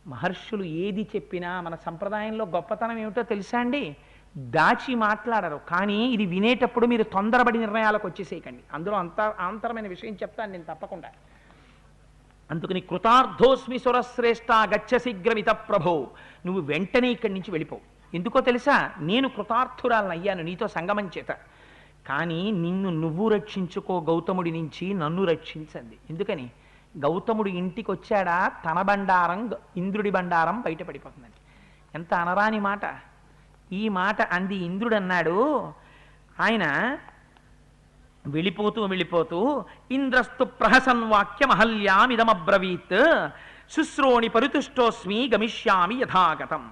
A: మహర్షులు ఏది చెప్పినా మన సంప్రదాయంలో గొప్పతనం ఏమిటో తెలుసా అండి? దాచి మాట్లాడరు, కానీ ఇది వినేటప్పుడు మీరు తొందరపడి నిర్ణయాలకు వచ్చేసేయకండి. అందులో ఆంతరమైన విషయం చెప్తాను నేను తప్పకుండా. అందుకని కృతార్థోస్మి సురశ్రేష్ఠ గచ్చ శీఘ్రమిత ప్రభో, నువ్వు వెంటనే ఇక్కడి నుంచి వెళ్ళిపో. ఎందుకో తెలుసా? నేను కృతార్థురాలను అయ్యాను నీతో సంగమం చేత. కానీ నిన్ను నువ్వు రక్షించుకో గౌతముడి నుంచి, నన్ను రక్షించండి. ఎందుకని? గౌతముడు ఇంటికి వచ్చాడా తన బండారం ఇంద్రుడి బండారం బయటపడిపోతుందని. ఎంత అనరాని మాట! ఈ మాట అంది ఇంద్రుడు. అన్నాడు ఆయన వెళ్ళిపోతూ వెళ్ళిపోతూ, ఇంద్రస్తు ప్రహసన్ వాక్యమహల్యామిదమబ్రవీత్ శుశ్రోణి పరితుష్టోస్మి గమిష్యామి యథాగతం.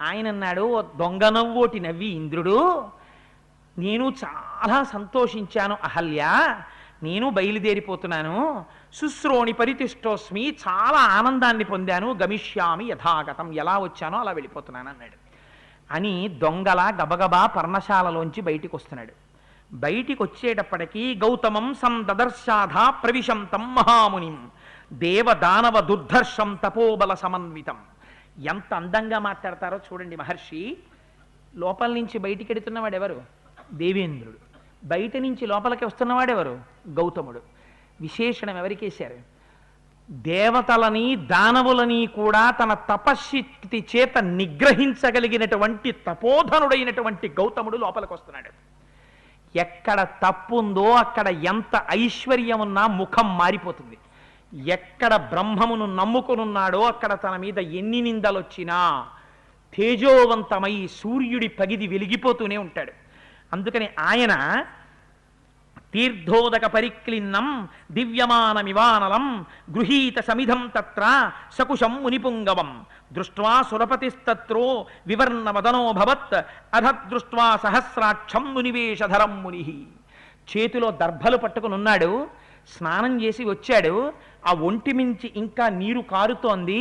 A: ఆయన అన్నాడు, దొంగ నవ్వోటి నవ్వి ఇంద్రుడు, నేను చాలా సంతోషించాను అహల్య, నేను బయలుదేరిపోతున్నాను. శుశ్రోణి పరితిష్టోస్మి, చాలా ఆనందాన్ని పొందాను. గమిష్యామి యథాగతం, ఎలా వచ్చానో అలా వెళ్ళిపోతున్నాను అన్నాడు. అని దొంగలా గబగబా పర్ణశాలలోంచి బయటికి వస్తున్నాడు. బయటికి వచ్చేటప్పటికీ గౌతమం సందదర్శాధ ప్రవిశంతం మహామునిం దేవదానవ దుర్ధర్షం తపోబల సమన్వితం. ఎంత అందంగా మాట్లాడతారో చూడండి మహర్షి. లోపల నుంచి బయటికి ఎడుతున్నవాడు ఎవరు? దేవేంద్రుడు. బయట నుంచి లోపలికి వస్తున్నవాడెవరు? గౌతముడు. విశేషణం ఎవరికేశారు? దేవతలని దానవులని కూడా తన తపశ్శక్తి చేత నిగ్రహించగలిగినటువంటి తపోధనుడైనటువంటి గౌతముడు లోపలికి వస్తున్నాడు. ఎక్కడ తప్పుందో అక్కడ ఎంత ఐశ్వర్యం ఉన్నా ముఖం మారిపోతుంది. ఎక్కడ బ్రహ్మమును నమ్ముకునున్నాడో అక్కడ తన మీద ఎన్ని నిందలొచ్చినా తేజోవంతమై సూర్యుడి పగిది వెలిగిపోతూనే ఉంటాడు. అందుకని ఆయన తీర్థోదక పరిక్లిన్నం దివ్యమానమివానలం గృహీత సమిధం తత్ర సకుశం మునిపుంగవం దృష్ట్వా సురపతిస్తత్రో వివర్ణవదనోభవత్ అధదృష్ట్వా సహస్రాక్షం మునివేషధరం ముని. చేతిలో దర్భలు పట్టుకునున్నాడు. స్నానం చేసి వచ్చాడు. ఆ ఒంటి మించి ఇంకా నీరు కారుతోంది.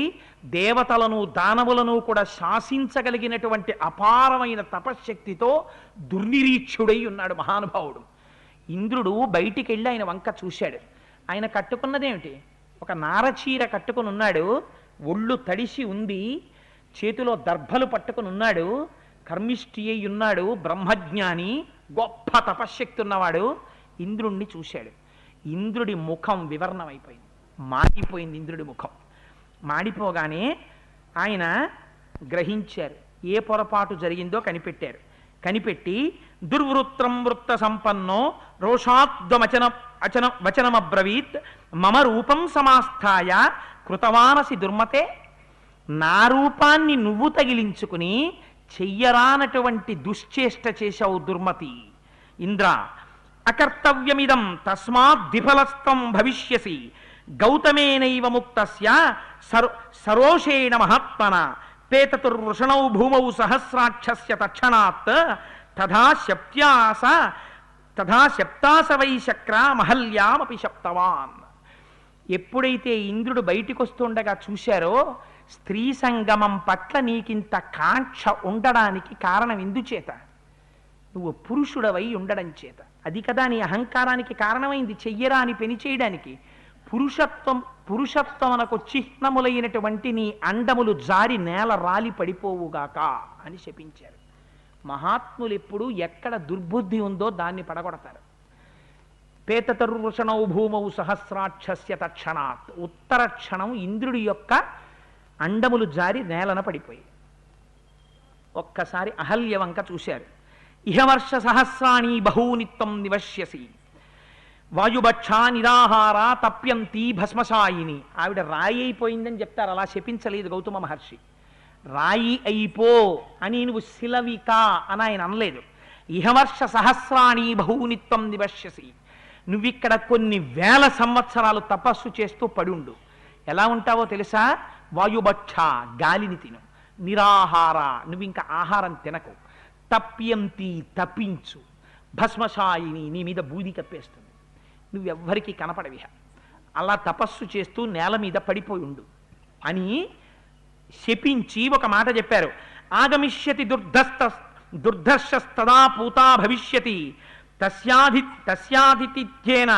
A: దేవతలను దానవులను కూడా శాసించగలిగినటువంటి అపారమైన తపశ్శక్తితో దుర్నిరీక్షుడై ఉన్నాడు మహానుభావుడు. ఇంద్రుడు బయటికి వెళ్ళి ఆయన వంక చూశాడు. ఆయన కట్టుకున్నదేమిటి? ఒక నారచీర కట్టుకుని ఉన్నాడు. ఒళ్ళు తడిసి ఉంది. చేతిలో దర్భలు పట్టుకుని ఉన్నాడు. కర్మిష్ఠి అయి ఉన్నాడు. బ్రహ్మజ్ఞాని, గొప్ప తపశ్శక్తి ఉన్నవాడు. ఇంద్రుణ్ణి చూశాడు. ఇంద్రుడి ముఖం వివర్ణమైపోయింది, మాడిపోయింది. ఇంద్రుడి ముఖం మాడిపోగానే ఆయన గ్రహించారు. ఏ పొరపాటు జరిగిందో కనిపెట్టారు. కనిపెట్టి దుర్వృత్తం వృత్త సంపన్నో వచనమబ్రవీత్ మమ రూపం సమాస్థాయ కృతవానసి దుర్మతే. నా రూపాన్ని నువ్వు తగిలించుకుని చెయ్యరానటువంటి దుశ్చేష్ట చేశావు దుర్మతి. ఇంద్ర, అకర్తవ్యమిదం తస్మాత్ విఫలస్తం భవిష్యసి గౌతమేనైవ ముక్తస్య సరోషేణ మహాత్మన పేతతుర్వృషణౌ భూమౌ సహస్రాక్షస్య తక్షణాత్ తథా శప్తాస వై శక్ర మహల్యామపి శప్తవాన్. ఎప్పుడైతే ఇంద్రుడు బయటికి వస్తుండగా చూశారో స్త్రీ సంగమం పట్ల నీకింత కాంక్ష ఉండడానికి కారణం ఎందుచేత? నువ్వు పురుషుడవై ఉండడం చేత. అది కదా నీ అహంకారానికి కారణమైంది, చెయ్యరా అని పెని చేయడానికి. పురుషత్వమునకు చిహ్నములైనటువంటి నీ అండములు జారి నేల రాలి పడిపోవుగాక అని శపించారు. మహాత్ములు ఎప్పుడు ఎక్కడ దుర్బుద్ధి ఉందో దాన్ని పడగొడతారు. పేతతరుషణౌ భూమౌ సహస్రాక్షస్య తక్షణాత్, ఉత్తర క్షణం ఇంద్రుడి యొక్క అండములు జారి నేలన పడిపోయి. ఒక్కసారి అహల్యవంక చూశారు. ఇహవర్ష సహస్రాణి బహూనిత్వం నివశ్యసి వాయుభక్షా నిరాహార తప్యంతి భస్మశాయిని. ఆవిడ రాయి అయిపోయిందని చెప్తారు, అలా శపించలేదు గౌతమ మహర్షి. రాయి అయిపో అని నువ్వు శిలవిక అని ఆయన అనలేదు. ఇహవర్ష సహస్రాణి బహూనిత్వం నివశ్యసి, నువ్విక్కడ కొన్ని వేల సంవత్సరాలు తపస్సు చేస్తూ పడుండు. ఎలా ఉంటావో తెలుసా? వాయుభక్ష, గాలిని తిను. నిరాహార, నువ్వు ఇంకా ఆహారం తినకు. తప్యంతి, తప్పించు. భస్మశాయిని, నీ మీద బూది కప్పేస్తుంది, నువ్వెవ్వరికీ కనపడవిహ. అలా తపస్సు చేస్తూ నేల మీద పడిపోయి ఉండు అని శపించి ఒక మాట చెప్పారు. ఆగమిష్యతి దుర్ధర్షస్తదా పూతా భవిష్యతి తస్యాధితిథ్యేన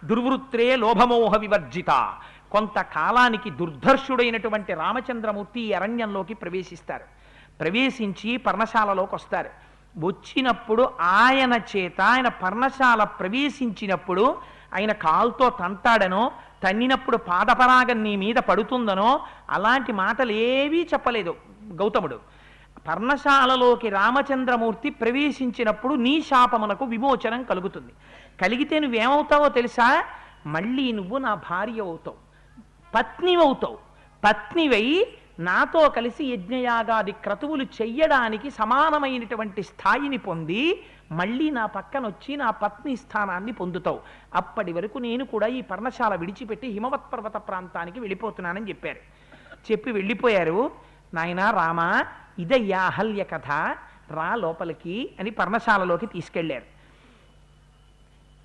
A: దుర్వృత్రే లోభమోహ వివర్జిత. కొంతకాలానికి దుర్ధర్షుడైనటువంటి రామచంద్రమూర్తి అరణ్యంలోకి ప్రవేశిస్తారు. ప్రవేశించి పర్ణశాలలోకి వస్తారు. వచ్చినప్పుడు ఆయన చేత, ఆయన పర్ణశాల ప్రవేశించినప్పుడు ఆయన కాలుతో తంతాడనో, తన్నినప్పుడు పాదపరాగం నీ మీద పడుతుందనో అలాంటి మాటలు ఏవీ చెప్పలేదు గౌతముడు. పర్ణశాలలోకి రామచంద్రమూర్తి ప్రవేశించినప్పుడు నీ శాపమునకు విమోచనం కలుగుతుంది. కలిగితే నువ్వేమవుతావో తెలుసా? మళ్ళీ నువ్వు నా భార్య అవుతావు, పత్నివవుతావు. పత్నివై నాతో కలిసి యజ్ఞయాగాది క్రతువులు చెయ్యడానికి సమానమైనటువంటి స్థాయిని పొంది మళ్ళీ నా పక్కన వచ్చి నా పత్ని స్థానాన్ని పొందుతావు. అప్పటి వరకు నేను కూడా ఈ పర్ణశాల విడిచిపెట్టి హిమవత్ పర్వత ప్రాంతానికి వెళ్ళిపోతున్నానని చెప్పారు. చెప్పి వెళ్ళిపోయారు. నాయనా రామ, ఇదయ్యా అహల్య కథ, రా లోపలికి అని పర్ణశాలలోకి తీసుకెళ్లారు.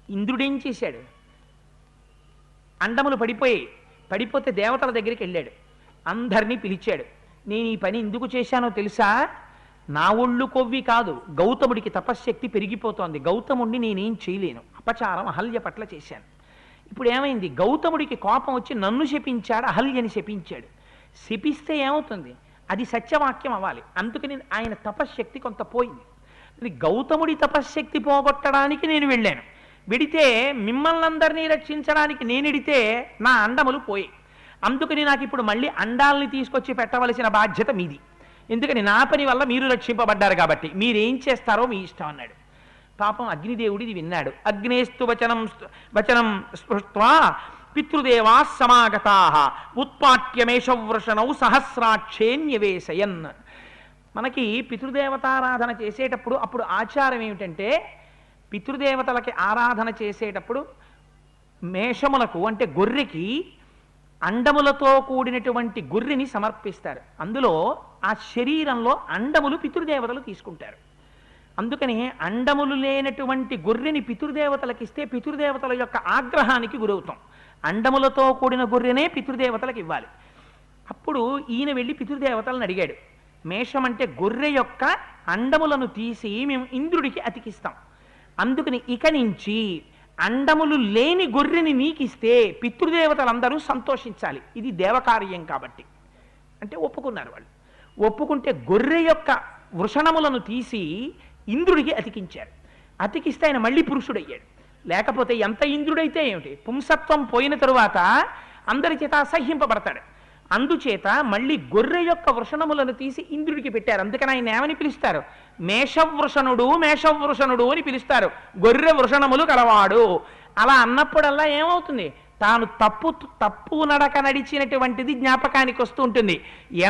A: ఇంద్రుడేం చేశాడు? అండములు పడిపోతే దేవతల దగ్గరికి వెళ్ళాడు. అందరినీ పిలిచాడు. నేను ఈ పని ఎందుకు చేశానో తెలుసా? నా ఒళ్ళు కొవ్వి కాదు, గౌతముడికి తపశ్శక్తి పెరిగిపోతోంది. గౌతముడిని నేనేం చేయలేను, అపచారం అహల్య పట్ల చేశాను. ఇప్పుడు ఏమైంది? గౌతముడికి కోపం వచ్చి నన్ను శపించాడు, అహల్యని శపించాడు. శపిస్తే ఏమవుతుంది? అది సత్యవాక్యం అవ్వాలి. అందుకని ఆయన తపశ్శక్తి కొంత పోయింది. గౌతముడి తపశ్శక్తి పోగొట్టడానికి నేను వెళ్ళాను. వెడితే మిమ్మల్ని అందరినీ రక్షించడానికి నేనెడితే నా అండములు పోయి. అందుకని నాకు ఇప్పుడు మళ్ళీ అండాలని తీసుకొచ్చి పెట్టవలసిన బాధ్యత మీది. ఎందుకని నా పని వల్ల మీరు రక్షింపబడ్డారు కాబట్టి మీరేం చేస్తారో మీ ఇష్టం అన్నాడు. పాపం అగ్నిదేవుడు ఇది విన్నాడు. అగ్నేస్తు వచనం స్పృష్ట్వా పితృదేవా సమాగతా ఉత్పాట్యమేషవృషణౌ సహస్రాక్షేన్యవేశయన్. మనకి పితృదేవతారాధన చేసేటప్పుడు అప్పుడు ఆచారం ఏమిటంటే, పితృదేవతలకి ఆరాధన చేసేటప్పుడు మేషములకు అంటే గొర్రెకి అండములతో కూడినటువంటి గొర్రెని సమర్పిస్తారు. అందులో ఆ శరీరంలో అండములు పితృదేవతలు తీసుకుంటారు. అందుకని అండములు లేనటువంటి గొర్రెని పితృదేవతలకు ఇస్తే పితృదేవతల యొక్క ఆగ్రహానికి గురవుతాం. అండములతో కూడిన గొర్రెనే పితృదేవతలకు ఇవ్వాలి. అప్పుడు ఈయన వెళ్ళి పితృదేవతలను అడిగాడు. మేషం అంటే గొర్రె యొక్క అండములను తీసి మేము ఇంద్రుడికి అతికిస్తాం. అందుకని ఇక నుంచి అండములు లేని గొర్రెని నీకిస్తే పితృదేవతలందరూ సంతోషించాలి, ఇది దేవకార్యం కాబట్టి అంటే ఒప్పుకున్నారు వాళ్ళు. ఒప్పుకుంటే గొర్రె యొక్క వృషణములను తీసి ఇంద్రుడికి అతికించారు. అతికిస్తే ఆయన మళ్ళీ పురుషుడయ్యాడు. లేకపోతే ఎంత ఇంద్రుడైతే ఏమిటి, పుంసత్వం పోయిన తరువాత అందరి చేత అసహ్యింపబడతాడు. అందుచేత మళ్ళీ గొర్రె యొక్క వృషణములను తీసి ఇంద్రుడికి పెట్టారు. అందుకని ఆయన ఏమని పిలుస్తారు? మేషవృషణుడు, మేషవృషణుడు అని పిలుస్తారు. గొర్రె వృషణములు కలవాడు. అలా అన్నప్పుడల్లా ఏమవుతుంది? తాను తప్పు నడక నడిచినటువంటిది జ్ఞాపకానికి వస్తూ ఉంటుంది.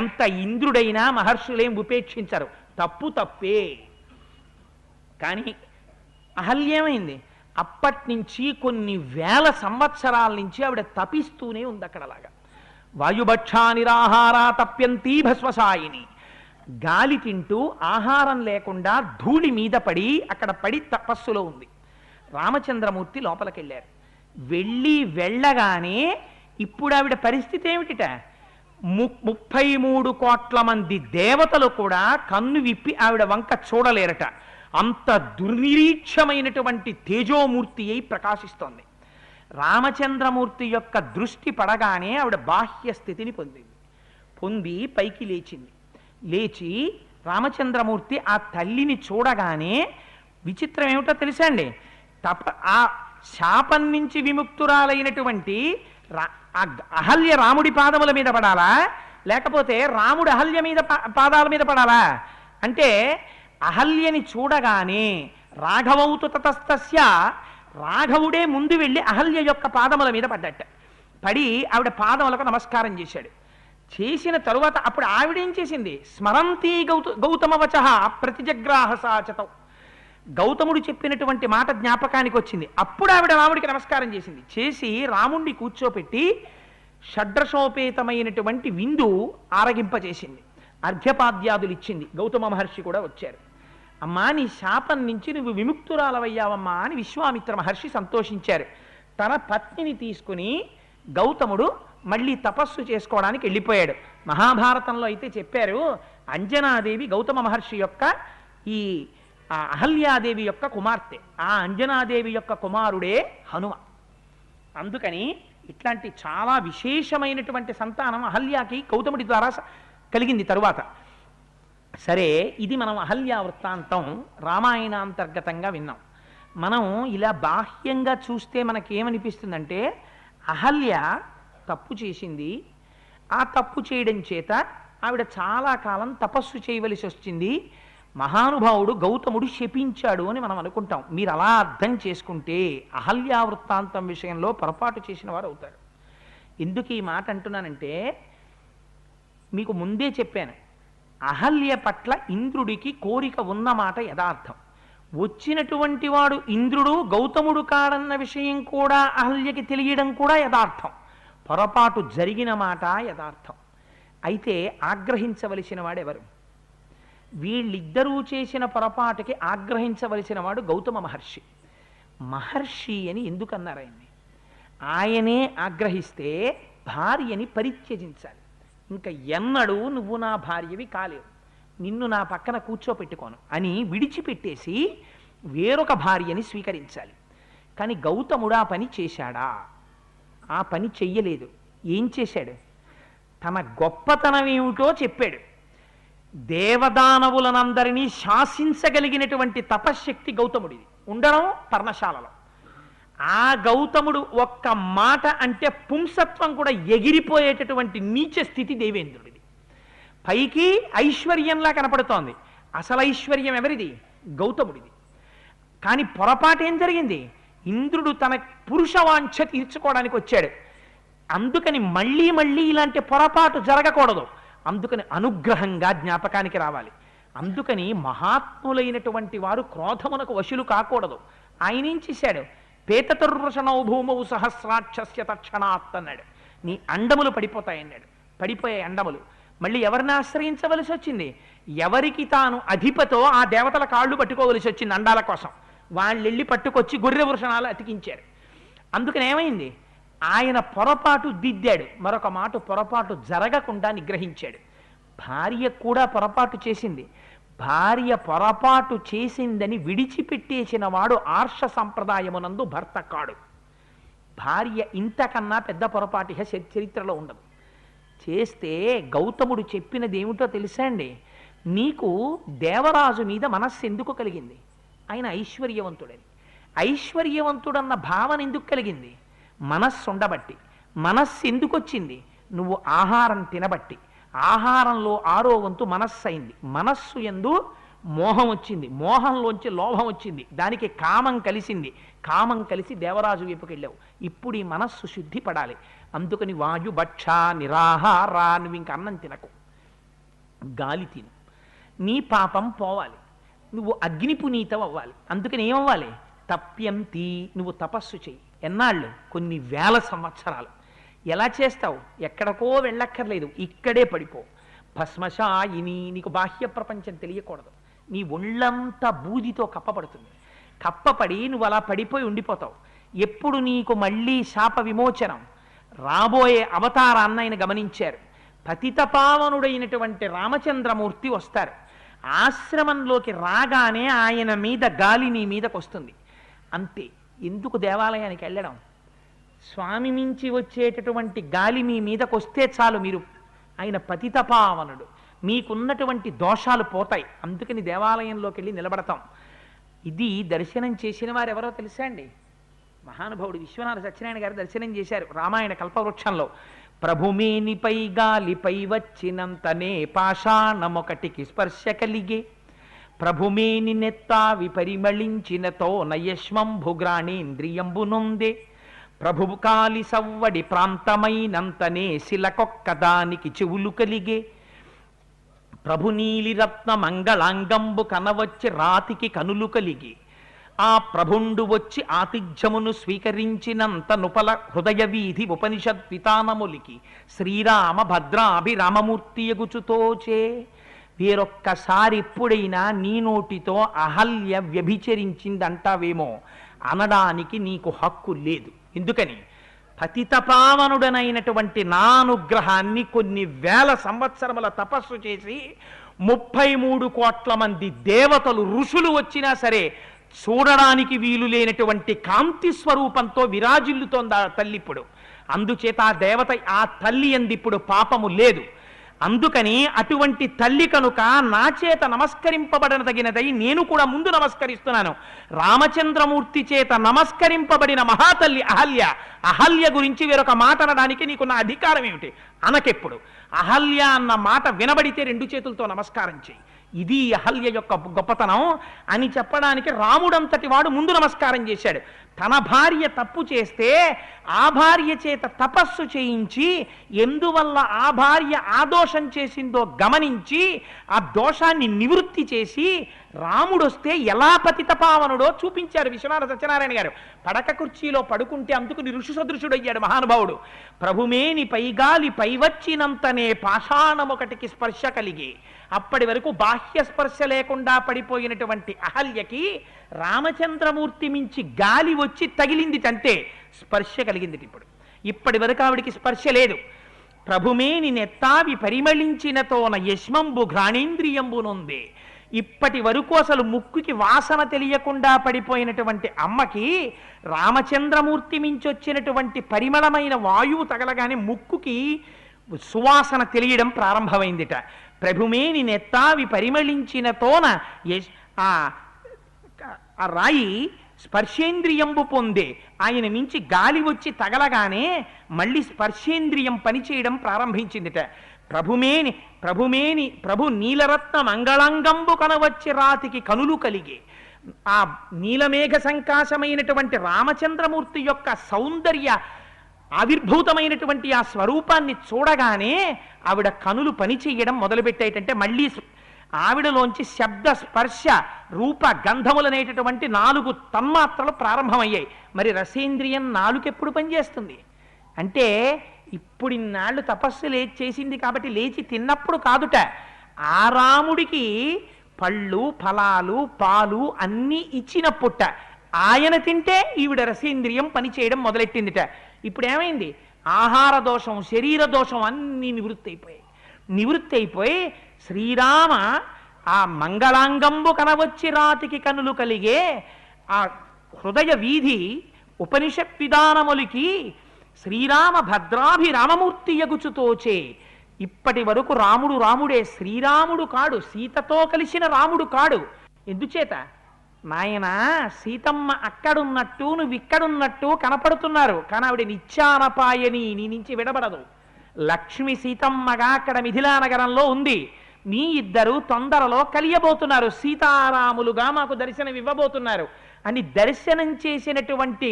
A: ఎంత ఇంద్రుడైనా మహర్షులేం ఉపేక్షించరు, తప్పు తప్పే. కానీ అహల్యేమైంది? అప్పటి నుంచి కొన్ని వేల సంవత్సరాల నుంచి ఆవిడ తపిస్తూనే ఉంది అక్కడలాగా. వాయుభక్షా నిరాహార తప్యంతి భస్మశాయిని. గాలి తింటూ ఆహారం లేకుండా ధూళి మీద పడి అక్కడ పడి తపస్సులో ఉంది. రామచంద్రమూర్తి లోపలికి వెళ్ళారు. వెళ్ళగానే ఇప్పుడు ఆవిడ పరిస్థితి ఏమిటిట? 33 కోట్ల మంది దేవతలు కూడా కన్ను విప్పి ఆవిడ వంక చూడలేరట. అంత దుర్నిరీక్షమైనటువంటి తేజోమూర్తి అయి ప్రకాశిస్తోంది. రామచంద్రమూర్తి యొక్క దృష్టి పడగానే ఆవిడ బాహ్య స్థితిని పొంది పైకి లేచింది. లేచి రామచంద్రమూర్తి ఆ తల్లిని చూడగానే విచిత్రం ఏమిటో తెలుసా అండి? ఆ శాపం నుంచి విముక్తురాలైనటువంటి అహల్య రాముడి పాదముల మీద పడాలా, లేకపోతే రాముడు అహల్య మీద పాదాల మీద పడాలా? అంటే అహల్యని చూడగానే రాఘవౌతు తతస్తస్య, రాఘవుడే ముందు వెళ్ళి అహల్య యొక్క పాదముల మీద పడ్డట. పడి ఆవిడ పాదములకు నమస్కారం చేశాడు. చేసిన తరువాత అప్పుడు ఆవిడేం చేసింది? స్మరంతి గౌతమవచ ప్రతిజగ్రాహ సాచతం. గౌతముడు చెప్పినటువంటి మాట జ్ఞాపకానికి వచ్చింది. అప్పుడు ఆవిడ రాముడికి నమస్కారం చేసింది. చేసి రాముణ్ణి కూర్చోపెట్టి షడ్రసోపేతమైనటువంటి విందు ఆరగింపచేసింది. అర్ఘ్యపాద్యాదులు ఇచ్చింది. గౌతమ మహర్షి కూడా వచ్చారు. అమ్మా, నీ శాపం నుంచి నువ్వు విముక్తురాలవయ్యావమ్మా అని విశ్వామిత్ర మహర్షి సంతోషించారు. తన పత్నిని తీసుకుని గౌతముడు మళ్ళీ తపస్సు చేసుకోవడానికి వెళ్ళిపోయాడు. మహాభారతంలో అయితే చెప్పారు, అంజనాదేవి గౌతమ మహర్షి యొక్క ఈ అహల్యాదేవి యొక్క కుమార్తె. ఆ అంజనాదేవి యొక్క కుమారుడే హనుమ. అందుకని ఇట్లాంటి చాలా విశేషమైనటువంటి సంతానం అహల్యాకి గౌతముడి ద్వారా కలిగింది తరువాత. సరే, ఇది మనం అహల్యా వృత్తాంతం రామాయణాంతర్గతంగా విన్నాం. మనం ఇలా బాహ్యంగా చూస్తే మనకేమనిపిస్తుందంటే, అహల్య తప్పు చేసింది. ఆ తప్పు చేయడం చేత ఆవిడ చాలా కాలం తపస్సు చేయవలసి వచ్చింది. మహానుభావుడు గౌతముడు శపించాడు అని మనం అనుకుంటాం. మీరు అలా అర్థం చేసుకుంటే అహల్యా వృత్తాంతం విషయంలో పొరపాటు చేసిన వారు అవుతారు. ఎందుకు ఈ మాట అంటున్నానంటే, మీకు ముందే చెప్పాను, అహల్య పట్ల ఇంద్రుడికి కోరిక ఉన్నమాట యథార్థం. వచ్చినటువంటి వాడు ఇంద్రుడు గౌతముడు కాడన్న విషయం కూడా అహల్యకి తెలియడం కూడా యథార్థం. పొరపాటు జరిగిన మాట యథార్థం. అయితే ఆగ్రహించవలసిన వాడెవరు? వీళ్ళిద్దరూ చేసిన పొరపాటుకి ఆగ్రహించవలసిన వాడు గౌతమ మహర్షి. మహర్షి అని ఎందుకన్నారు ఆయన్ని? ఆయనే ఆగ్రహిస్తే భార్యని పరిత్యజించాలి. ఇంకా ఎన్నడూ నువ్వు నా భార్యవి కాలేవు, నిన్ను నా పక్కన కూర్చోపెట్టుకోను అని విడిచిపెట్టేసి వేరొక భార్యని స్వీకరించాలి. కానీ గౌతముడు ఆ పని చేశాడా? ఆ పని చెయ్యలేదు. ఏం చేశాడు? తన గొప్పతనం ఏమిటో చెప్పాడు. దేవదానవులనందరినీ శాసించగలిగినటువంటి తపశ్శక్తి గౌతముడిది, ఉండడం పర్ణశాలలో. ఆ గౌతముడు ఒక్క మాట అంటే పుంసత్వం కూడా ఎగిరిపోయేటటువంటి నీచ స్థితి దేవేంద్రుడిది. పైకి ఐశ్వర్యంలా కనపడుతోంది, అసలు ఐశ్వర్యం ఎవరిది? గౌతముడిది. కానీ పొరపాటు ఏం జరిగింది? ఇంద్రుడు తన పురుషవాంఛ తీర్చుకోవడానికి వచ్చాడు. అందుకని మళ్ళీ మళ్ళీ ఇలాంటి పొరపాటు జరగకూడదు. అందుకని అనుగ్రహంగా జ్ఞాపకానికి రావాలి. అందుకని మహాత్ములైనటువంటి వారు క్రోధమునకు వశులు కాకూడదు. ఆయన ఏం చేశాడు? పేతతుర్వృషణౌ భూమౌ సహస్రాక్షస్య తక్షణాత్ అన్నాడు. నీ అండములు పడిపోతాయన్నాడు. పడిపోయాయి అండములు. మళ్ళీ ఎవరిని ఆశ్రయించవలసి వచ్చింది? ఎవరికి తాను అధిపతో ఆ దేవతల కాళ్ళు పట్టుకోవలసి వచ్చింది అండాల కోసం. వాళ్ళు వెళ్ళి పట్టుకొచ్చి గొర్రె వృషణాలు అతికించారు. అందుకని ఏమైంది? ఆయన పొరపాటు దిద్దాడు, మరొక మాట పొరపాటు జరగకుండా నిగ్రహించాడు. భార్య కూడా పొరపాటు చేసింది. భార్య పొరపాటు చేసిందని విడిచిపెట్టేసిన వాడు ఆర్ష సంప్రదాయమునందు భర్త కాడు. భార్య ఇంతకన్నా పెద్ద పొరపాటు చరిత్రలో ఉండదు. చేస్తే గౌతముడు చెప్పినది ఏమిటో తెలుసా అండి? నీకు దేవరాజు మీద మనస్సు ఎందుకు కలిగింది? ఆయన ఐశ్వర్యవంతుడని. ఐశ్వర్యవంతుడన్న భావన ఎందుకు కలిగింది? మనస్సు ఉండబట్టి. మనస్సు ఎందుకు వచ్చింది? నువ్వు ఆహారం తినబట్టి. ఆహారంలో 6వ వంతు మనస్సు అయింది. మనస్సు యందు మోహం వచ్చింది, మోహంలోంచి లోభం వచ్చింది, దానికి కామం కలిసింది, కామం కలిసి దేవరాజు వైపుకి వెళ్ళావు. ఇప్పుడు ఈ మనస్సు శుద్ధి పడాలి. అందుకని వాయుభక్ష నిరాహార, నువ్వు ఇంక అన్నం తినకు, గాలి తిను. నీ పాపం పోవాలి, నువ్వు అగ్ని పునీతం అవ్వాలి. అందుకని ఏమవ్వాలి? తప్యంతి, నువ్వు తపస్సు చెయ్యి. ఎన్నాళ్ళు? కొన్ని వేల సంవత్సరాలు. ఎలా చేస్తావు? ఎక్కడికో వెళ్ళక్కర్లేదు, ఇక్కడే పడిపో. భస్మశాయిని, నీకు బాహ్య ప్రపంచం తెలియకూడదు. నీ ఒళ్ళంతా బూదితో కప్పబడుతుంది. కప్పపడి నువ్వు అలా పడిపోయి ఉండిపోతావు. ఎప్పుడు నీకు మళ్ళీ శాప విమోచనం? రాబోయే అవతారాన్ని ఆయన గమనించారు. పతితపావనుడైనటువంటి రామచంద్రమూర్తి వస్తారు. ఆశ్రమంలోకి రాగానే ఆయన మీద గాలి నీ మీదకు వస్తుంది. అంతే. ఎందుకు దేవాలయానికి వెళ్ళడం? స్వామి మించి వచ్చేటటువంటి గాలి మీ మీదకు వస్తే చాలు, మీరు ఆయన పతితపావనుడు, మీకున్నటువంటి దోషాలు పోతాయి. అందుకని దేవాలయంలోకి వెళ్ళి నిలబడతాం. ఇది దర్శనం చేసిన వారు ఎవరో తెలుసా అండి? మహానుభావుడు విశ్వనాథ సత్యనారాయణ గారు దర్శనం చేశారు రామాయణ కల్పవృక్షంలో. ప్రభుమేనిపై గాలిపై వచ్చినంతనే పాషాణమొకటికి స్పర్శ కలిగే, ప్రభుమేని నెత్తావి పరిమళించినతో నయశ్వంభుగ్రాణేంద్రియంబునొందే, ప్రభువు కాలి సవ్వడి ప్రాంతమైనంతనే శిలకొక్కదానికి చెవులు కలిగే, ప్రభు నీలిరత్న మంగళాంగంబు కనవచ్చి రాతికి కనులు కలిగి, ఆ ప్రభుండు వచ్చి ఆతిథ్యమును స్వీకరించినంత నుపల హృదయ వీధి ఉపనిషద్వితానములికి శ్రీరామ భద్రాభిరామమూర్తి ఎగుచుతోచే. వేరొక్కసారి ఎప్పుడైనా నీ నోటితో అహల్య వ్యభిచరించిందంటావేమో అనడానికి నీకు హక్కు లేదు. ఎందుకని? పతితపావనుడనైనటువంటి నా అనుగ్రహాన్ని కొన్ని వేల సంవత్సరముల తపస్సు చేసి 33 కోట్ల మంది దేవతలు ఋషులు వచ్చినా సరే చూడడానికి వీలు లేనటువంటి కాంతి స్వరూపంతో విరాజిల్లుతోంది ఆ తల్లి ఇప్పుడు. అందుచేత ఆ దేవత, ఆ తల్లి యందు ఇప్పుడు పాపము లేదు. అందుకని అటువంటి తల్లి కనుక నా చేత నమస్కరింపబడదగినదై నేను కూడా ముందు నమస్కరిస్తున్నాను. రామచంద్రమూర్తి చేత నమస్కరింపబడిన మహాతల్లి అహల్య. అహల్య గురించి వేరొక మాట అనడానికి నీకు నా అధికారం ఏమిటి? అనకెప్పుడు అహల్య అన్న మాట వినబడితే 2 చేతులతో నమస్కారం చేయి. ఇది అహల్య యొక్క గొప్పతనం అని చెప్పడానికి రాముడంతటి వాడు ముందు నమస్కారం చేశాడు. తన భార్య తప్పు చేస్తే ఆ భార్య చేత తపస్సు చేయించి ఎందువల్ల ఆ భార్య ఆ దోషం చేసిందో గమనించి ఆ దోషాన్ని నివృత్తి చేసి రాముడొస్తే ఎలా పతితపావనుడో చూపించారు విశ్వనాథ సత్యనారాయణ గారు. పడక కుర్చీలో పడుకుంటే అందుకుని ఋషి సదృశుడయ్యాడు మహానుభావుడు. ప్రభుమేని పైగాలి పైవచ్చినంతనే పాషాణమొకటికి స్పర్శ కలిగి, అప్పటి వరకు బాహ్య స్పర్శ లేకుండా పడిపోయినటువంటి అహల్యకి రామచంద్రమూర్తి మించి గాలి వచ్చి తగిలింది తంతే స్పర్శ కలిగింది. ఇప్పటి వరకు ఆవిడికి స్పర్శ లేదు. ప్రభుమేని నెత్తావి పరిమళించినతోన యశ్మంబు ఘ్రాణేంద్రియంబునొందే. ఇప్పటి వరకు అసలు ముక్కుకి వాసన తెలియకుండా పడిపోయినటువంటి అమ్మకి రామచంద్రమూర్తి మించి వచ్చినటువంటి పరిమళమైన వాయువు తగలగానే ముక్కుకి సువాసన తెలియడం ప్రారంభమైందిట. ప్రభుమేని నెత్తావి పరిమళించినతోన ఆ రాయి స్పర్శేంద్రియంబు పొందే. ఆయన మించి గాలి వచ్చి తగలగానే మళ్ళీ స్పర్శేంద్రియం పనిచేయడం ప్రారంభించిందిట. ప్రభు నీలరత్న మంగళాంగంబు కనవచ్చి రాతికి కనులు కలిగే. ఆ నీలమేఘ సంకాశమైనటువంటి రామచంద్రమూర్తి యొక్క సౌందర్య ఆవిర్భూతమైనటువంటి ఆ స్వరూపాన్ని చూడగానే ఆవిడ కనులు పనిచేయడం మొదలుపెట్టాయిటంటే మళ్ళీ ఆవిడలోంచి శబ్ద స్పర్శ రూప గంధములనేటటువంటి 4 తన్మాత్రలు ప్రారంభమయ్యాయి. మరి రసేంద్రియం నాలుకెప్పుడు పనిచేస్తుంది అంటే ఇప్పుడు ఇన్నాళ్ళు తపస్సు చేసింది కాబట్టి లేచి తిన్నప్పుడు కాదుట. ఆ రాముడికి పళ్ళు ఫలాలు పాలు అన్నీ ఇచ్చినప్పుట ఆయన తింటే ఈవిడ రసేంద్రియం పనిచేయడం మొదలెట్టిందిట. ఇప్పుడు ఏమైంది? ఆహార దోషం, శరీర దోషం అన్నీ నివృత్తి అయిపోయి శ్రీరామ ఆ మంగళాంగంబు కనవచ్చి రాతికి కనులు కలిగే ఆ హృదయ వీధి ఉపనిషత్ విధానములికి శ్రీరామ భద్రాభిరామమూర్తి ఎగుచుతోచే. ఇప్పటి వరకు రాముడు రాముడే, శ్రీరాముడు కాడు, సీతతో కలిసిన రాముడు కాడు. ఎందుచేత? నాయన సీతమ్మ అక్కడున్నట్టు నువ్వు ఇక్కడున్నట్టు కనపడుతున్నారు, కానీ ఆవిడ నిత్యానపాయని, నీ నుంచి విడబడదు. లక్ష్మి సీతమ్మగా అక్కడ మిథిలా నగరంలో ఉంది. మీ ఇద్దరు తొందరలో కలియబోతున్నారు, సీతారాములుగా మాకు దర్శనం ఇవ్వబోతున్నారు అని దర్శనం చేసినటువంటి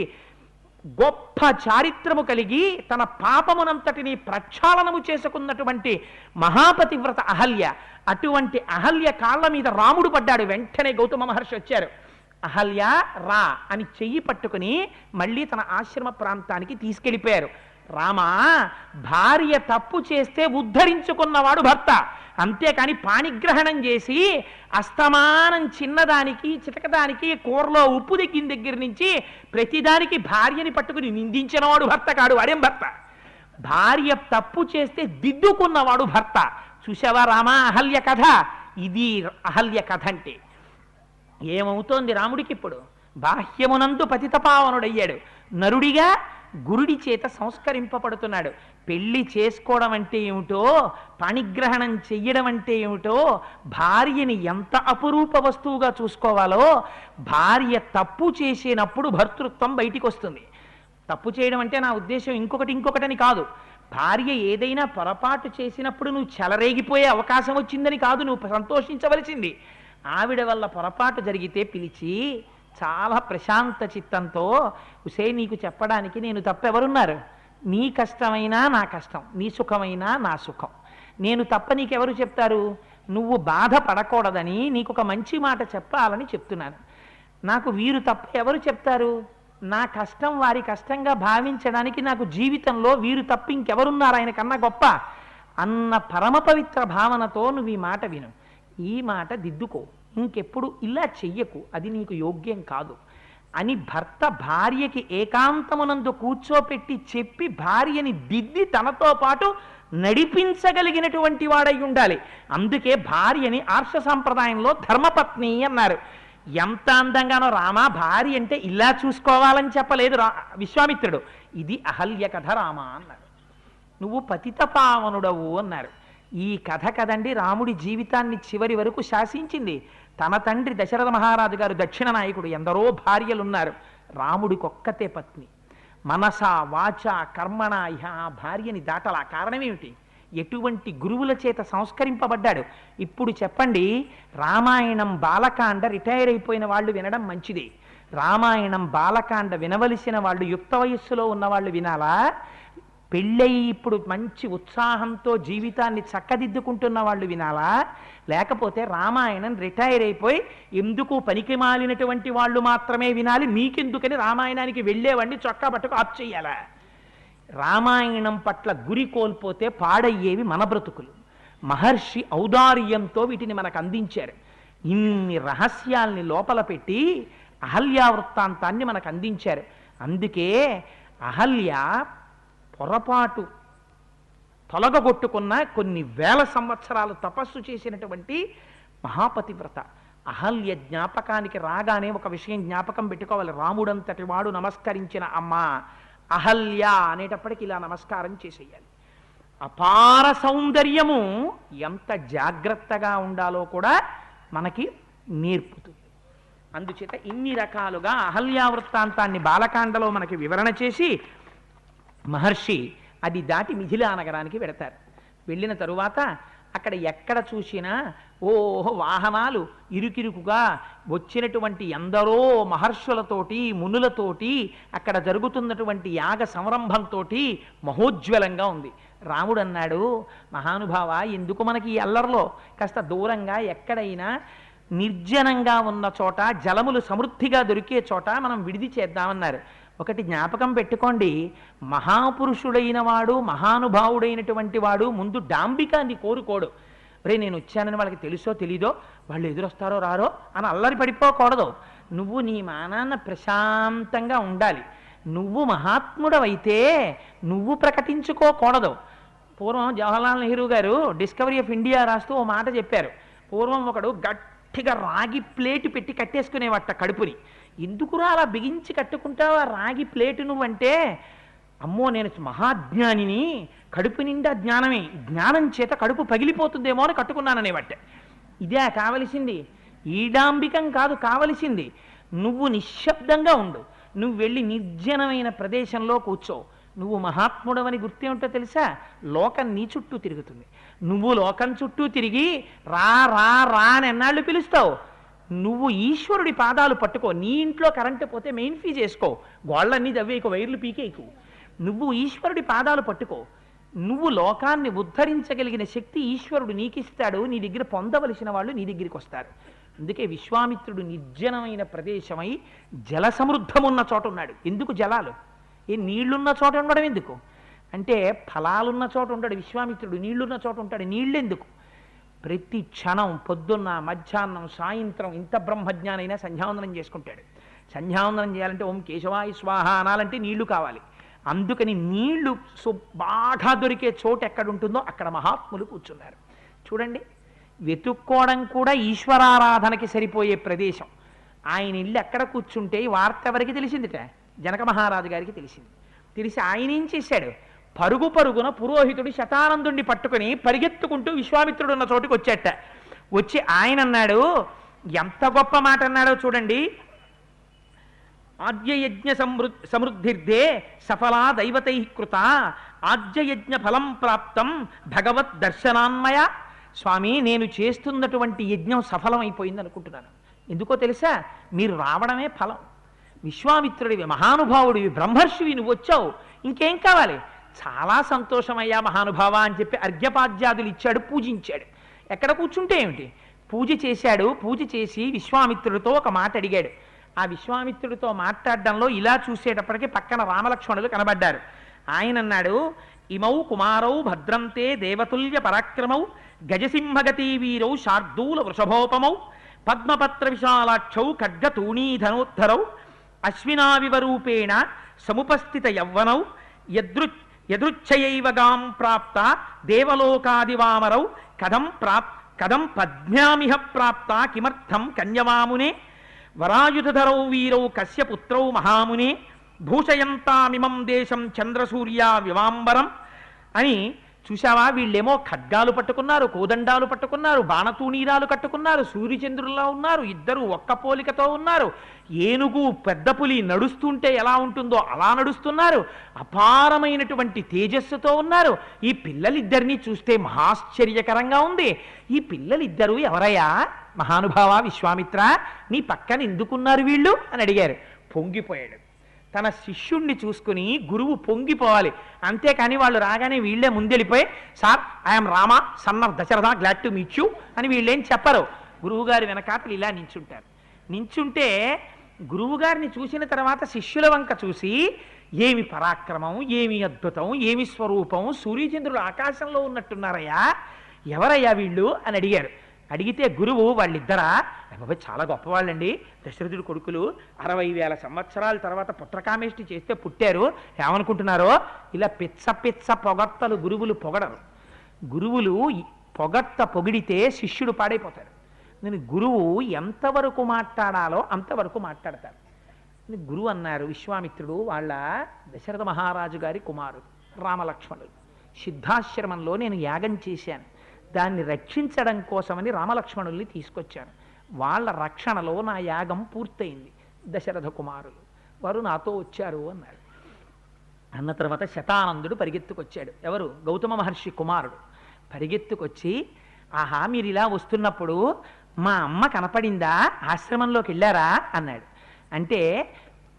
A: గొప్ప చారిత్రము కలిగి తన పాపమునంతటిని ప్రక్షాళనము చేసుకున్నటువంటి మహాపతివ్రత అహల్య. అటువంటి అహల్య కాళ్ళ మీద రాముడు పడ్డాడు. వెంటనే గౌతమ మహర్షి వచ్చారు. అహల్య రా అని చెయ్యి పట్టుకుని మళ్ళీ తన ఆశ్రమ ప్రాంతానికి తీసుకెళ్ళిపోయారు. రామా, భార్య తప్పు చేస్తే ఉద్ధరించుకున్నవాడు భర్త, అంతేకాని పాణిగ్రహణం చేసి అస్తమానం చిన్నదానికి చితకదానికి కూరలో ఉప్పు దిగ్గిన దగ్గర నుంచి ప్రతిదానికి భార్యని పట్టుకుని నిందించినవాడు భర్త కాడు. వాడేం భర్త? భార్య తప్పు చేస్తే దిద్దుకున్నవాడు భర్త. చూసావా రామా అహల్య కథ? ఇది అహల్య కథ అంటే. ఏమవుతోంది రాముడికి ఇప్పుడు? బాహ్యమునందు పతితపావనుడయ్యాడు, నరుడిగా గురుడి చేత సంస్కరింపబడుతున్నాడు. పెళ్లి చేసుకోవడం అంటే ఏమిటో, పాణిగ్రహణం చెయ్యడం అంటే ఏమిటో, భార్యని ఎంత అపురూప వస్తువుగా చూసుకోవాలో, భార్య తప్పు చేసినప్పుడు భర్తృత్వం బయటికి వస్తుంది. తప్పు చేయడం అంటే నా ఉద్దేశం ఇంకొకటని కాదు. భార్య ఏదైనా పొరపాటు చేసినప్పుడు నువ్వు చెలరేగిపోయే అవకాశం వచ్చిందని కాదు నువ్వు సంతోషించవలసింది. ఆవిడ వల్ల పొరపాటు జరిగితే పిలిచి చాలా ప్రశాంత చిత్తంతో, ఉసే నీకు చెప్పడానికి నేను తప్పెవరున్నారు? నీ కష్టమైనా నా కష్టం, నీ సుఖమైనా నా సుఖం. నేను తప్ప నీకెవరు చెప్తారు? నువ్వు బాధపడకూడదని నీకు ఒక మంచి మాట చెప్పాలని చెప్తున్నాను. నాకు వీరు తప్ప ఎవరు చెప్తారు? నా కష్టం వారి కష్టంగా భావించడానికి నాకు జీవితంలో వీరు తప్ప ఇంకెవరున్నారు ఆయన కన్నా గొప్ప అన్న పరమ పవిత్ర భావనతో నువ్వు ఈ మాట విను. ఈ మాట దిద్దుకో, ఇంకెప్పుడు ఇలా చెయ్యకు, అది నీకు యోగ్యం కాదు అని భర్త భార్యకి ఏకాంతమునందు కూర్చోపెట్టి చెప్పి భార్యని దిద్ది తనతో పాటు నడిపించగలిగినటువంటి వాడై ఉండాలి. అందుకే భార్యని ఆర్ష సాంప్రదాయంలో ధర్మపత్ని అన్నారు. ఎంత అందంగానో రామా, భార్య అంటే ఇలా చూసుకోవాలని చెప్పలేదు విశ్వామిత్రుడు. ఇది అహల్య కథ రామా అన్నారు. నువ్వు పతితపావనుడవు అన్నారు. ఈ కథ కదండి రాముడి జీవితాన్ని చివరి వరకు శాసించింది. తన తండ్రి దశరథ మహారాజు గారు దక్షిణ నాయకుడు, ఎందరో భార్యలున్నారు, రాముడికొక్కతే పత్ని. మనస వాచ కర్మణ ఇహ ఆ భార్యని దాటలా. కారణమేమిటి? ఎటువంటి గురువుల చేత సంస్కరింపబడ్డాడు. ఇప్పుడు చెప్పండి, రామాయణం బాలకాండ రిటైర్ అయిపోయిన వాళ్ళు వినడం మంచిది. రామాయణం బాలకాండ వినవలసిన వాళ్ళు యుక్త వయస్సులో ఉన్నవాళ్ళు వినాలా? పెళ్ళయి ఇప్పుడు మంచి ఉత్సాహంతో జీవితాన్ని చక్కదిద్దుకుంటున్న వాళ్ళు వినాలా? లేకపోతే రామాయణం రిటైర్ అయిపోయి ఎందుకు పనికి మాలినటువంటి వాళ్ళు మాత్రమే వినాలి, మీకెందుకని రామాయణానికి వెళ్ళేవాడిని చొక్కా పట్టుకు ఆప్ చెయ్యాలా? రామాయణం పట్ల గురి కోల్పోతే పాడయ్యేవి మన బ్రతుకులు. మహర్షి ఔదార్యంతో వీటిని మనకు అందించారు. ఇన్ని రహస్యాల్ని లోపల పెట్టి అహల్యా వృత్తాంతాన్ని మనకు అందించారు. అందుకే అహల్య పొరపాటు తొలగొట్టుకున్న కొన్ని వేల సంవత్సరాలు తపస్సు చేసినటువంటి మహాపతివ్రత. అహల్య జ్ఞాపకానికి రాగానే ఒక విషయం జ్ఞాపకం పెట్టుకోవాలి. రాముడంతటి వాడు నమస్కరించిన అమ్మ అహల్య అనేటప్పటికి ఇలా నమస్కారం చేసేయాలి. అపార సౌందర్యము ఎంత జాగ్రత్తగా ఉండాలో కూడా మనకి నేర్పుతుంది. అందుచేత ఇన్ని రకాలుగా అహల్యా వృత్తాంతాన్ని బాలకాండలో మనకి వివరణ చేసి మహర్షి అది దాటి మిథిలా నగరానికి వెడతారు. వెళ్ళిన తరువాత అక్కడ ఎక్కడ చూసినా వాహనాలు ఇరుకిరుకుగా వచ్చినటువంటి ఎందరో మహర్షులతోటి మునులతోటి అక్కడ జరుగుతున్నటువంటి యాగ సంరంభంతో మహోజ్వలంగా ఉంది. రాముడు అన్నాడు, మహానుభావ, ఎందుకు మనకి ఈ అల్లర్లో? కాస్త దూరంగా ఎక్కడైనా నిర్జనంగా ఉన్న చోట, జలములు సమృద్ధిగా దొరికే చోట మనం విడిది చేద్దామన్నారు. ఒకటి జ్ఞాపకం పెట్టుకోండి, మహాపురుషుడైన వాడు మహానుభావుడైనటువంటి వాడు ముందు డాంబికాన్ని కోరుకోడు. రే నేను వచ్చానని వాళ్ళకి తెలుసో తెలీదో, వాళ్ళు ఎదురొస్తారో రారో అని అల్లరి పడిపోకూడదు. నువ్వు నీ మానాన్న ప్రశాంతంగా ఉండాలి. నువ్వు మహాత్ముడవైతే నువ్వు ప్రకటించుకోకూడదు. పూర్వం జవహర్లాల్ నెహ్రూ గారు డిస్కవరీ ఆఫ్ ఇండియా రాస్తూ ఓ మాట చెప్పారు. పూర్వం ఒకడు గట్టిగా రాగి ప్లేటు పెట్టి కట్టేసుకునేవట కడుపుని. ఎందుకురా అలా బిగించి కట్టుకుంటావా రాగి ప్లేటు నువ్వంటే? అమ్మో నేను మహాజ్ఞానిని, కడుపు నిండా జ్ఞానమే, జ్ఞానం చేత కడుపు పగిలిపోతుందేమో అని కట్టుకున్నాననేవట. ఇదే కావలసింది, ఈడాంబికం కాదు కావలసింది. నువ్వు నిశ్శబ్దంగా ఉండు, నువ్వు వెళ్ళి నిర్జనమైన ప్రదేశంలో కూర్చో. నువ్వు మహాత్ముడవని గుర్తేమిటో తెలుసా? లోకం నీ చుట్టూ తిరుగుతుంది. నువ్వు లోకం చుట్టూ తిరిగి రా రా రా అని ఎన్నాళ్ళు పిలుస్తావు? నువ్వు ఈశ్వరుడి పాదాలు పట్టుకో. నీ ఇంట్లో కరెంటు పోతే మెయిన్ ఫీజ్ వేసుకో, గోళ్ళన్నీ దవ్వేకు, వైర్లు పీకేకు. నువ్వు ఈశ్వరుడి పాదాలు పట్టుకో. నువ్వు లోకాన్ని ఉద్ధరించగలిగిన శక్తి ఈశ్వరుడు నీకిస్తాడు. నీ దగ్గర పొందవలసిన వాళ్ళు నీ దగ్గరికి వస్తారు. అందుకే విశ్వామిత్రుడు నిర్జనమైన ప్రదేశమై జల సమృద్ధమున్న చోట ఉన్నాడు. ఎందుకు జలాలు? నీళ్లున్న చోట ఉండడం ఎందుకు అంటే, ఫలాలున్న చోట ఉంటాడు విశ్వామిత్రుడు, నీళ్లున్న చోట ఉంటాడు. నీళ్ళెందుకు? ప్రతి క్షణం పొద్దున్న మధ్యాహ్నం సాయంత్రం ఇంత బ్రహ్మజ్ఞానైనా సంధ్యావందనం చేసుకుంటాడు. సంధ్యావందనం చేయాలంటే ఓం కేశవాయ స్వాహ అనాలంటే నీళ్లు కావాలి. అందుకని నీళ్లు బాగా దొరికే చోటు ఎక్కడుంటుందో అక్కడ మహాత్ములు కూర్చున్నారు. చూడండి, వెతుక్కోవడం కూడా ఈశ్వరారాధనకి సరిపోయే ప్రదేశం. ఆయన ఇల్లు ఎక్కడ కూర్చుంటే ఈ వార్త ఎవరికి తెలిసిందిట? జనక మహారాజు గారికి తెలిసింది. తెలిసి ఆయన ఏం చేశాడు? పరుగు పరుగున పురోహితుడు శతానందుణ్ణి పట్టుకుని పరిగెత్తుకుంటూ విశ్వామిత్రుడు ఉన్న చోటుకి వచ్చేట. వచ్చి ఆయన అన్నాడు, ఎంత గొప్ప మాట అన్నాడో చూడండి. ఆద్యయజ్ఞ సమృద్ధిర్దే సఫలా దైవతై కృత ఆద్యయజ్ఞ ఫలం ప్రాప్తం భగవద్ దర్శనాన్మయ. స్వామి, నేను చేస్తున్నటువంటి యజ్ఞం సఫలమైపోయింది అనుకుంటున్నాను. ఎందుకో తెలుసా? మీరు రావడమే ఫలం. విశ్వామిత్రుడివి, మహానుభావుడివి, బ్రహ్మర్షివి, నువ్వు వచ్చావు, ఇంకేం కావాలి? చాలా సంతోషమయ్యా మహానుభావ అని చెప్పి అర్ఘ్యపాద్యాదులు ఇచ్చాడు, పూజించాడు. ఎక్కడ కూర్చుంటే ఏమిటి? పూజ చేశాడు. పూజ చేసి విశ్వామిత్రుడితో ఒక మాట అడిగాడు. ఆ విశ్వామిత్రుడితో మాట్లాడడంలో ఇలా చూసేటప్పటికి పక్కన రామలక్ష్మణులు కనబడ్డారు. ఆయన అన్నాడు, ఇమౌ కుమారౌ భద్రంతే దేవతుల్య పరాక్రమౌ గజసింహగతి వీరౌ శార్దూల వృషభోపమౌ పద్మపత్ర విశాలాక్షౌ ఖడ్గతూణీధనోద్ధరౌ అశ్వినావివరూపేణ సముపస్థిత యవ్వనౌ యదృచ్ఛయైవ గాం ప్రాప్త దేవలోకాదివామరౌ కథం పద్మ్యామిహ ప్రాప్త కిమర్థం కన్యవామునే వరాయుధరౌ వీరౌ కస్య పుత్రౌ మహామునే భూషయంతామిమం దేశం చంద్రసూర్య వివాంబరం అని. చూశావా, వీళ్ళేమో ఖడ్గాలు పట్టుకున్నారు, కోదండాలు పట్టుకున్నారు, బాణతూణీరాలు కట్టుకున్నారు, సూర్యచంద్రుల్లా ఉన్నారు, ఇద్దరు ఒక్క పోలికతో ఉన్నారు. ఏనుగు పెద్ద పులి నడుస్తుంటే ఎలా ఉంటుందో అలా నడుస్తున్నారు, అపారమైనటువంటి తేజస్సుతో ఉన్నారు. ఈ పిల్లలిద్దరినీ చూస్తే మహాశ్చర్యకరంగా ఉంది. ఈ పిల్లలిద్దరూ ఎవరయ్యా మహానుభావ విశ్వామిత్ర? నీ పక్కన ఎందుకున్నారు వీళ్ళు అని అడిగారు. పొంగిపోయాడు. తన శిష్యుణ్ణి చూసుకుని గురువు పొంగిపోవాలి, అంతేకాని వాళ్ళు రాగానే వీళ్ళే ముందెళ్ళిపోయి, sir I'm Rama son of Dasharatha glad to meet you అని వీళ్ళేం చెప్పరు. గురువుగారి వెనకాతలు ఇలా నించుంటారు. నించుంటే గురువుగారిని చూసిన తర్వాత శిష్యుల వంక చూసి, ఏమి పరాక్రమం, ఏమి అద్భుతం, ఏమి స్వరూపం, సూర్యచంద్రుడు ఆకాశంలో ఉన్నట్టున్నారయ్యా, ఎవరయ్యా వీళ్ళు అని అడిగారు. అడిగితే గురువు, వాళ్ళిద్దరా? బాబాయ్ చాలా గొప్పవాళ్ళండి, దశరథుడి కొడుకులు, 60,000 సంవత్సరాల తర్వాత పుత్రకామేష్టి చేస్తే పుట్టారు. ఏమనుకుంటున్నారో? ఇలా పిచ్చ పిచ్చ పొగడ్తలు గురువులు పొగడరు. గురువులు పొగిడితే శిష్యుడు పాడైపోతాడు. నేను గురువు ఎంతవరకు మాట్లాడాలో అంతవరకు మాట్లాడతారు. గురువు అన్నారు, విశ్వామిత్రుడు వాళ్ళ దశరథ మహారాజు గారి కుమారుడు రామలక్ష్మణుడు. సిద్ధాశ్రమంలో నేను యాగం చేశాను, దాన్ని రక్షించడం కోసమని రామలక్ష్మణుల్ని తీసుకొచ్చాను. వాళ్ళ రక్షణలో నా యాగం పూర్తయింది. దశరథ కుమారులు వారు నాతో వచ్చారు అన్నాడు. అన్న తర్వాత శతానందుడు పరిగెత్తుకొచ్చాడు. ఎవరు? గౌతమ మహర్షి కుమారుడు. పరిగెత్తుకొచ్చి, ఆహా, మీరు ఇలా వస్తున్నప్పుడు మా అమ్మ కనపడిందా? ఆశ్రమంలోకి వెళ్ళారా అన్నాడు. అంటే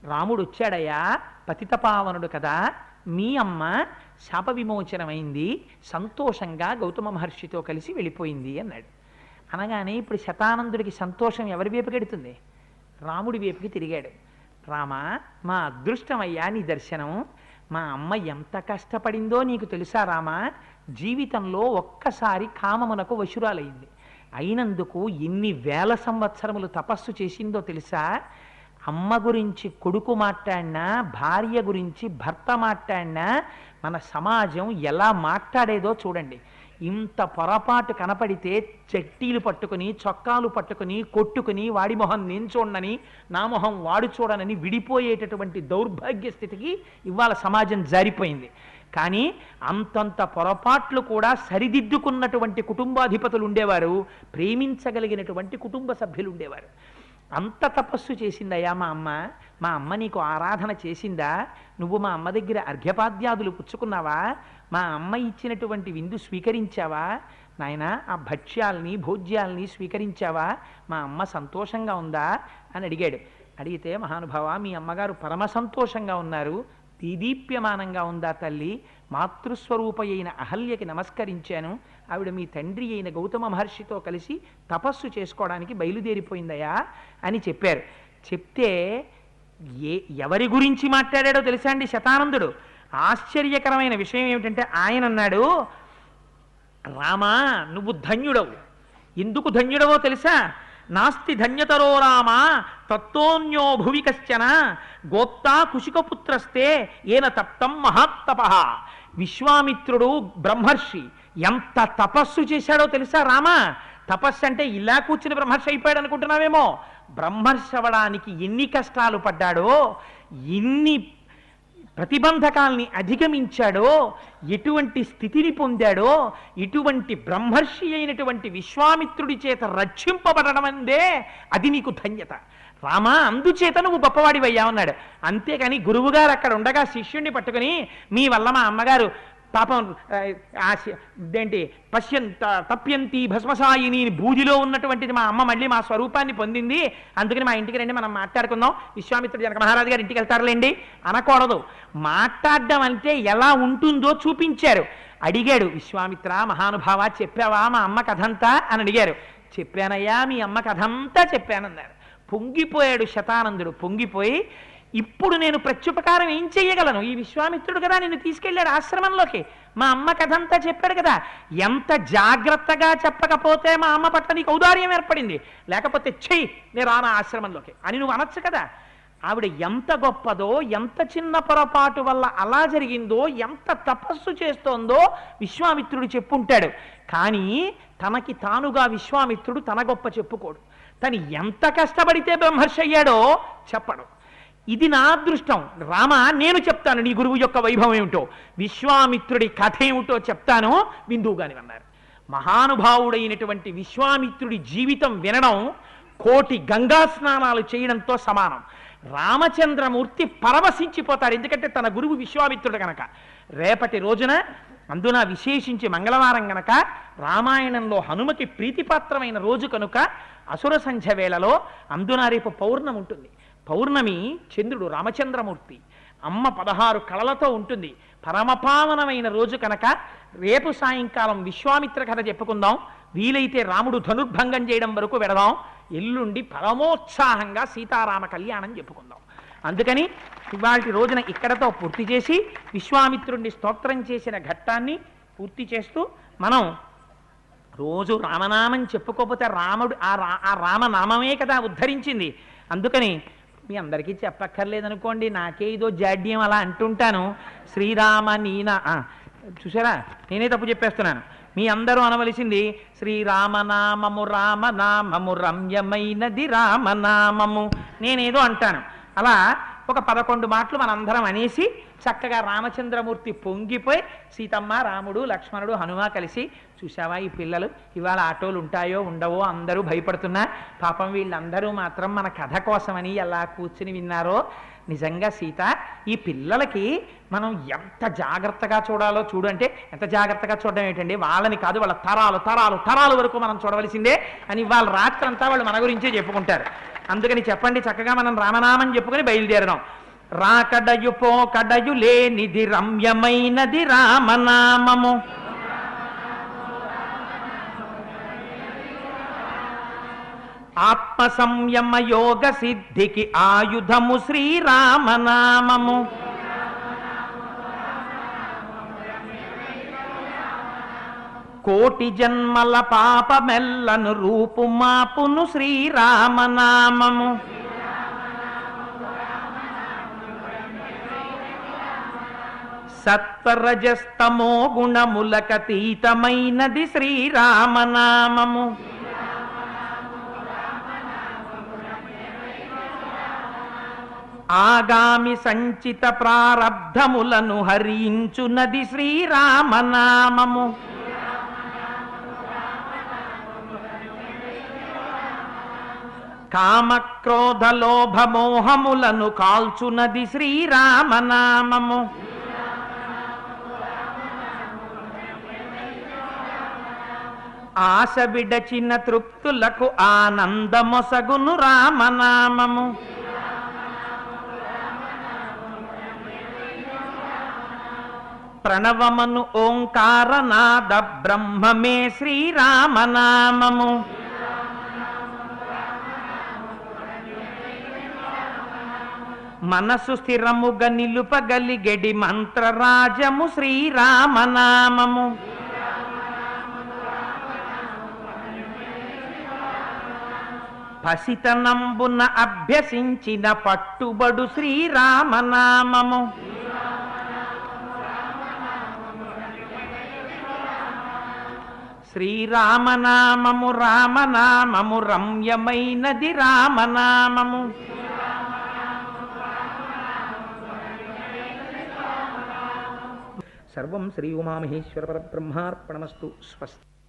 A: రాముడు వచ్చాడయ్యా, పతితపావనుడు కదా, మీ అమ్మ శాప విమోచనమైంది, సంతోషంగా గౌతమ మహర్షితో కలిసి వెళ్ళిపోయింది అన్నాడు. అనగానే ఇప్పుడు శతానందుడికి సంతోషం ఎవరి వైపుకి ఎడుతుంది? రాముడి వైపుకి తిరిగాడు. రామ, మా అదృష్టమయ్యా నీ దర్శనం. మా అమ్మ ఎంత కష్టపడిందో నీకు తెలుసా రామ? జీవితంలో ఒక్కసారి కామమునకు వశురాలైంది. అయినందుకు ఎన్ని వేల సంవత్సరములు తపస్సు చేసిందో తెలుసా? అమ్మ గురించి కొడుకు మాట్లాడినా, భార్య గురించి భర్త మాట్లాడినా మన సమాజం ఎలా మాట్లాడేదో చూడండి. ఇంత పొరపాటు కనపడితే చెట్టీలు పట్టుకుని, చొక్కాలు పట్టుకుని, కొట్టుకుని, వాడి మొహం నేను చూడనని, నా మొహం వాడు చూడనని విడిపోయేటటువంటి దౌర్భాగ్య స్థితికి ఇవాళ సమాజం జారిపోయింది. కానీ అంతంత పొరపాట్లు కూడా సరిదిద్దుకున్నటువంటి కుటుంబాధిపతులు ఉండేవారు, ప్రేమించగలిగినటువంటి కుటుంబ సభ్యులు ఉండేవారు. అంత తపస్సు చేసిందయ్యా మా అమ్మ. మా అమ్మ నీకు ఆరాధన చేసిందా? నువ్వు మా అమ్మ దగ్గర అర్ఘ్యపాద్యాదులు పుచ్చుకున్నావా? మా అమ్మ ఇచ్చినటువంటి విందు స్వీకరించావా? నాయన, ఆ భక్ష్యాల్ని భోజ్యాల్ని స్వీకరించావా? మా అమ్మ సంతోషంగా ఉందా అని అడిగాడు. అడిగితే, మహానుభావ, మీ అమ్మగారు పరమ సంతోషంగా ఉన్నారు, దీదీప్యమానంగా ఉందా తల్లి? మాతృస్వరూప అయిన అహల్యకి నమస్కరించాను, ఆవిడ మీ తండ్రి అయిన గౌతమ మహర్షితో కలిసి తపస్సు చేసుకోవడానికి బయలుదేరిపోయిందయా అని చెప్పారు. చెప్తే ఎవరి గురించి మాట్లాడాడో తెలుసా అండి శతానందుడు? ఆశ్చర్యకరమైన విషయం ఏమిటంటే ఆయన అన్నాడు, రామా, నువ్వు ధన్యుడవు. ఎందుకు ధన్యుడవో తెలుసా? నాస్తి ధన్యతరో రామ తత్తోన్యో భువి కశ్చన గోప్తా కుశికపుత్రస్తే ఏన తప్తం మహాత్తప. విశ్వామిత్రుడు బ్రహ్మర్షి ఎంత తపస్సు చేశాడో తెలుసా రామ? తపస్సు అంటే ఇలా కూర్చుని బ్రహ్మర్షి అయిపోయాడు అనుకుంటున్నావేమో. బ్రహ్మర్షి అవ్వడానికి ఎన్ని కష్టాలు పడ్డాడో, ఎన్ని ప్రతిబంధకాల్ని అధిగమించాడో, ఎటువంటి స్థితిని పొందాడో, ఇటువంటి బ్రహ్మర్షి అయినటువంటి విశ్వామిత్రుడి చేత రక్షింపబడడం అందే అది నీకు ధన్యత రామా. అందుచేత నువ్వు గొప్పవాడివయ్యావన్నాడు. అంతేకాని గురువుగారు అక్కడ ఉండగా శిష్యుణ్ణి పట్టుకుని మీ వల్ల మా అమ్మగారు పాపం ఇదేంటి తప్యంతి భస్మసాయిని బూదిలో ఉన్నటువంటిది మా అమ్మ మళ్ళీ మా స్వరూపాన్ని పొందింది, అందుకని మా ఇంటికి రండి మనం మాట్లాడుకుందాం, విశ్వామిత్రుడు జనక మహారాజు గారు ఇంటికి వెళ్తారులేండి అనకూడదు. మాట్లాడడం అంటే ఎలా ఉంటుందో చూపించారు. అడిగాడు విశ్వామిత్ర మహానుభావ చెప్పావా మా అమ్మ కథంతా అని అడిగారు. చెప్పానయ్యా మీ అమ్మ కథంతా చెప్పానన్నారు. పొంగిపోయాడు శతానందుడు. పొంగిపోయి ఇప్పుడు నేను ప్రత్యుపకారం ఏం చెయ్యగలను? ఈ విశ్వామిత్రుడు కదా నిన్ను తీసుకెళ్ళాడు ఆశ్రమంలోకి, మా అమ్మ కథంతా చెప్పాడు కదా, ఎంత జాగ్రత్తగా చెప్పకపోతే మా అమ్మ పట్ల నీకు ఔదార్యం ఏర్పడింది, లేకపోతే చెయ్యి నేను రానా ఆశ్రమంలోకి అని నువ్వు అనొచ్చు కదా. ఆవిడ ఎంత గొప్పదో, ఎంత చిన్న పొరపాటు వల్ల అలా జరిగిందో, ఎంత తపస్సు చేస్తోందో విశ్వామిత్రుడు చెప్పుంటాడు. కానీ తనకి తానుగా విశ్వామిత్రుడు తన గొప్ప చెప్పుకోడు. తను ఎంత కష్టపడితే బ్రహ్మర్షి అయ్యాడో చెప్పడు. ఇది నా అదృష్టం రామ, నేను చెప్తాను నీ గురువు యొక్క వైభవం ఏమిటో, విశ్వామిత్రుడి కథ ఏమిటో చెప్తాను విందువుగాని అన్నారు. మహానుభావుడైనటువంటి విశ్వామిత్రుడి జీవితం వినడం కోటి గంగా స్నానాలు చేయడంతో సమానం. రామచంద్రమూర్తి పరవశించిపోతాడు, ఎందుకంటే తన గురువు విశ్వామిత్రుడు కనుక. రేపటి రోజున అందున విశేషించి మంగళవారం గనక రామాయణంలో హనుమకి ప్రీతిపాత్రమైన రోజు కనుక అసుర సంధ్య వేళలో అందున రేపు పౌర్ణమి ఉంటుంది. పౌర్ణమి చంద్రుడు రామచంద్రమూర్తి, అమ్మ 16 కళలతో ఉంటుంది. పరమపావనమైన రోజు కనుక రేపు సాయంకాలం విశ్వామిత్ర కథ చెప్పుకుందాం. వీలైతే రాముడు ధనుర్భంగం చేయడం వరకు వెడదాం. ఎల్లుండి పరమోత్సాహంగా సీతారామ కళ్యాణం చెప్పుకుందాం. అందుకని ఇవాళ రోజున ఇక్కడతో పూర్తి చేసి విశ్వామిత్రుడిని స్తోత్రం చేసిన ఘట్టాన్ని పూర్తి చేస్తూ మనం రోజు రామనామం చెప్పుకోకపోతే రాముడు ఆ రామనామమే కదా ఉద్ధరించింది. అందుకని మీ అందరికీ చెప్పక్కర్లేదనుకోండి, నాకే ఇదో జాడ్యం అలా అంటుంటాను. శ్రీరామ నీనా చూసారా, నేనే తప్పు చెప్పేస్తున్నాను. మీ అందరూ అనవలసింది శ్రీరామనామము రామనామము రమ్యమైనది రామనామము. నేనేదో అంటాను. అలా ఒక 11 మాటలు మనందరం అనేసి చక్కగా రామచంద్రమూర్తి పొంగిపోయి సీతమ్మ రాముడు లక్ష్మణుడు హనుమ కలిసి చూసావా ఈ పిల్లలు ఇవాళ ఆటోలు ఉంటాయో ఉండవో అందరూ భయపడుతున్నా, పాపం వీళ్ళందరూ మాత్రం మన కథ కోసమని ఎలా కూర్చుని విన్నారో. నిజంగా సీత ఈ పిల్లలకి మనం ఎంత జాగ్రత్తగా చూడాలో చూడు అంటే, ఎంత జాగ్రత్తగా చూడడం ఏంటండి, వాళ్ళని కాదు వాళ్ళ తరాలు తరాలు తరాలు వరకు మనం చూడవలసిందే అని వాళ్ళ రాత్రంతా వాళ్ళు మన గురించే చెప్పుకుంటారు. అందుకని చెప్పండి చక్కగా మనం రామనామం చెప్పుకొని బయలుదేరడం. రాకడయు పోకడయు లేనిది రమ్యమైనది రామనామము, ఆత్మ సంయమ యోగ సిద్ధికి ఆయుధము శ్రీరామనామము. కోటి జన్మల పాపమెల్లను రూపు మాపును శ్రీరామనామము. సత్వరజస్తమో గుణములకతీతమైనది శ్రీరామనామము. ఆగామి సంచిత ప్రారబ్ధములను హరించునది శ్రీరామనామము. కామక్రోధలోభమోహములను కాల్చునది శ్రీరామనామము. ఆశ విడచిన తృప్తులకు ఆనందమొసగును రామనామము. ప్రణవమను ఓంకారనాద బ్రహ్మమే శ్రీరామనామము. మనసు స్థిరముగా నిలుపగలిగెడి మంత్రరాజము శ్రీరామనామము. పసితనంబున అభ్యసించిన పట్టుబడు శ్రీరామనామము శ్రీరామనామము రామనామము రమ్యమైనది రామనామము సర్వం శ్రీ ఉమామహేశ్వర పరబ్రహ్మార్పణమస్తు. స్వస్తి.